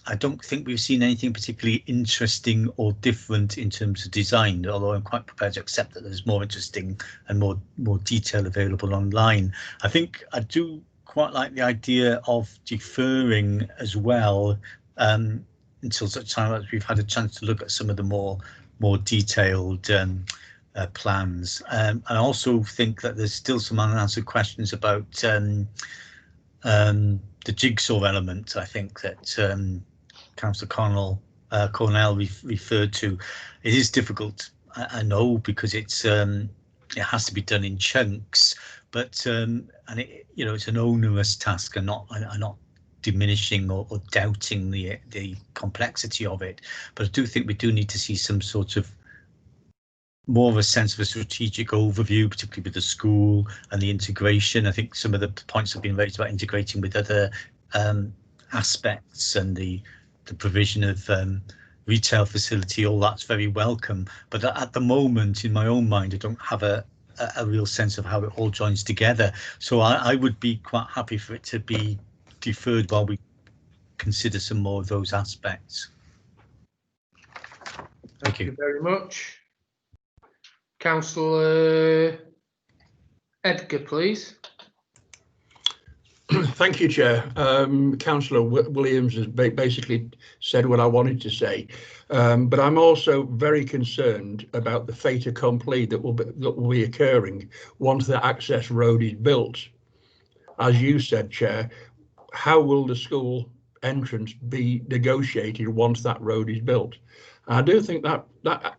I don't think we've seen anything particularly interesting or different in terms of design, although I'm quite prepared to accept that there's more interesting and more detail available online. I think I do quite like the idea of deferring as well, until such time as we've had a chance to look at some of the more detailed plans. I also think that there's still some unanswered questions about the jigsaw element. I think that Councillor Cornell referred to. It is difficult, I know, because it has to be done in chunks, but and it, you know, it's an onerous task, and not diminishing or doubting the complexity of it, but I do think we do need to see some sort of more of a sense of a strategic overview, particularly with the school and the integration. I think some of the points have been raised about integrating with other aspects and the provision of retail facility. All that's very welcome, but at the moment, in my own mind, I don't have a real sense of how it all joins together. So I would be quite happy for it to be deferred while we consider some more of those aspects. Thank you very much. Councillor Edgar, please. Thank you, Chair. Councillor Williams has basically said what I wanted to say, but I'm also very concerned about the fait accompli that will be occurring once the access road is built. As you said, Chair, how will the school entrance be negotiated once that road is built? I do think that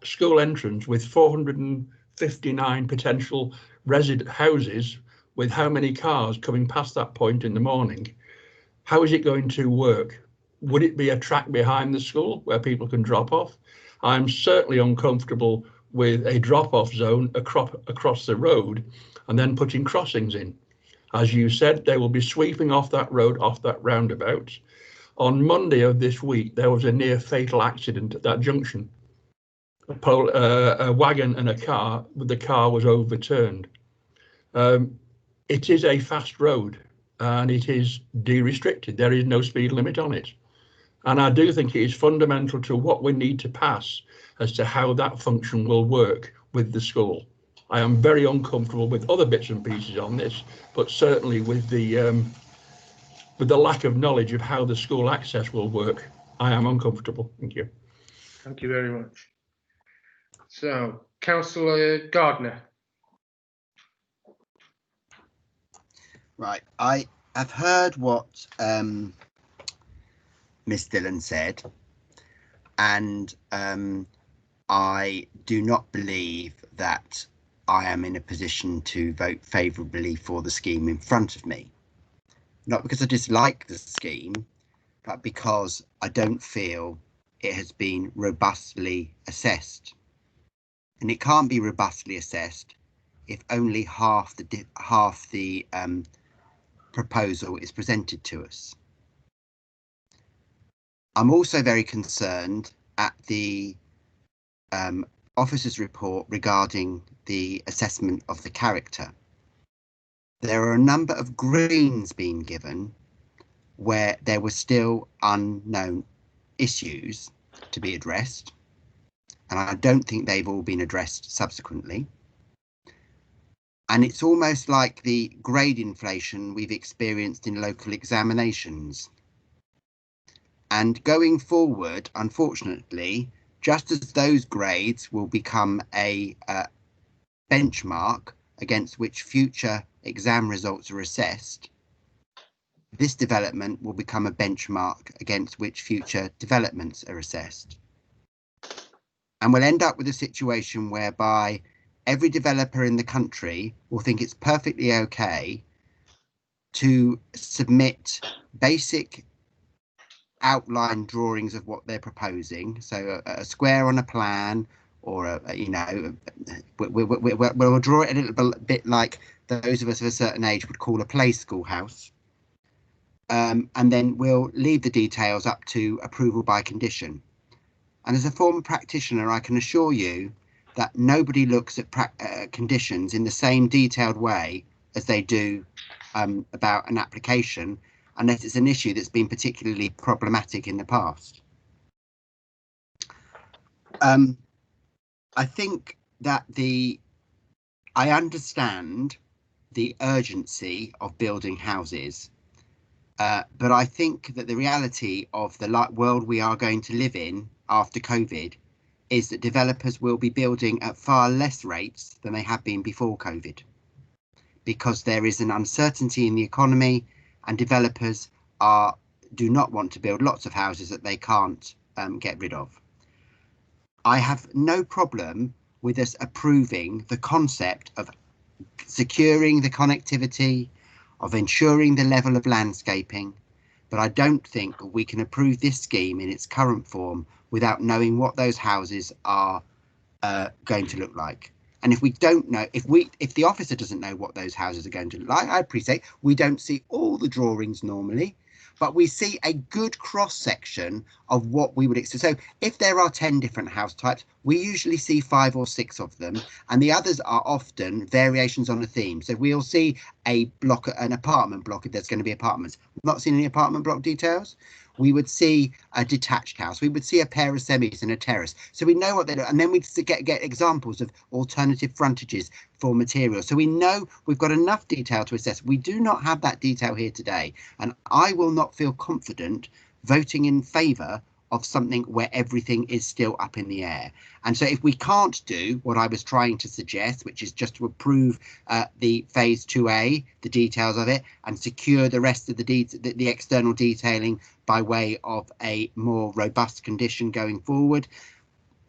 school entrance with 459 potential resident houses, with how many cars coming past that point in the morning, how is it going to work? Would it be a track behind the school where people can drop off? I'm certainly uncomfortable with a drop-off zone across the road and then putting crossings in. As you said, they will be sweeping off that road, off that roundabout. On Monday of this week, there was a near fatal accident at that junction. A wagon and a car, the car was overturned. It is a fast road and it is de-restricted. There is no speed limit on it. And I do think it is fundamental to what we need to pass as to how that function will work with the school. I am very uncomfortable with other bits and pieces on this, but certainly with the lack of knowledge of how the school access will work, I am uncomfortable. Thank you. Thank you very much. So, Councillor Gardner. Right, I have heard what Miss Dillon said, and I do not believe that I am in a position to vote favourably for the scheme in front of me. Not because I dislike the scheme, but because I don't feel it has been robustly assessed. And it can't be robustly assessed if only half the proposal is presented to us. I'm also very concerned at the officer's report regarding the assessment of the character. There are a number of greens being given where there were still unknown issues to be addressed, and I don't think they've all been addressed subsequently. And it's almost like the grade inflation we've experienced in local examinations. And going forward, unfortunately, just as those grades will become a benchmark against which future exam results are assessed, this development will become a benchmark against which future developments are assessed. And we'll end up with a situation whereby every developer in the country will think it's perfectly okay to submit basic outline drawings of what they're proposing. So a square on a plan, or we'll draw it a little bit like those of us of a certain age would call a play school house. And then we'll leave the details up to approval by condition. And as a former practitioner, I can assure you that nobody looks at conditions in the same detailed way as they do about an application, unless it's an issue that's been particularly problematic in the past. I think that I understand the urgency of building houses, but I think that the reality of the world we are going to live in after COVID is that developers will be building at far less rates than they have been before COVID, because there is an uncertainty in the economy and developers do not want to build lots of houses that they can't get rid of. I have no problem with us approving the concept of securing the connectivity, of ensuring the level of landscaping, but I don't think we can approve this scheme in its current form without knowing what those houses are going to look like. And if we don't know, if the officer doesn't know what those houses are going to look like, I appreciate we don't see all the drawings normally, but we see a good cross section of what we would expect. So if there are 10 different house types, we usually see 5 or 6 of them, and the others are often variations on a theme. So we'll see an apartment block if there's going to be apartments. We've not seen any apartment block details. We would see a detached house. We would see a pair of semis and a terrace. So we know what they do. And then we'd get examples of alternative frontages for materials. So we know we've got enough detail to assess. We do not have that detail here today. And I will not feel confident voting in favour of something where everything is still up in the air. And so if we can't do what I was trying to suggest, which is just to approve the phase 2A, the details of it, and secure the rest of the external detailing by way of a more robust condition going forward.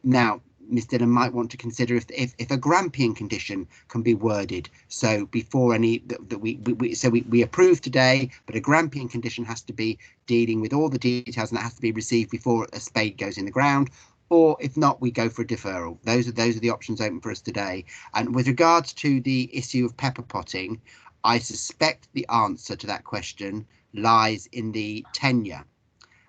Now, Ms Dillon might want to consider if a Grampian condition can be worded. So before any we approve today, but a Grampian condition has to be dealing with all the details, and that has to be received before a spade goes in the ground. Or if not, we go for a deferral. Those are the options open for us today. And with regards to the issue of pepper potting, I suspect the answer to that question lies in the tenure.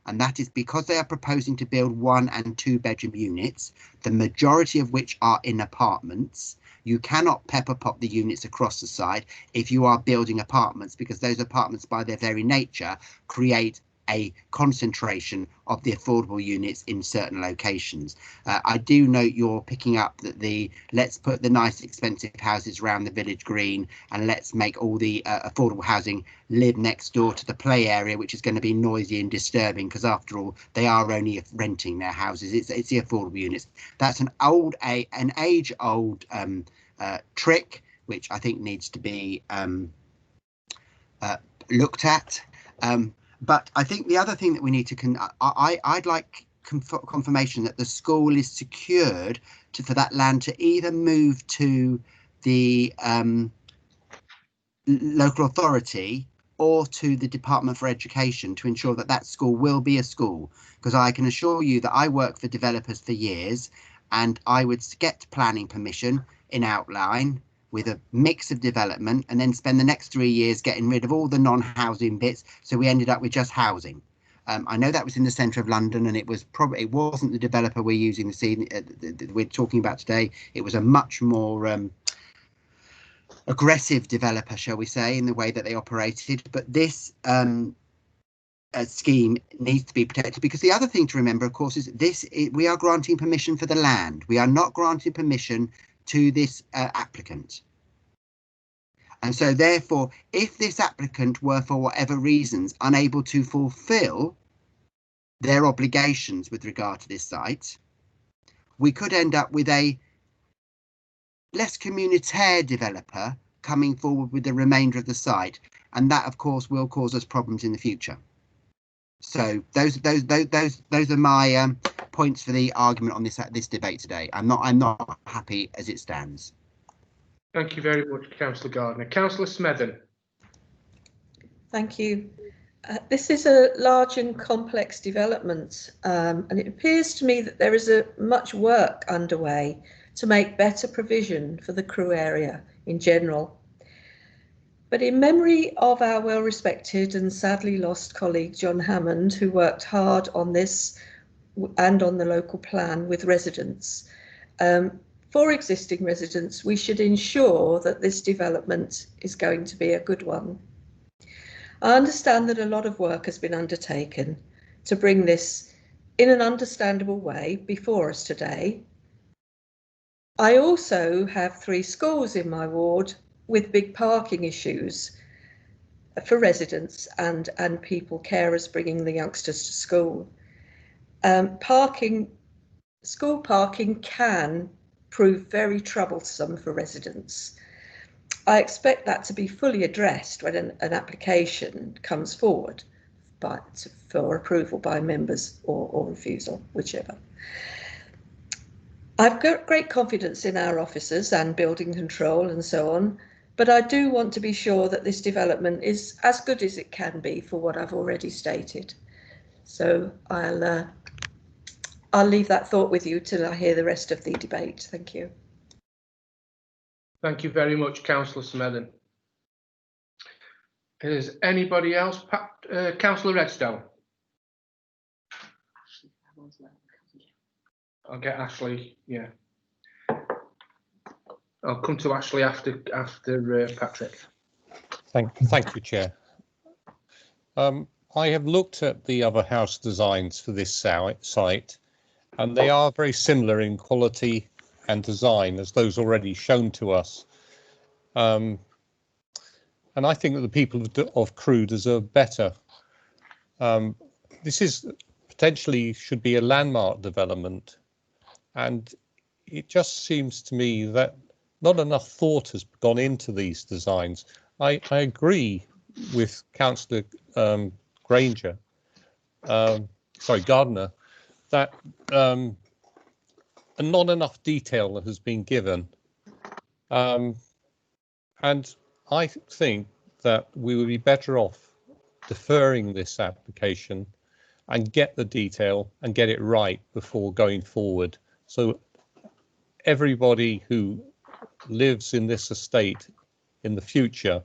And that is because they are proposing to build 1 and 2 bedroom units, the majority of which are in apartments. You cannot pepper pot the units across the site if you are building apartments, because those apartments by their very nature create a concentration of the affordable units in certain locations. I do note you're picking up that let's put the nice expensive houses around the village green and let's make all the affordable housing live next door to the play area, which is going to be noisy and disturbing, because after all they are only renting their houses. It's the affordable units. That's an age-old trick, which I think needs to be looked at. But I think the other thing that we need to I'd like confirmation that the school is secured for that land to either move to the local authority or to the Department for Education to ensure that that school will be a school. Because I can assure you that I work for developers for years, and I would get planning permission in outline with a mix of development and then spend the next 3 years getting rid of all the non-housing bits, so we ended up with just housing. I know that was in the centre of London, and it wasn't the developer we're talking about today. It was a much more aggressive developer, shall we say, in the way that they operated. But this scheme needs to be protected, because the other thing to remember, of course, is we are granting permission for the land. We are not granting permission to this applicant. And so therefore, if this applicant were for whatever reasons unable to fulfill their obligations with regard to this site, we could end up with a less communitaire developer coming forward with the remainder of the site, and that of course will cause us problems in the future. So those are my points for the argument on this debate today. I'm not happy as it stands. Thank you very much, Councillor Gardner. Councillor Smethon. Thank you. This is a large and complex development, and it appears to me that there is much work underway to make better provision for the Crewe area in general. But in memory of our well-respected and sadly lost colleague John Hammond, who worked hard on this and on the local plan with residents, for existing residents, we should ensure that this development is going to be a good one. I understand that a lot of work has been undertaken to bring this in an understandable way before us today. I also have 3 schools in my ward with big parking issues for residents and people, carers bringing the youngsters to school. School parking can prove very troublesome for residents. I expect that to be fully addressed when an application comes forward for approval by members or refusal, whichever. I've got great confidence in our officers and building control and so on, but I do want to be sure that this development is as good as it can be for what I've already stated. So I'll leave that thought with you till I hear the rest of the debate. Thank you. Thank you very much, Councillor Smethon. Is anybody else? Councillor Redstone. I'll get Ashley. Yeah, I'll come to Ashley after Patrick. Thank you, Chair. I have looked at the other house designs for this site, and they are very similar in quality and design as those already shown to us. And I think that the people of Crewe deserve better. This is potentially should be a landmark development, and it just seems to me that not enough thought has gone into these designs. I agree with Councillor Gardner, that not enough detail has been given. And I think that we would be better off deferring this application and get the detail and get it right before going forward. So everybody who lives in this estate in the future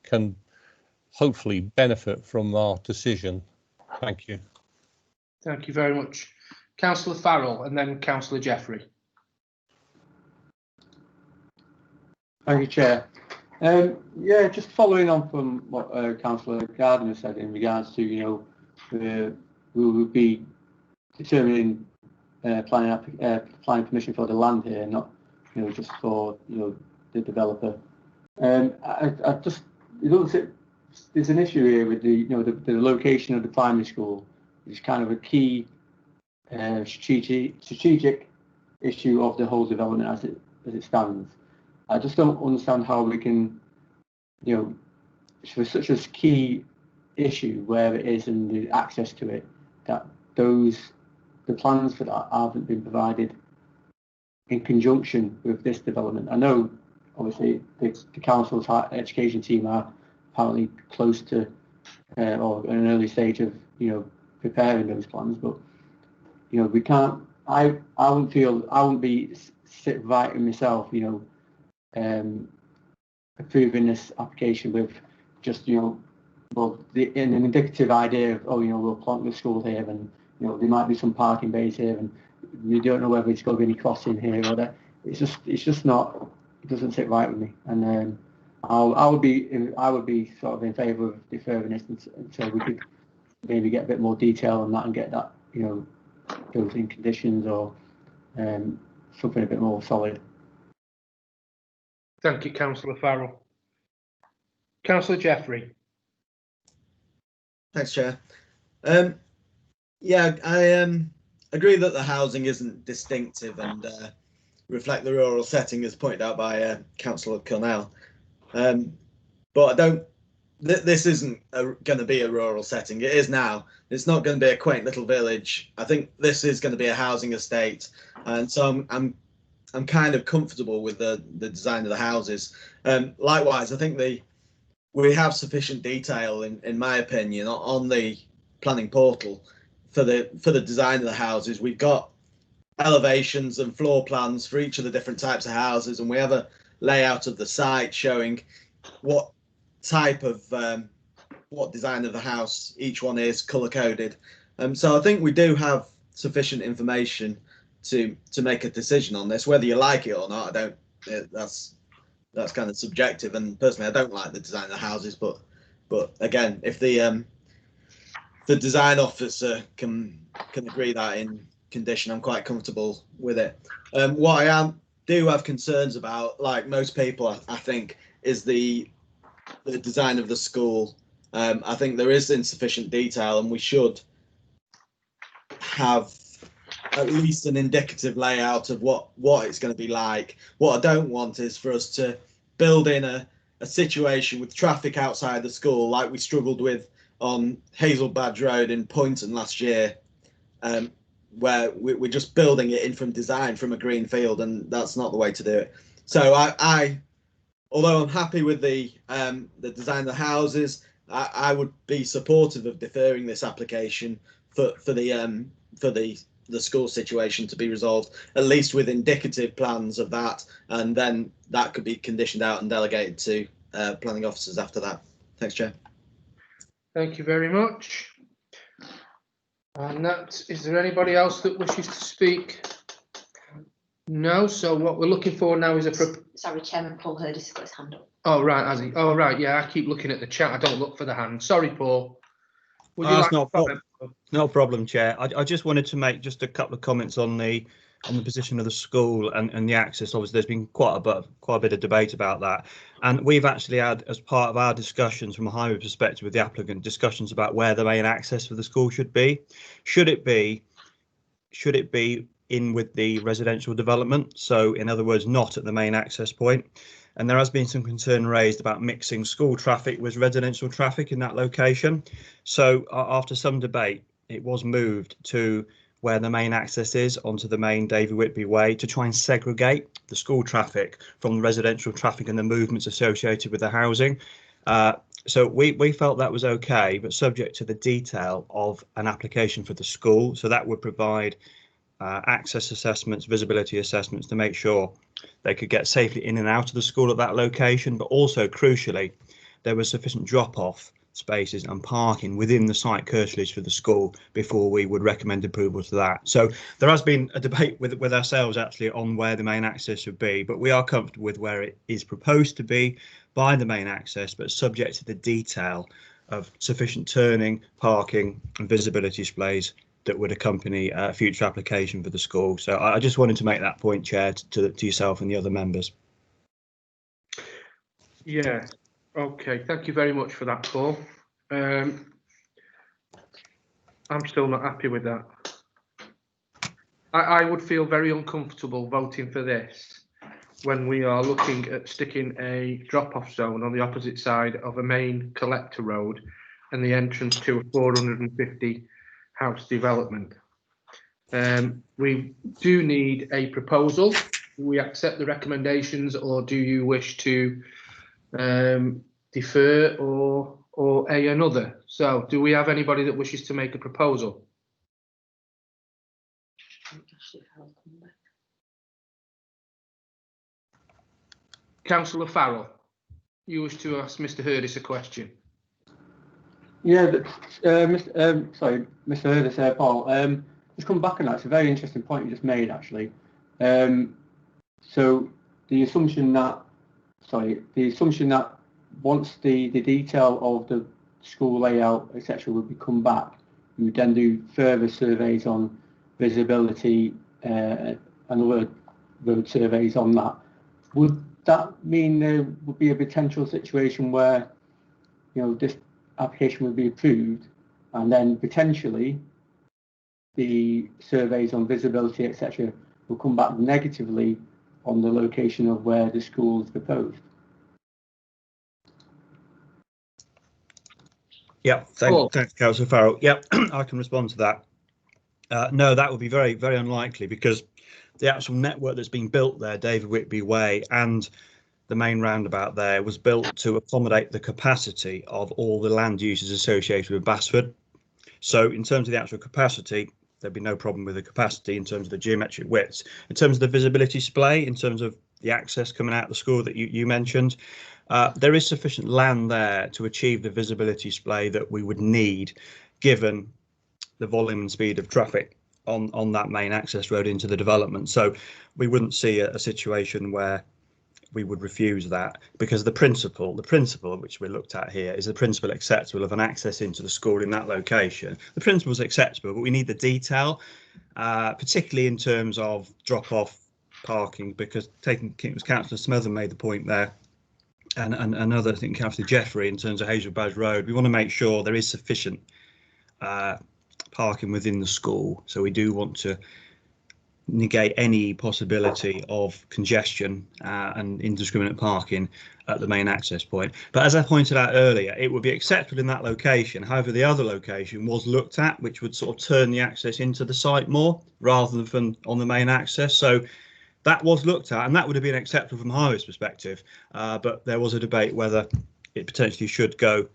can hopefully benefit from our decision. Thank you. Thank you very much. Councillor Farrell and then Councillor Jeffrey. Thank you, Chair. Yeah, just following on from what Councillor Gardner said in regards to, we will be determining planning permission for the land here, not, just for, the developer. I just, there's an issue here with the location of the primary school, which is kind of a key strategic issue of the whole development as it stands. I just don't understand how we can, for such a key issue where it is and the access to it, that the plans for that haven't been provided in conjunction with this development. I know, obviously, the council's education team are apparently close to or in an early stage of preparing those plans, but we can't. I wouldn't be inviting myself, approving this application with just an indicative idea of, we'll plant the school here, and there might be some parking bays here, and we don't know whether it's going to be any crossing here or there. It's just not. It doesn't sit right with me, and I would be sort of in favour of deferring this until we could maybe get a bit more detail on that and get that built-in conditions or something a bit more solid. Thank you, Councillor Farrell. Councillor Jeffrey. Thanks, Chair. Yeah, I agree that the housing isn't distinctive and reflect the rural setting as pointed out by Councillor Cornell. But I don't, this isn't going to be a rural setting. It is now. It's not going to be a quaint little village. I think this is going to be a housing estate. And so I'm kind of comfortable with the design of the houses. Likewise, I think we have sufficient detail, in my opinion, on the planning portal for the design of the houses. We've got elevations and floor plans for each of the different types of houses, and we have a layout of the site showing what type of what design of the house each one is, color coded. So I think we do have sufficient information to make a decision on this. Whether you like it or not, I don't. That's kind of subjective, and personally, I don't like the design of the houses. But again, if the design officer can agree that in condition, I'm quite comfortable with it. What I do have concerns about, like most people, I think, is the design of the school. I think there is insufficient detail, and we should have at least an indicative layout of what it's going to be like. What I don't want is for us to build in a situation with traffic outside the school like we struggled with on Hazel Badge Road in Poynton last year, where we're just building it in from design from a green field, and that's not the way to do it. So I although I'm happy with the design of the houses, I would be supportive of deferring this application for the school situation to be resolved, at least with indicative plans of that, and then that could be conditioned out and delegated to planning officers after that. Thanks, Chair. Thank you very much. And is there anybody else that wishes to speak? No. So what we're looking for now is Sorry, Chairman, Paul Hurdis has got his hand up. Oh, right, has he? Oh, right, yeah, I keep looking at the chat. I don't look for the hand. Sorry, Paul. That's no problem, Chair. I just wanted to make just a couple of comments on the position of the school and the access. Obviously, there's been quite a bit of debate about that, and we've actually had, as part of our discussions from a highway perspective with the applicant, discussions about where the main access for the school should be. Should it be in with the residential development? So, in other words, not at the main access point. And there has been some concern raised about mixing school traffic with residential traffic in that location. So after some debate, it was moved to where the main access is, onto the main David Whitby Way, to try and segregate the school traffic from the residential traffic and the movements associated with the housing. So we felt that was okay, but subject to the detail of an application for the school. So that would provide access assessments, visibility assessments to make sure they could get safely in and out of the school at that location, but also crucially, there was sufficient drop-off spaces and parking within the site curtilage for the school before we would recommend approval to that. So there has been a debate with ourselves actually on where the main access should be, but we are comfortable with where it is proposed to be by the main access, but subject to the detail of sufficient turning, parking and visibility displays that would accompany a future application for the school. So I just wanted to make that point, Chair, to yourself and the other members. Yeah, okay, thank you very much for that, Paul. I'm still not happy with that. I would feel very uncomfortable voting for this when we are looking at sticking a drop-off zone on the opposite side of a main collector road and the entrance to a 450 house development. We do need a proposal. Do we accept the recommendations, or do you wish to defer or another? So do we have anybody that wishes to make a proposal? Councillor Farrell, you wish to ask Mr. Hurdis a question. Yeah, but, sorry, Mr. Hurdis, Paul, just come back on that. It's a very interesting point you just made, actually. So the assumption that once the detail of the school layout, etc., would be come back, you would then do further surveys on visibility and other road surveys on that. Would that mean there would be a potential situation where, this application would be approved, and then potentially the surveys on visibility, etc., will come back negatively on the location of where the school is proposed? Yeah, thanks, Councillor Farrell. Yeah, I can respond to that. No, that would be very, very unlikely, because the actual network that's been built there, David Whitby Way, and the main roundabout there, was built to accommodate the capacity of all the land uses associated with Basford. So in terms of the actual capacity, there'd be no problem with the capacity in terms of the geometric widths. In terms of the visibility display, in terms of the access coming out of the school that you mentioned, there is sufficient land there to achieve the visibility display that we would need, given the volume and speed of traffic on that main access road into the development. So we wouldn't see a situation where we would refuse that, because the principle which we looked at here is the principle acceptable of an access into the school in that location. The principle is acceptable, but we need the detail, particularly in terms of drop-off parking, because it was Councillor Smother made the point there, and another, I think, Councillor Jeffrey, in terms of Hazelwood Badge Road. We want to make sure there is sufficient parking within the school, so we do want to negate any possibility of congestion and indiscriminate parking at the main access point. But as I pointed out earlier, it would be acceptable in that location. However, the other location was looked at, which would sort of turn the access into the site more rather than on the main access. So that was looked at, and that would have been acceptable from Highways perspective. But there was a debate whether it potentially should go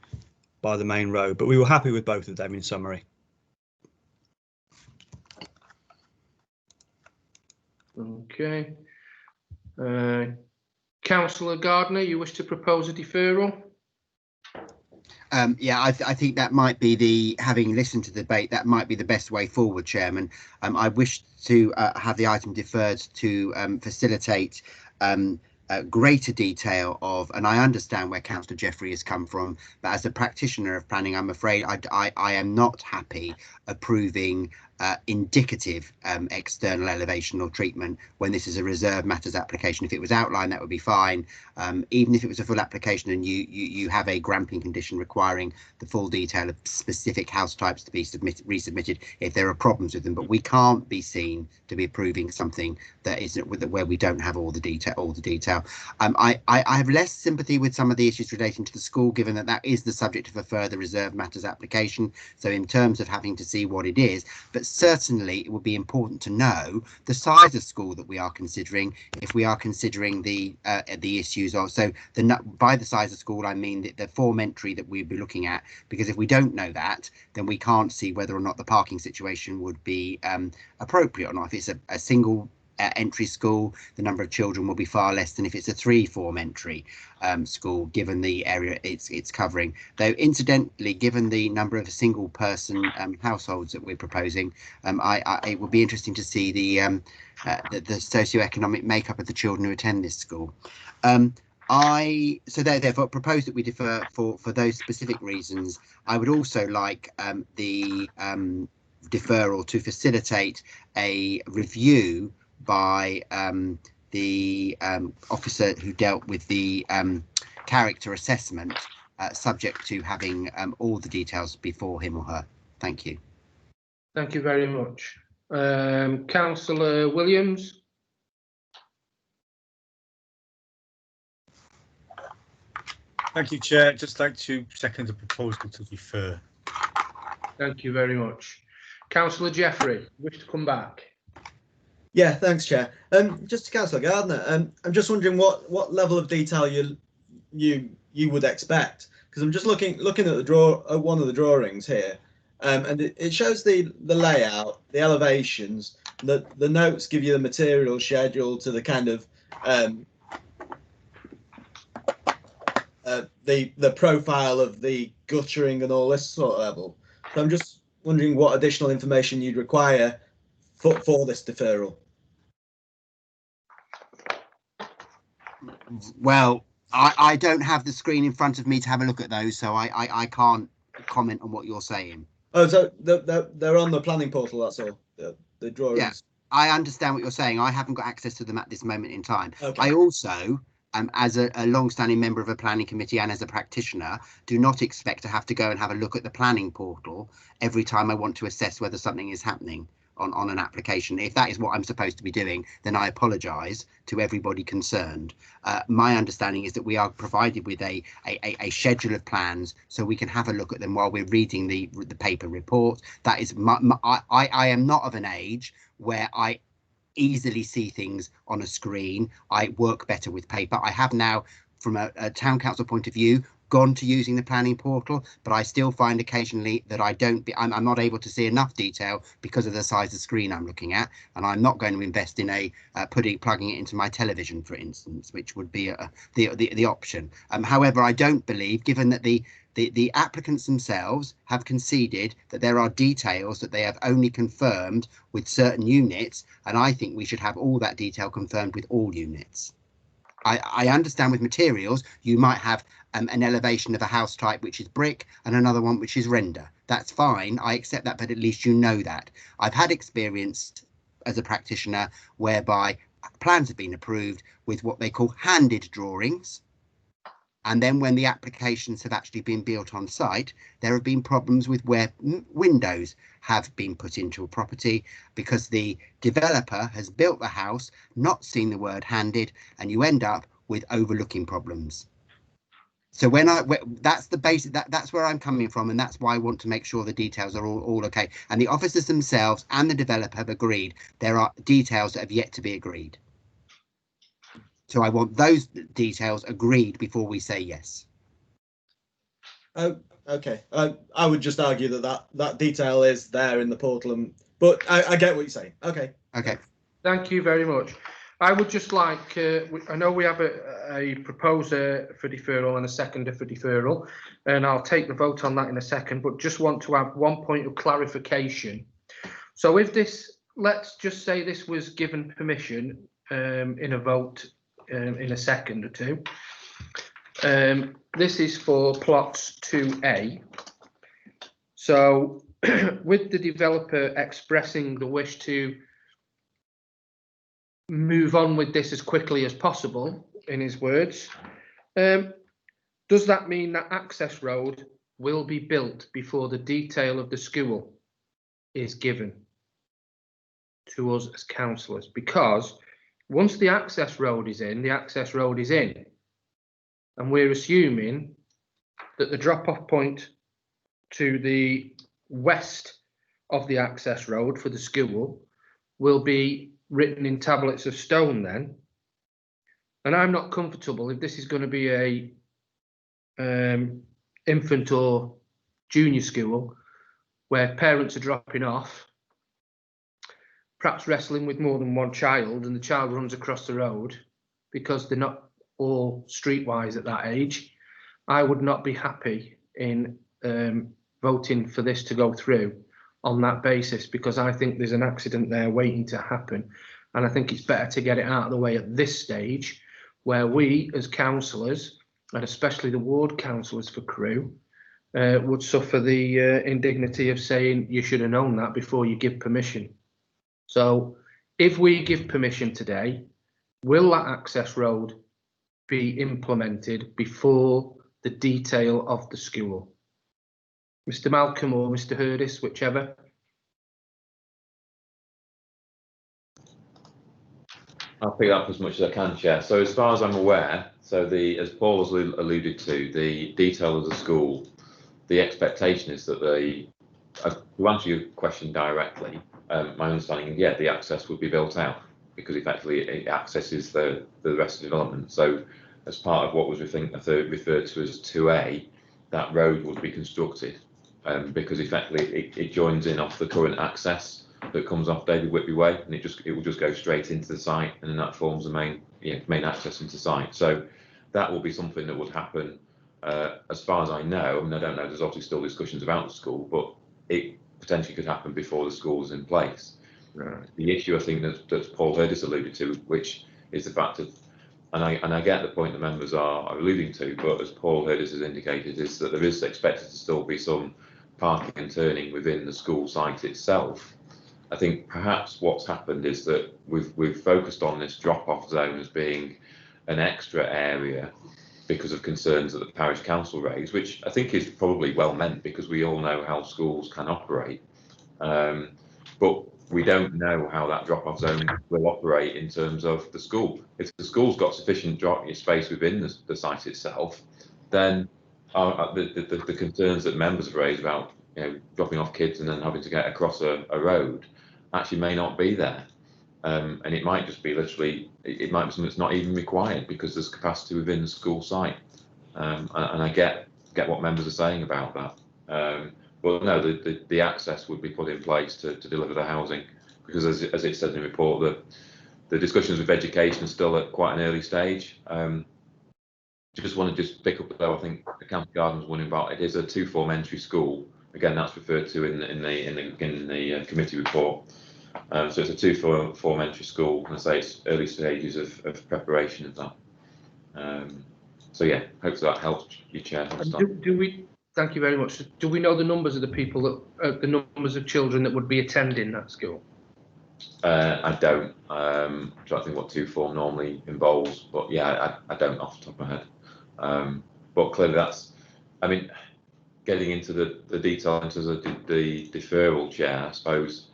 by the main road. But we were happy with both of them in summary. Okay. Councillor Gardner, you wish to propose a deferral? Yeah, I think that might be having listened to the debate, that might be the best way forward, Chairman. I wish to have the item deferred to facilitate greater detail of, and I understand where Councillor Jeffrey has come from, but as a practitioner of planning, I'm afraid I am not happy approving indicative external elevation or treatment when this is a reserved matters application. If it was outlined, that would be fine. Even if it was a full application and you have a gramping condition requiring the full detail of specific house types to be resubmitted if there are problems with them, but we can't be seen to be approving something that isn't where we don't have all the detail. I have less sympathy with some of the issues relating to the school, given that is the subject of a further reserved matters application. So in terms of having to see what it is, but certainly it would be important to know the size of school that we are considering, if we are considering the issues of, so by the size of school I mean the form entry that we'd be looking at, because if we don't know that, then we can't see whether or not the parking situation would be appropriate or not. If it's a single entry school, the number of children will be far less than if it's a 3-form entry school, given the area it's covering. Though incidentally, given the number of single person households that we're proposing, it would be interesting to see the socioeconomic makeup of the children who attend this school. So therefore propose that we defer for those specific reasons. I would also like the deferral to facilitate a review by the officer who dealt with the character assessment, subject to having all the details before him or her. Thank you. Thank you very much. Councillor Williams. Thank you, Chair. Just like to second the proposal to defer. Thank you very much. Councillor Jeffrey, wish to come back? Yeah, thanks, Chair. Just to Councillor Gardner, I'm just wondering what level of detail you would expect, because I'm just looking at one of the drawings here, and it shows the layout, the elevations, the notes give you the material schedule to the kind of the profile of the guttering and all this sort of level. So I'm just wondering what additional information you'd require for this deferral. Well, I don't have the screen in front of me to have a look at those, so I can't comment on what you're saying. Oh, so they're on the planning portal, that's all, the drawings? Yeah, I understand what you're saying. I haven't got access to them at this moment in time. Okay. I also as a long-standing member of a planning committee and as a practitioner, do not expect to have to go and have a look at the planning portal every time I want to assess whether something is happening on an application. If that is what I'm supposed to be doing, then I apologise to everybody concerned. My understanding is that we are provided with a schedule of plans so we can have a look at them while we're reading the paper report. That is, I am not of an age where I easily see things on a screen. I work better with paper. I have now, from a town council point of view, gone to using the planning portal, but I still find occasionally that I'm not able to see enough detail because of the size of screen I'm looking at, and I'm not going to invest in plugging it into my television, for instance, which would be the option. However, I don't believe, given that the applicants themselves have conceded that there are details that they have only confirmed with certain units, and I think we should have all that detail confirmed with all units. I understand with materials you might have an elevation of a house type which is brick and another one which is render. That's fine, I accept that, but at least you know that. I've had experience as a practitioner whereby plans have been approved with what they call handed drawings, and then when the applications have actually been built on site, there have been problems with where windows have been put into a property because the developer has built the house, not seen the word handed, and you end up with overlooking problems. So that's the basic, that's where I'm coming from, and that's why I want to make sure the details are all okay. And the officers themselves and the developer have agreed there are details that have yet to be agreed. So I want those details agreed before we say yes. Okay. I would just argue that detail is there in the portal, but I get what you're saying. Okay. Okay. Thank you very much. I would just like, I know we have a proposer for deferral and a seconder for deferral, and I'll take the vote on that in a second, but just want to have one point of clarification. So if this, let's just say this was given permission in a vote in a second or two. This is for plots 2A. So with the developer expressing the wish to move on with this as quickly as possible, in his words, does that mean that access road will be built before the detail of the school is given to us as councillors? Because once the access road is in, the access road is in. And we're assuming that the drop-off point to the west of the access road for the school will be written in tablets of stone then. And I'm not comfortable if this is going to be a infant or junior school where parents are dropping off, perhaps wrestling with more than one child, and the child runs across the road because they're not all streetwise at that age. I would not be happy in voting for this to go through on that basis, because I think there's an accident there waiting to happen, and I think it's better to get it out of the way at this stage, where we as councillors, and especially the ward councillors for Crewe, would suffer the indignity of saying you should have known that before you give permission. So if we give permission today, will that access road be implemented before the detail of the school? Mr. Malcolm or Mr. Hurdis, whichever. I'll pick up as much as I can, Chair. So as far as I'm aware, so as Paul has alluded to, the detail of the school, the expectation is that to answer your question directly, my understanding is, yeah, the access would be built out because effectively it accesses the rest of the development. So as part of what was referred to as 2A, that road would be constructed because effectively it joins in off the current access that comes off David Whitby Way, and it will just go straight into the site, and then that forms the main access into site. So that will be something that would happen as far as I know. I mean, I don't know, there's obviously still discussions about the school, but it potentially could happen before the school is in place. Right. The issue I think that Paul Hurdis alluded to, which is the fact of, and I get the point the members are alluding to, but as Paul Hurdis has indicated, is that there is expected to still be some parking and turning within the school site itself. I think perhaps what's happened is that we've focused on this drop-off zone as being an extra area because of concerns that the parish council raised, which I think is probably well meant because we all know how schools can operate. But we don't know how that drop-off zone will operate in terms of the school. If the school's got sufficient drop space within the site itself, then the concerns that members have raised about dropping off kids and then having to get across a road actually may not be there. And it might just be literally, it might be something that's not even required because there's capacity within the school site. And I get what members are saying about that. But no, the access would be put in place to deliver the housing, because as it said in the report, that the discussions with education are still at quite an early stage. Just want to pick up though, I think the County Gardens one about it is a 2-form entry school. Again, that's referred to in the committee report. So it's a 2-form entry school, and I say it's early stages of preparation of that. So yeah, hopefully that helps you, Chair. Do we? Thank you very much. Do we know the numbers of the people that, the numbers of children that would be attending that school? I don't. I'm trying to think what 2-form normally involves, but yeah, I don't off the top of my head. But clearly that's, I mean, getting into the detail into the deferral, Chair, I suppose.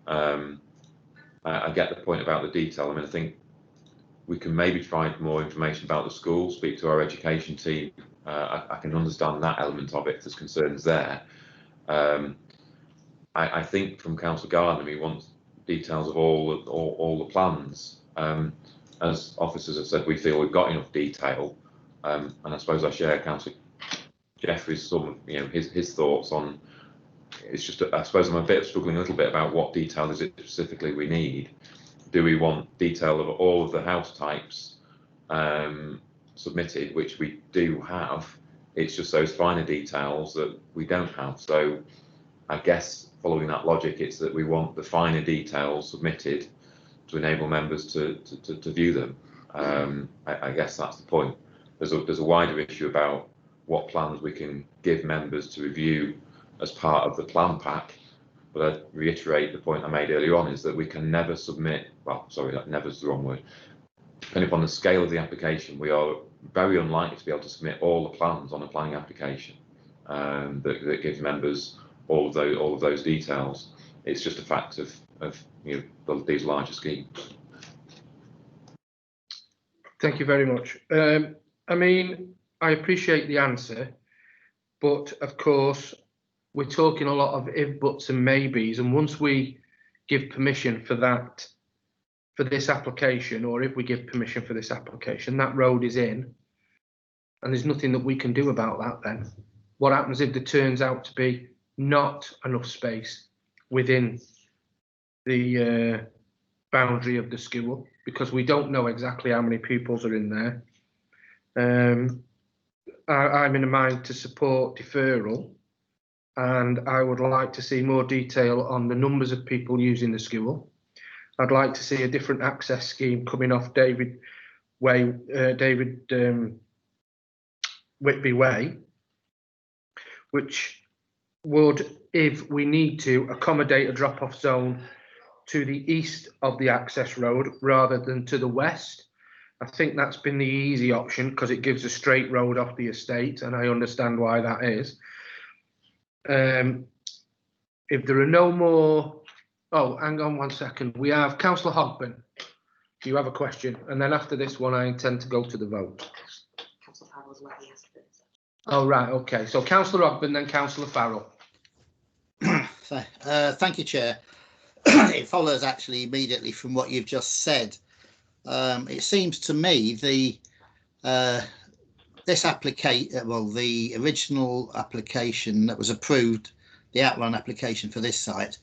I get the point about the detail. I mean, I think we can maybe find more information about the school, speak to our education team. I can understand that element of it if there's concerns there. I think from Councillor Gardner, we want details of all the plans. As officers have said, we feel we've got enough detail, and I suppose I share Councillor Jeffrey's his thoughts on. It's just, I suppose I'm struggling a little bit about what detail is it specifically we need. Do we want detail of all of the house types submitted, which we do have? It's just those finer details that we don't have. So I guess following that logic, it's that we want the finer details submitted to enable members to view them. I guess that's the point. There's a wider issue about what plans we can give members to review as part of the plan pack, but I reiterate the point I made earlier on, is that we can never submit, well, sorry, that never is the wrong word. Depending upon the scale of the application, we are very unlikely to be able to submit all the plans on a planning application that gives members all of those details. It's just a fact of these larger schemes. Thank you very much. I mean, I appreciate the answer, but of course, we're talking a lot of if, buts and maybes, and once we give permission for that, for this application, or if we give permission for this application, that road is in, and there's nothing that we can do about that then. What happens if there turns out to be not enough space within the boundary of the school, because we don't know exactly how many pupils are in there? I'm in a mind to support deferral, and I would like to see more detail on the numbers of people using the school. I'd like to see a different access scheme coming off Whitby Way, which would, if we need to, accommodate a drop-off zone to the east of the access road rather than to the west. I think that's been the easy option because it gives a straight road off the estate, and I understand why that is. If there are no more, oh, hang on 1 second. We have Councillor Hogben. Do you have a question? And then after this one, I intend to go to the vote. Oh, right, okay. So Councillor Hogben, then Councillor Farrell. Thank you, Chair. It follows actually immediately from what you've just said. It seems to me the original application that was approved, the outline application for this site,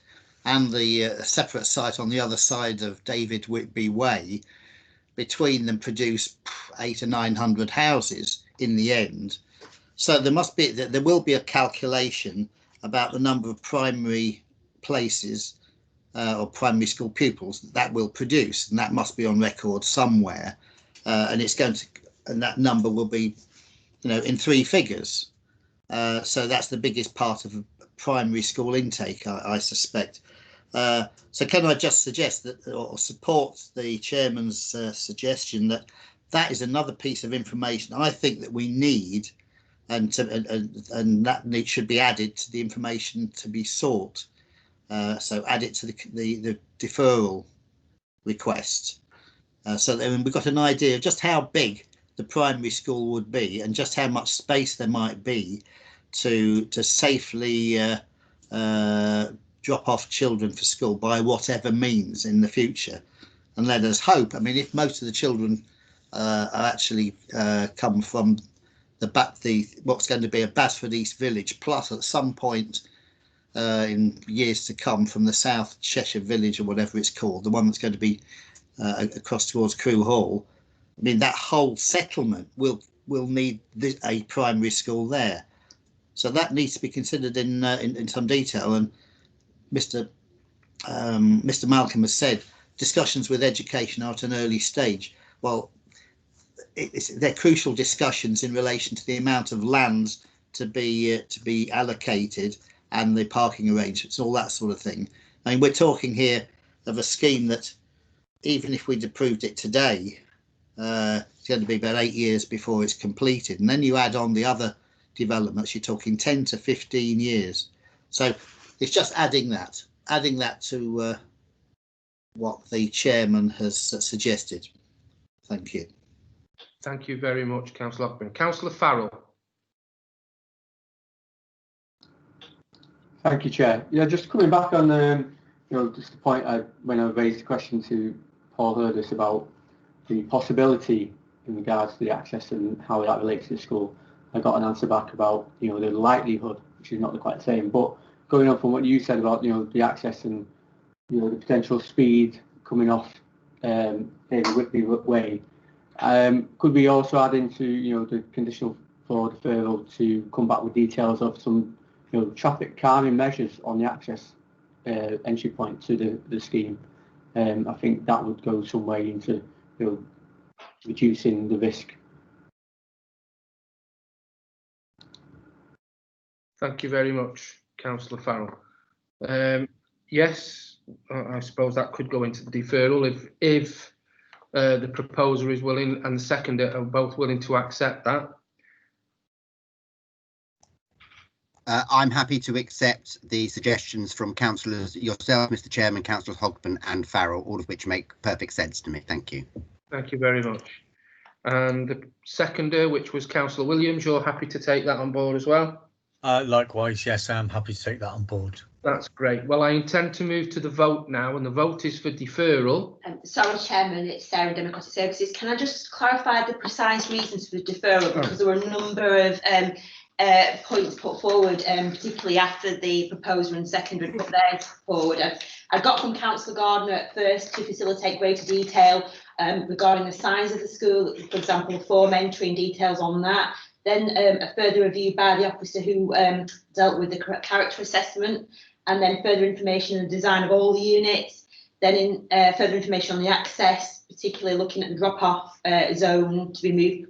and the separate site on the other side of David Whitby Way, between them produce 800 or 900 houses in the end. So there will be a calculation about the number of primary places or primary school pupils that will produce, and that must be on record somewhere, and that number will be, in 3 figures. So that's the biggest part of primary school intake, I suspect. So can I just suggest that, or support the chairman's suggestion that that is another piece of information I think that we need, and that should be added to the information to be sought. So add it to the deferral request, so that we've got an idea of just how big the primary school would be and just how much space there might be to safely drop off children for school by whatever means in the future. And let us hope, I mean, if most of the children are actually come from what's going to be a Basford East village, plus at some point in years to come from the South Cheshire village or whatever it's called, the one that's going to be across towards Crewe Hall, I mean, that whole settlement will need a primary school there. So that needs to be considered in some detail. And Mr. Malcolm has said discussions with education are at an early stage. Well, they're crucial discussions in relation to the amount of land to be allocated and the parking arrangements, all that sort of thing. I mean, we're talking here of a scheme that, even if we'd approved it today, it's going to be about 8 years before it's completed. And then you add on the other developments, you're talking 10 to 15 years. So it's just adding that to what the chairman has suggested. Thank you. Thank you very much, Councillor Lockburn. Councillor Farrell. Thank you, Chair. Yeah, just coming back on just the point when I raised the question to Paul Hurdis about the possibility in regards to the access and how that relates to the school. I got an answer back about the likelihood, which is not quite the same. But going on from what you said about the access and the potential speed coming off David Whitby Way, could we also add into the conditional for deferral to come back with details of some traffic calming measures on the access entry point to the scheme? I think that would go some way into reducing the risk. Thank you very much, Councillor Farrell. Yes, I suppose that could go into the deferral if the proposer is willing and the seconder are both willing to accept that. I'm happy to accept the suggestions from councillors, yourself, Mr. Chairman, councillors Hogben and Farrell, all of which make perfect sense to me. Thank you. Thank you very much. And the seconder, which was Councillor Williams, you're happy to take that on board as well? Likewise, yes, I'm happy to take that on board. That's great. Well, I intend to move to the vote now, and the vote is for deferral. Sorry, Chairman, it's Sarah, Democratic Services. Can I just clarify the precise reasons for the deferral? Because there were a number of points put forward, particularly after the proposer and seconder had put theirs forward. I got from Councillor Gardner at first to facilitate greater detail regarding the size of the school, for example, form entry and details on that. Then a further review by the officer who dealt with the character assessment, and then further information on the design of all the units. Then further information on the access, particularly looking at the drop-off zone to be moved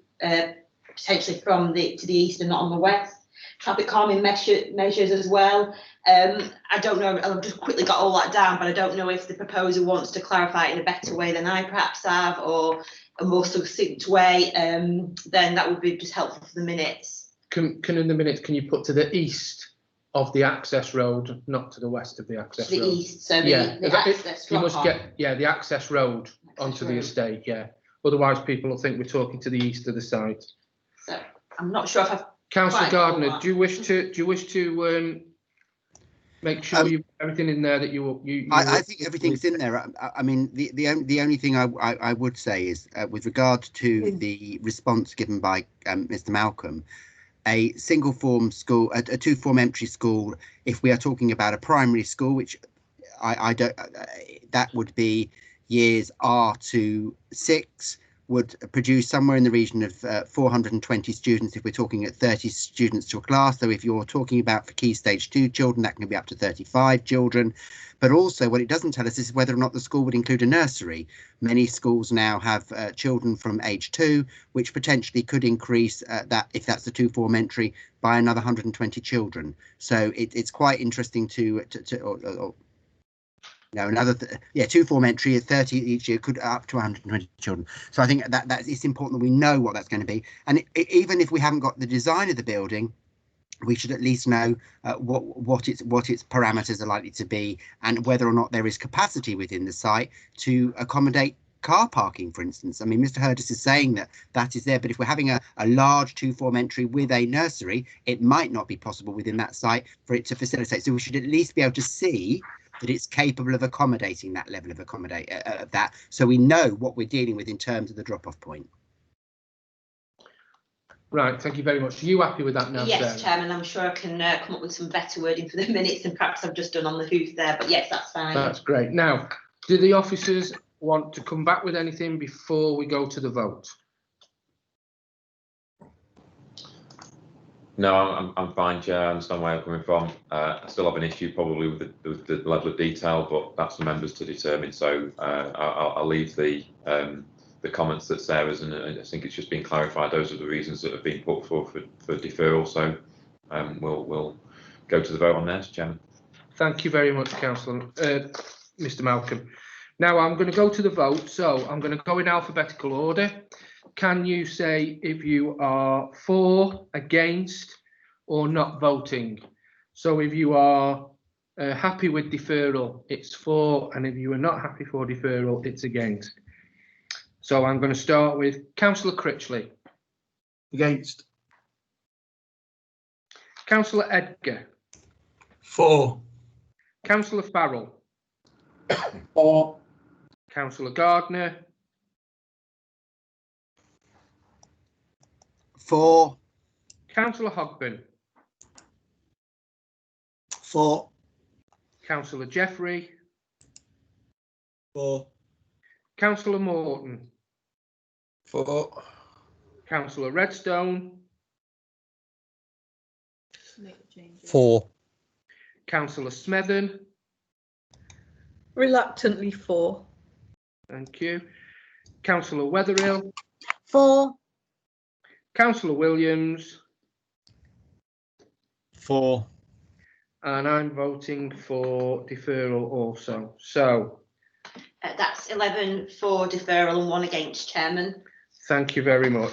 potentially from to the east and not on the west. Traffic calming measures as well. I don't know, I've just quickly got all that down, but I don't know if the proposer wants to clarify it in a better way than I perhaps have, or a more succinct way. Then that would be just helpful for the minutes. Can in the minutes, can you put to the east of the access road, not to the west of the access road? The east, so the access you must drop-off. get the access road onto the estate, yeah. Otherwise people will think we're talking to the east of the site. So I'm not sure if I've Councillor quite Gardner, got do you wish to make sure you've everything in there that you I think everything's in there. I mean, the only thing I would say is with regard to the response given by Mr. Malcolm, a single form school, a two form entry school, if we are talking about a primary school, which I don't, that would be years R to 6, would produce somewhere in the region of 420 students if we're talking at 30 students to a class. So if you're talking about for Key Stage 2 children, that can be up to 35 children. But also what it doesn't tell us is whether or not the school would include a nursery. Many schools now have children from age 2, which potentially could increase that, if that's the two form entry, by another 120 children. So it's quite interesting No, another, 2 form entry at 30 each year could up to 120 children. So I think that it's important that we know what that's going to be. And even if we haven't got the design of the building, we should at least know what its parameters are likely to be, and whether or not there is capacity within the site to accommodate car parking, for instance. I mean, Mr. Hurdis is saying that is there, but if we're having a large 2 form entry with a nursery, it might not be possible within that site for it to facilitate. So we should at least be able to see that it's capable of accommodating that level of that, so we know what we're dealing with in terms of the drop-off point. Right, thank you very much. Are you happy with that now, Yes, Sarah? Chairman, I'm sure I can come up with some better wording for the minutes than perhaps I've just done on the hoof there, but yes, that's fine. That's great. Now, do the officers want to come back with anything before we go to the vote? No, I'm fine, Chair. I understand where you're coming from. I still have an issue probably with the level of detail, but that's for members to determine. So I'll leave the comments that Sarah's, and I think it's just been clarified. Those are the reasons that have been put forward for deferral. So we'll go to the vote on this, Chairman. Thank you very much, Councillor, Mr. Malcolm. Now I'm going to go to the vote. So I'm going to go in alphabetical order. Can you say if you are for, against, or not voting? So if you are happy with deferral, it's for, and if you are not happy for deferral, it's against. So I'm going to start with Councillor Critchley. Against. Councillor Edgar. For. Councillor Farrell. For. Councillor Gardner. For. Councillor Hogben. For. Councillor Jeffrey. For. Councillor Morton. For. Councillor Redstone. For. Councillor Smethern. Reluctantly for. Thank you. Councillor Wetherill. For. Councillor Williams. For. And I'm voting for deferral also. So That's 11 for deferral and 1 against, Chairman. thank you very much.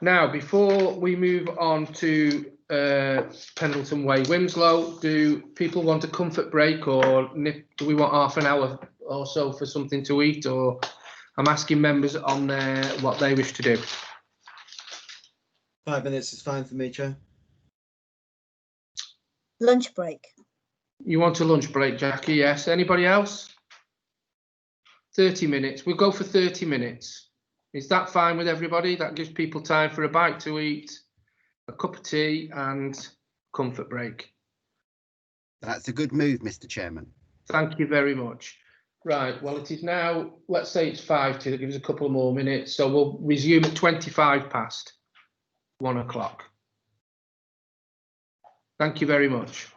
Now, before we move on to Pendleton Way, Wimslow, do people want a comfort break, or do we want half an hour or so for something to eat? Or I'm asking members on what they wish to do. 5 minutes is fine for me, Chair. Lunch break. You want a lunch break, Jackie? Yes. Anybody else? 30 minutes. We'll go for 30 minutes. Is that fine with everybody? That gives people time for a bite to eat, a cup of tea, and comfort break. That's a good move, Mr. Chairman. Thank you very much. Right, well, it is now, let's say it's 5 to, that gives us a couple of more minutes. So we'll resume at 25 past 1 o'clock. Thank you very much.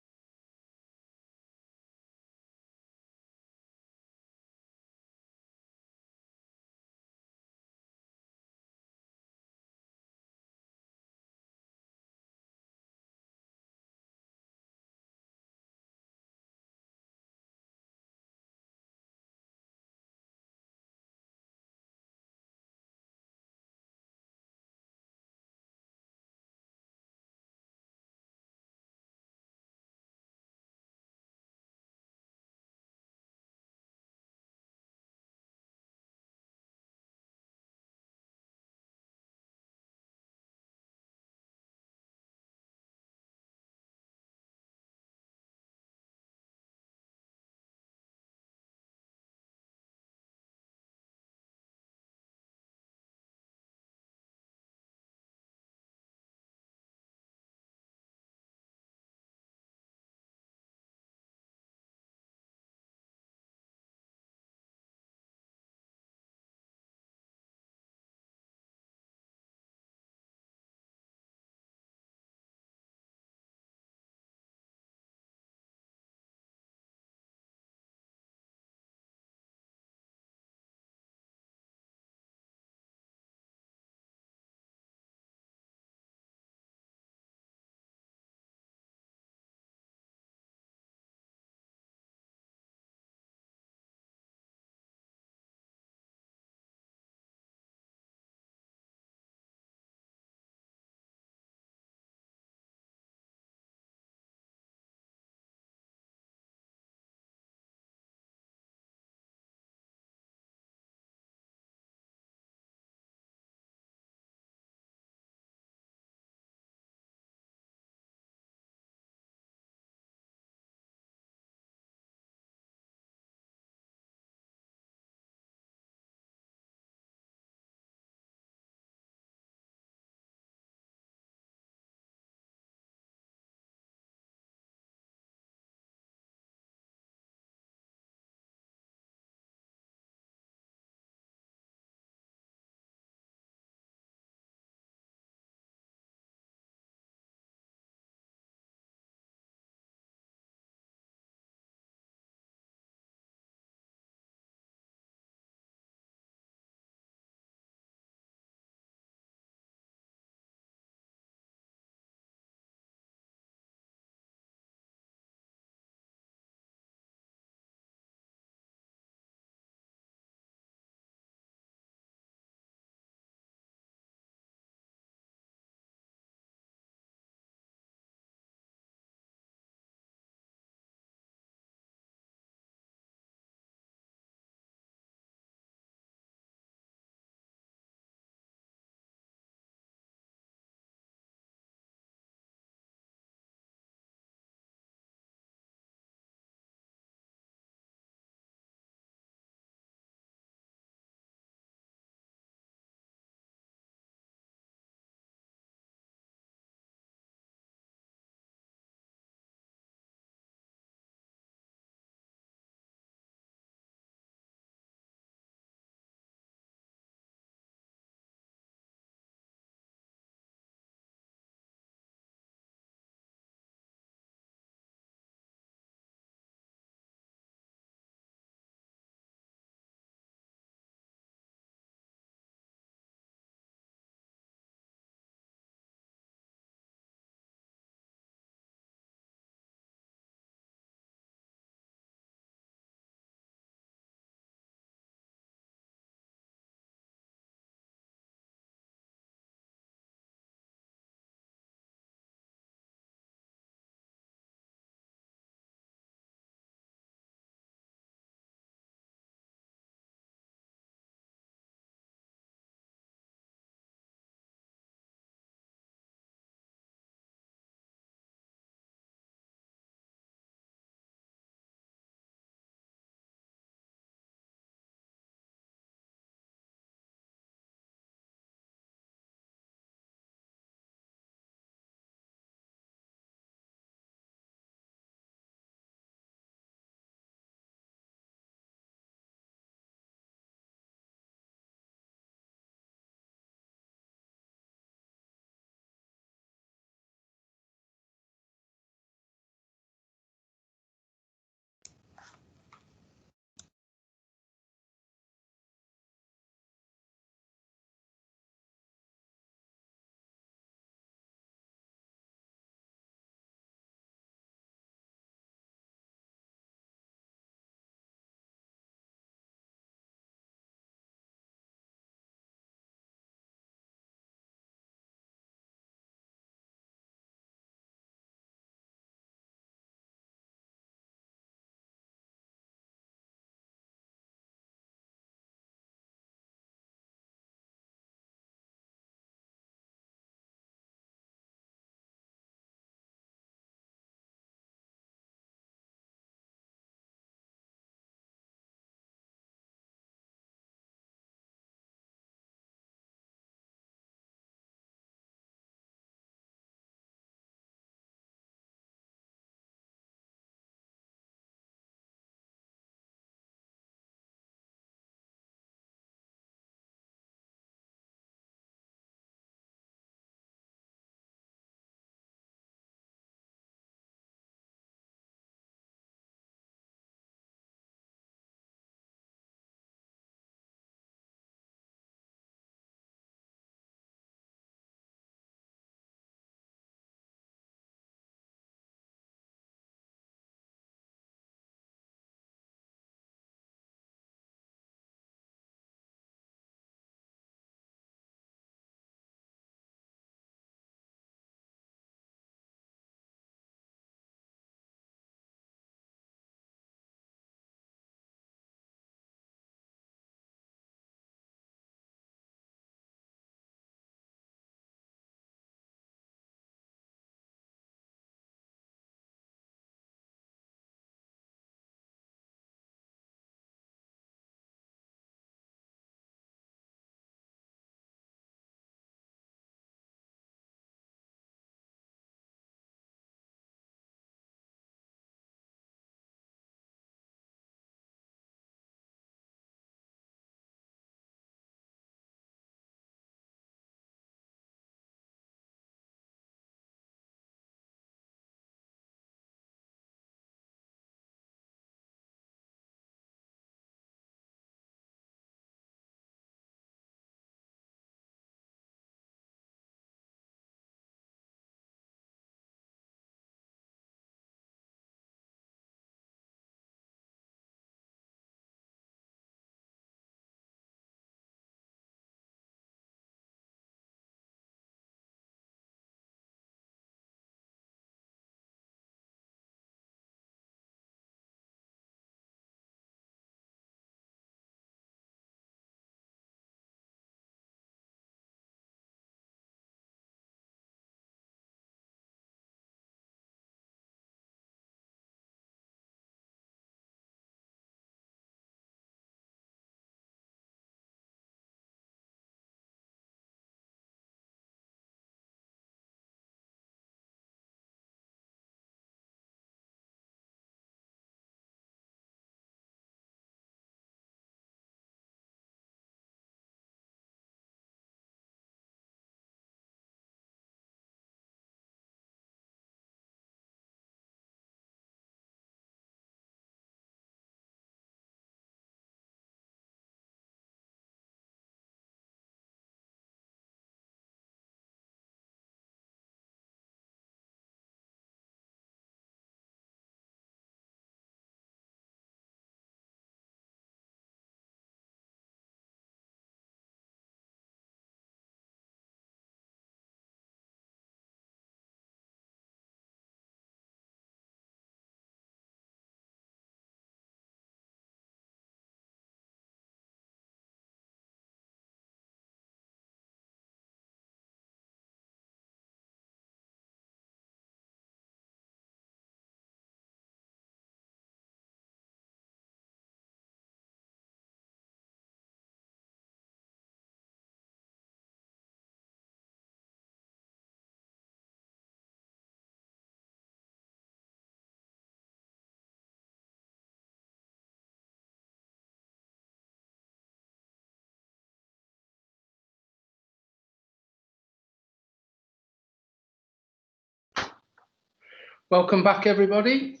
Welcome back, everybody.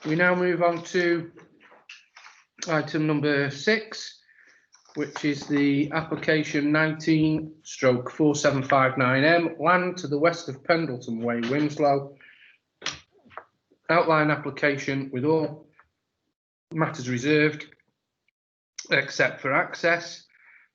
We now move on to item number 6, which is the application 19/4759M, land to the west of Pendleton Way, Wilmslow. Outline application with all matters reserved, except for access,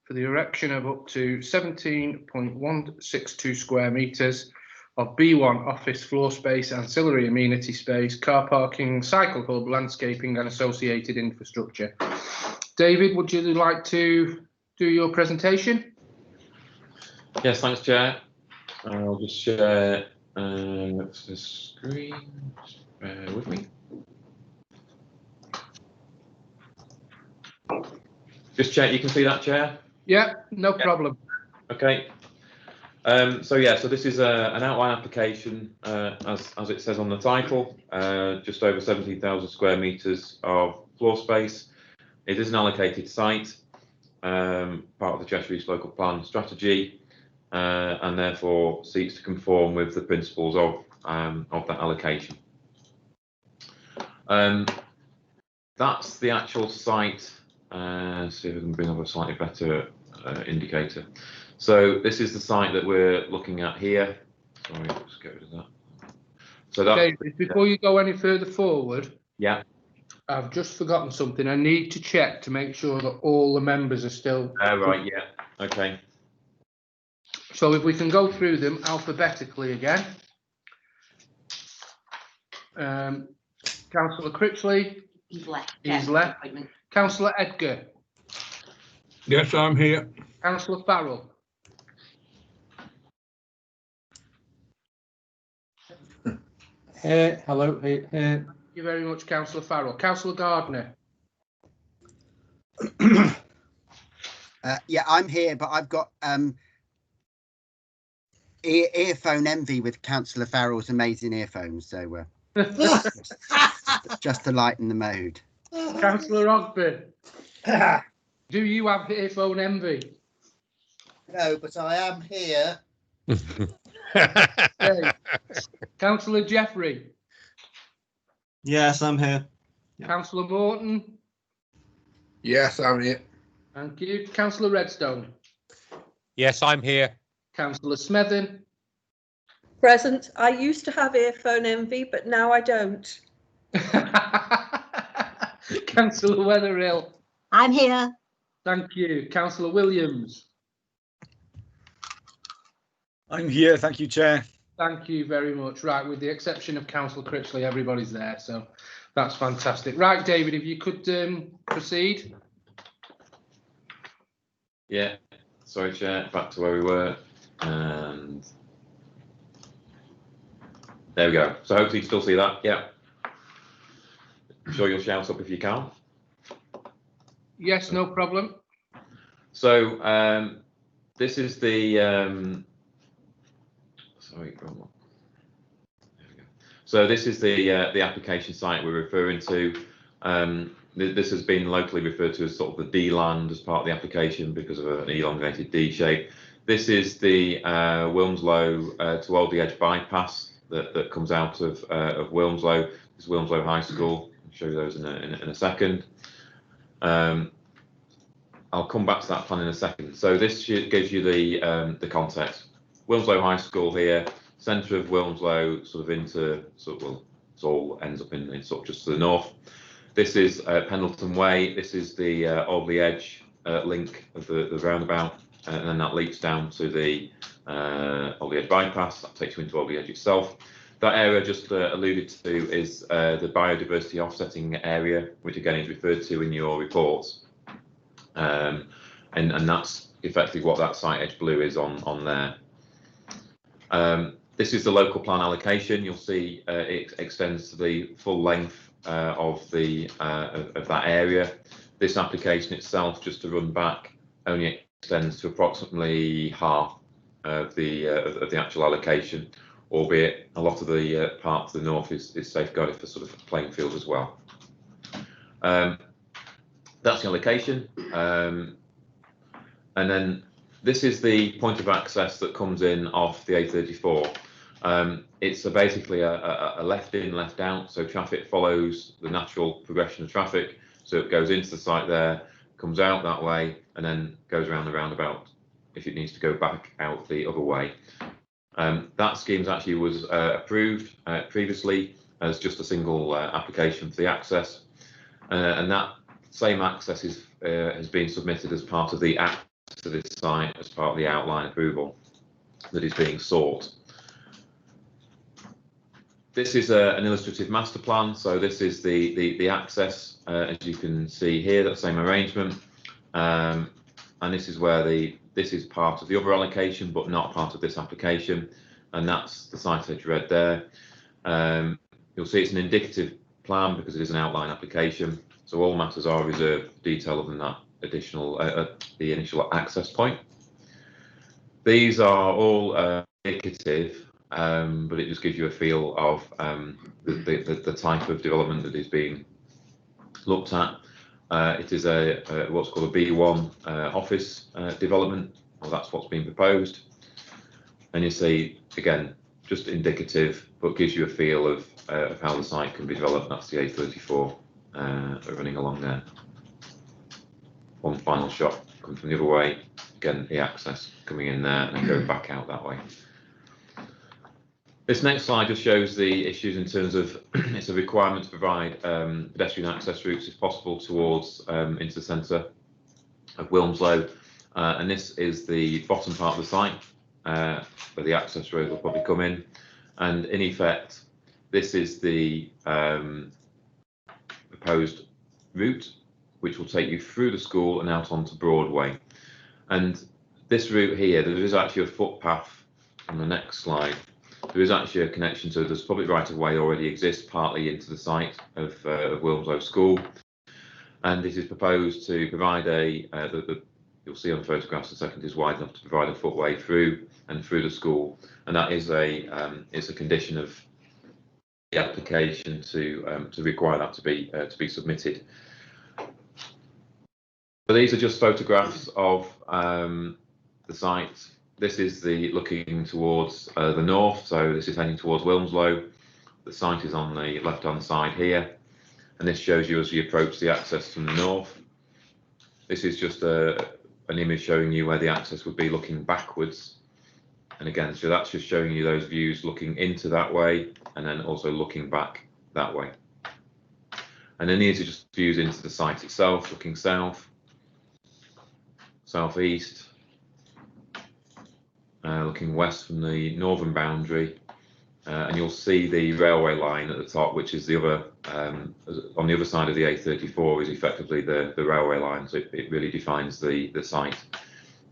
for the erection of up to 17.162 square metres of B1 office floor space, ancillary amenity space, car parking, cycle hub, landscaping and associated infrastructure. David, would you like to do your presentation? Yes, thanks, Chair. I'll just share the screen. Bear with me. Just check you can see that, Chair? Yeah, no problem. Okay. So this is an outline application, as it says on the title, just over 17,000 square metres of floor space. It is an allocated site, part of the Cheshire East Local Plan strategy, and therefore seeks to conform with the principles of that allocation. That's the actual site. See if we can bring up a slightly better indicator. So this is the site that we're looking at here. Sorry, let's get rid of that. So that. David, before you go any further forward, yeah, I've just forgotten something. I need to check to make sure that all the members are still. Right. Yeah. Okay. So if we can go through them alphabetically again. Councillor Critchley. He's left. He's left. Councillor Edgar. Yes, I'm here. Councillor Farrell. Hello. Thank you very much, Councillor Farrell. Councillor Gardner. Yeah, I'm here, but I've got earphone envy with Councillor Farrell's amazing earphones, so just to lighten the mood. Councillor Ogden. Do you have earphone envy? No, but I am here. Okay. Councillor Jeffrey. Yes, I'm here. Councillor Morton. Yes, I'm here. Thank you. Councillor Redstone. Yes, I'm here. Councillor Smethon. Present. I used to have earphone envy, but now I don't. Councillor Wetherill. I'm here. Thank you. Councillor Williams. I'm here, thank you, Chair. Thank you very much. Right, with the exception of Councillor Critchley, everybody's there, so that's fantastic. Right, David, if you could proceed. Yeah. Sorry, Chair. Back to where we were, and there we go. So hopefully you still see that. Yeah. I'm sure you'll shout up if you can. Yes, no problem. So this is the sorry, wrong one. There we go. So this is the application site we're referring to. This has been locally referred to as sort of the D land as part of the application because of an elongated D shape. This is the Wilmslow to Oldley Edge bypass that comes out of Wilmslow. This is Wilmslow High School. I'll show you those in a second. I'll come back to that plan in a second. So this gives you the context. Wilmslow High School here, centre of Wilmslow, sort of into sort of, well, it all ends up in sort of just to the north. This is Pendleton Way. This is the Oldley Edge link of the roundabout, and then that leads down to the Oldley Edge bypass. That takes you into Oldley Edge itself. That area just alluded to is the biodiversity offsetting area, which again is referred to in your reports. And that's effectively what that site edge blue is on there. This is the local plan allocation. You'll see it extends to the full length of that area. This application itself, just to run back, only extends to approximately half of the actual allocation, albeit a lot of the part to the north is safeguarded for sort of playing fields as well. That's the allocation, and then this is the point of access that comes in off the A34. It's basically a left in, left out, so traffic follows the natural progression of traffic. So it goes into the site there, comes out that way, and then goes around the roundabout if it needs to go back out the other way. That scheme actually was approved previously as just a single application for the access, and that same access has been submitted as part of the access to this site as part of the outline approval that is being sought. This is an illustrative master plan, so this is the access, as you can see here, that same arrangement, and this is where this is part of the other allocation, but not part of this application, and that's the site edge red there. You'll see it's an indicative plan because it is an outline application, so all matters are reserved detail other than that additional the initial access point. These are all indicative, but it just gives you a feel of the type of development that is being looked at. It is what's called a B1 office development, or that's what's been proposed. And you see, again, just indicative, but gives you a feel of how the site can be developed. That's the A34 running along there. One final shot coming from the other way. Again, the access coming in there and then going back out that way. This next slide just shows the issues in terms of it's a requirement to provide pedestrian access routes if possible towards into the centre of Wilmslow, and this is the bottom part of the site where the access road will probably come in, and in effect this is the proposed route which will take you through the school and out onto Broadway. And this route here, there is actually a footpath on the next slide. There is actually a connection to this public right of way already exists partly into the site of Wilmslow School, and it is proposed to provide you'll see on the photographs the second is wide enough to provide a footway through and through the school, and that is it's a condition of the application to require that to be submitted. So these are just photographs of the site. This is looking towards the north, so this is heading towards Wilmslow. The site is on the left-hand side here, and this shows you as you approach the access from the north. This is just an image showing you where the access would be looking backwards. And again, so that's just showing you those views looking into that way, and then also looking back that way. And then these are just views into the site itself, looking south, southeast, looking west from the northern boundary, and you'll see the railway line at the top, which is the other on the other side of the A34 is effectively the railway line, so it really defines the site.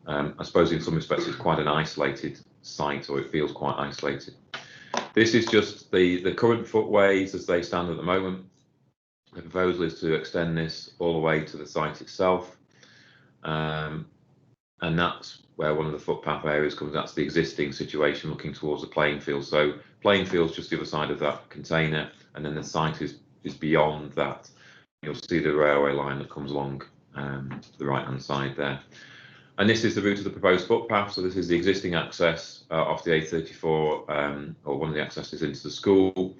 I suppose in some respects it's quite an isolated site, or it feels quite isolated. This is just the current footways as they stand at the moment. The proposal is to extend this all the way to the site itself, and that's where one of the footpath areas comes. That's the existing situation looking towards the playing field. So playing field's just the other side of that container, and then the site is beyond that. You'll see the railway line that comes along to the right hand side there. And this is the route of the proposed footpath. So this is the existing access off the A34, or one of the accesses into the school,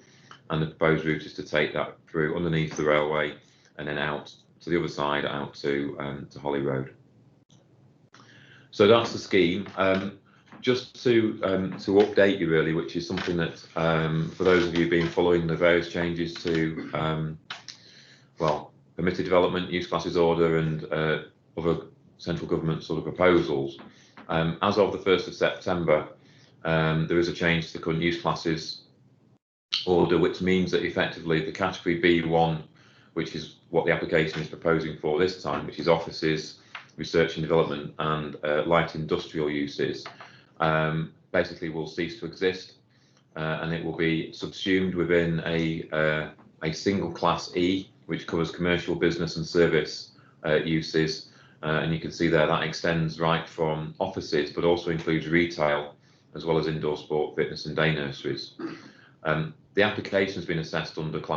and the proposed route is to take that through underneath the railway and then out to the other side, out to Holly Road. So that's the scheme. Just to update you really, which is something that for those of you who've been following the various changes to well, permitted development, use classes order, and other central government sort of proposals, as of the 1st of September, there is a change to the current use classes order, which means that effectively the category B1, which is what the application is proposing for this time, which is offices, research and development, and light industrial uses, basically will cease to exist, and it will be subsumed within a single class E, which covers commercial, business and service uses, and you can see there that extends right from offices, but also includes retail, as well as indoor sport, fitness and day nurseries. The application has been assessed under class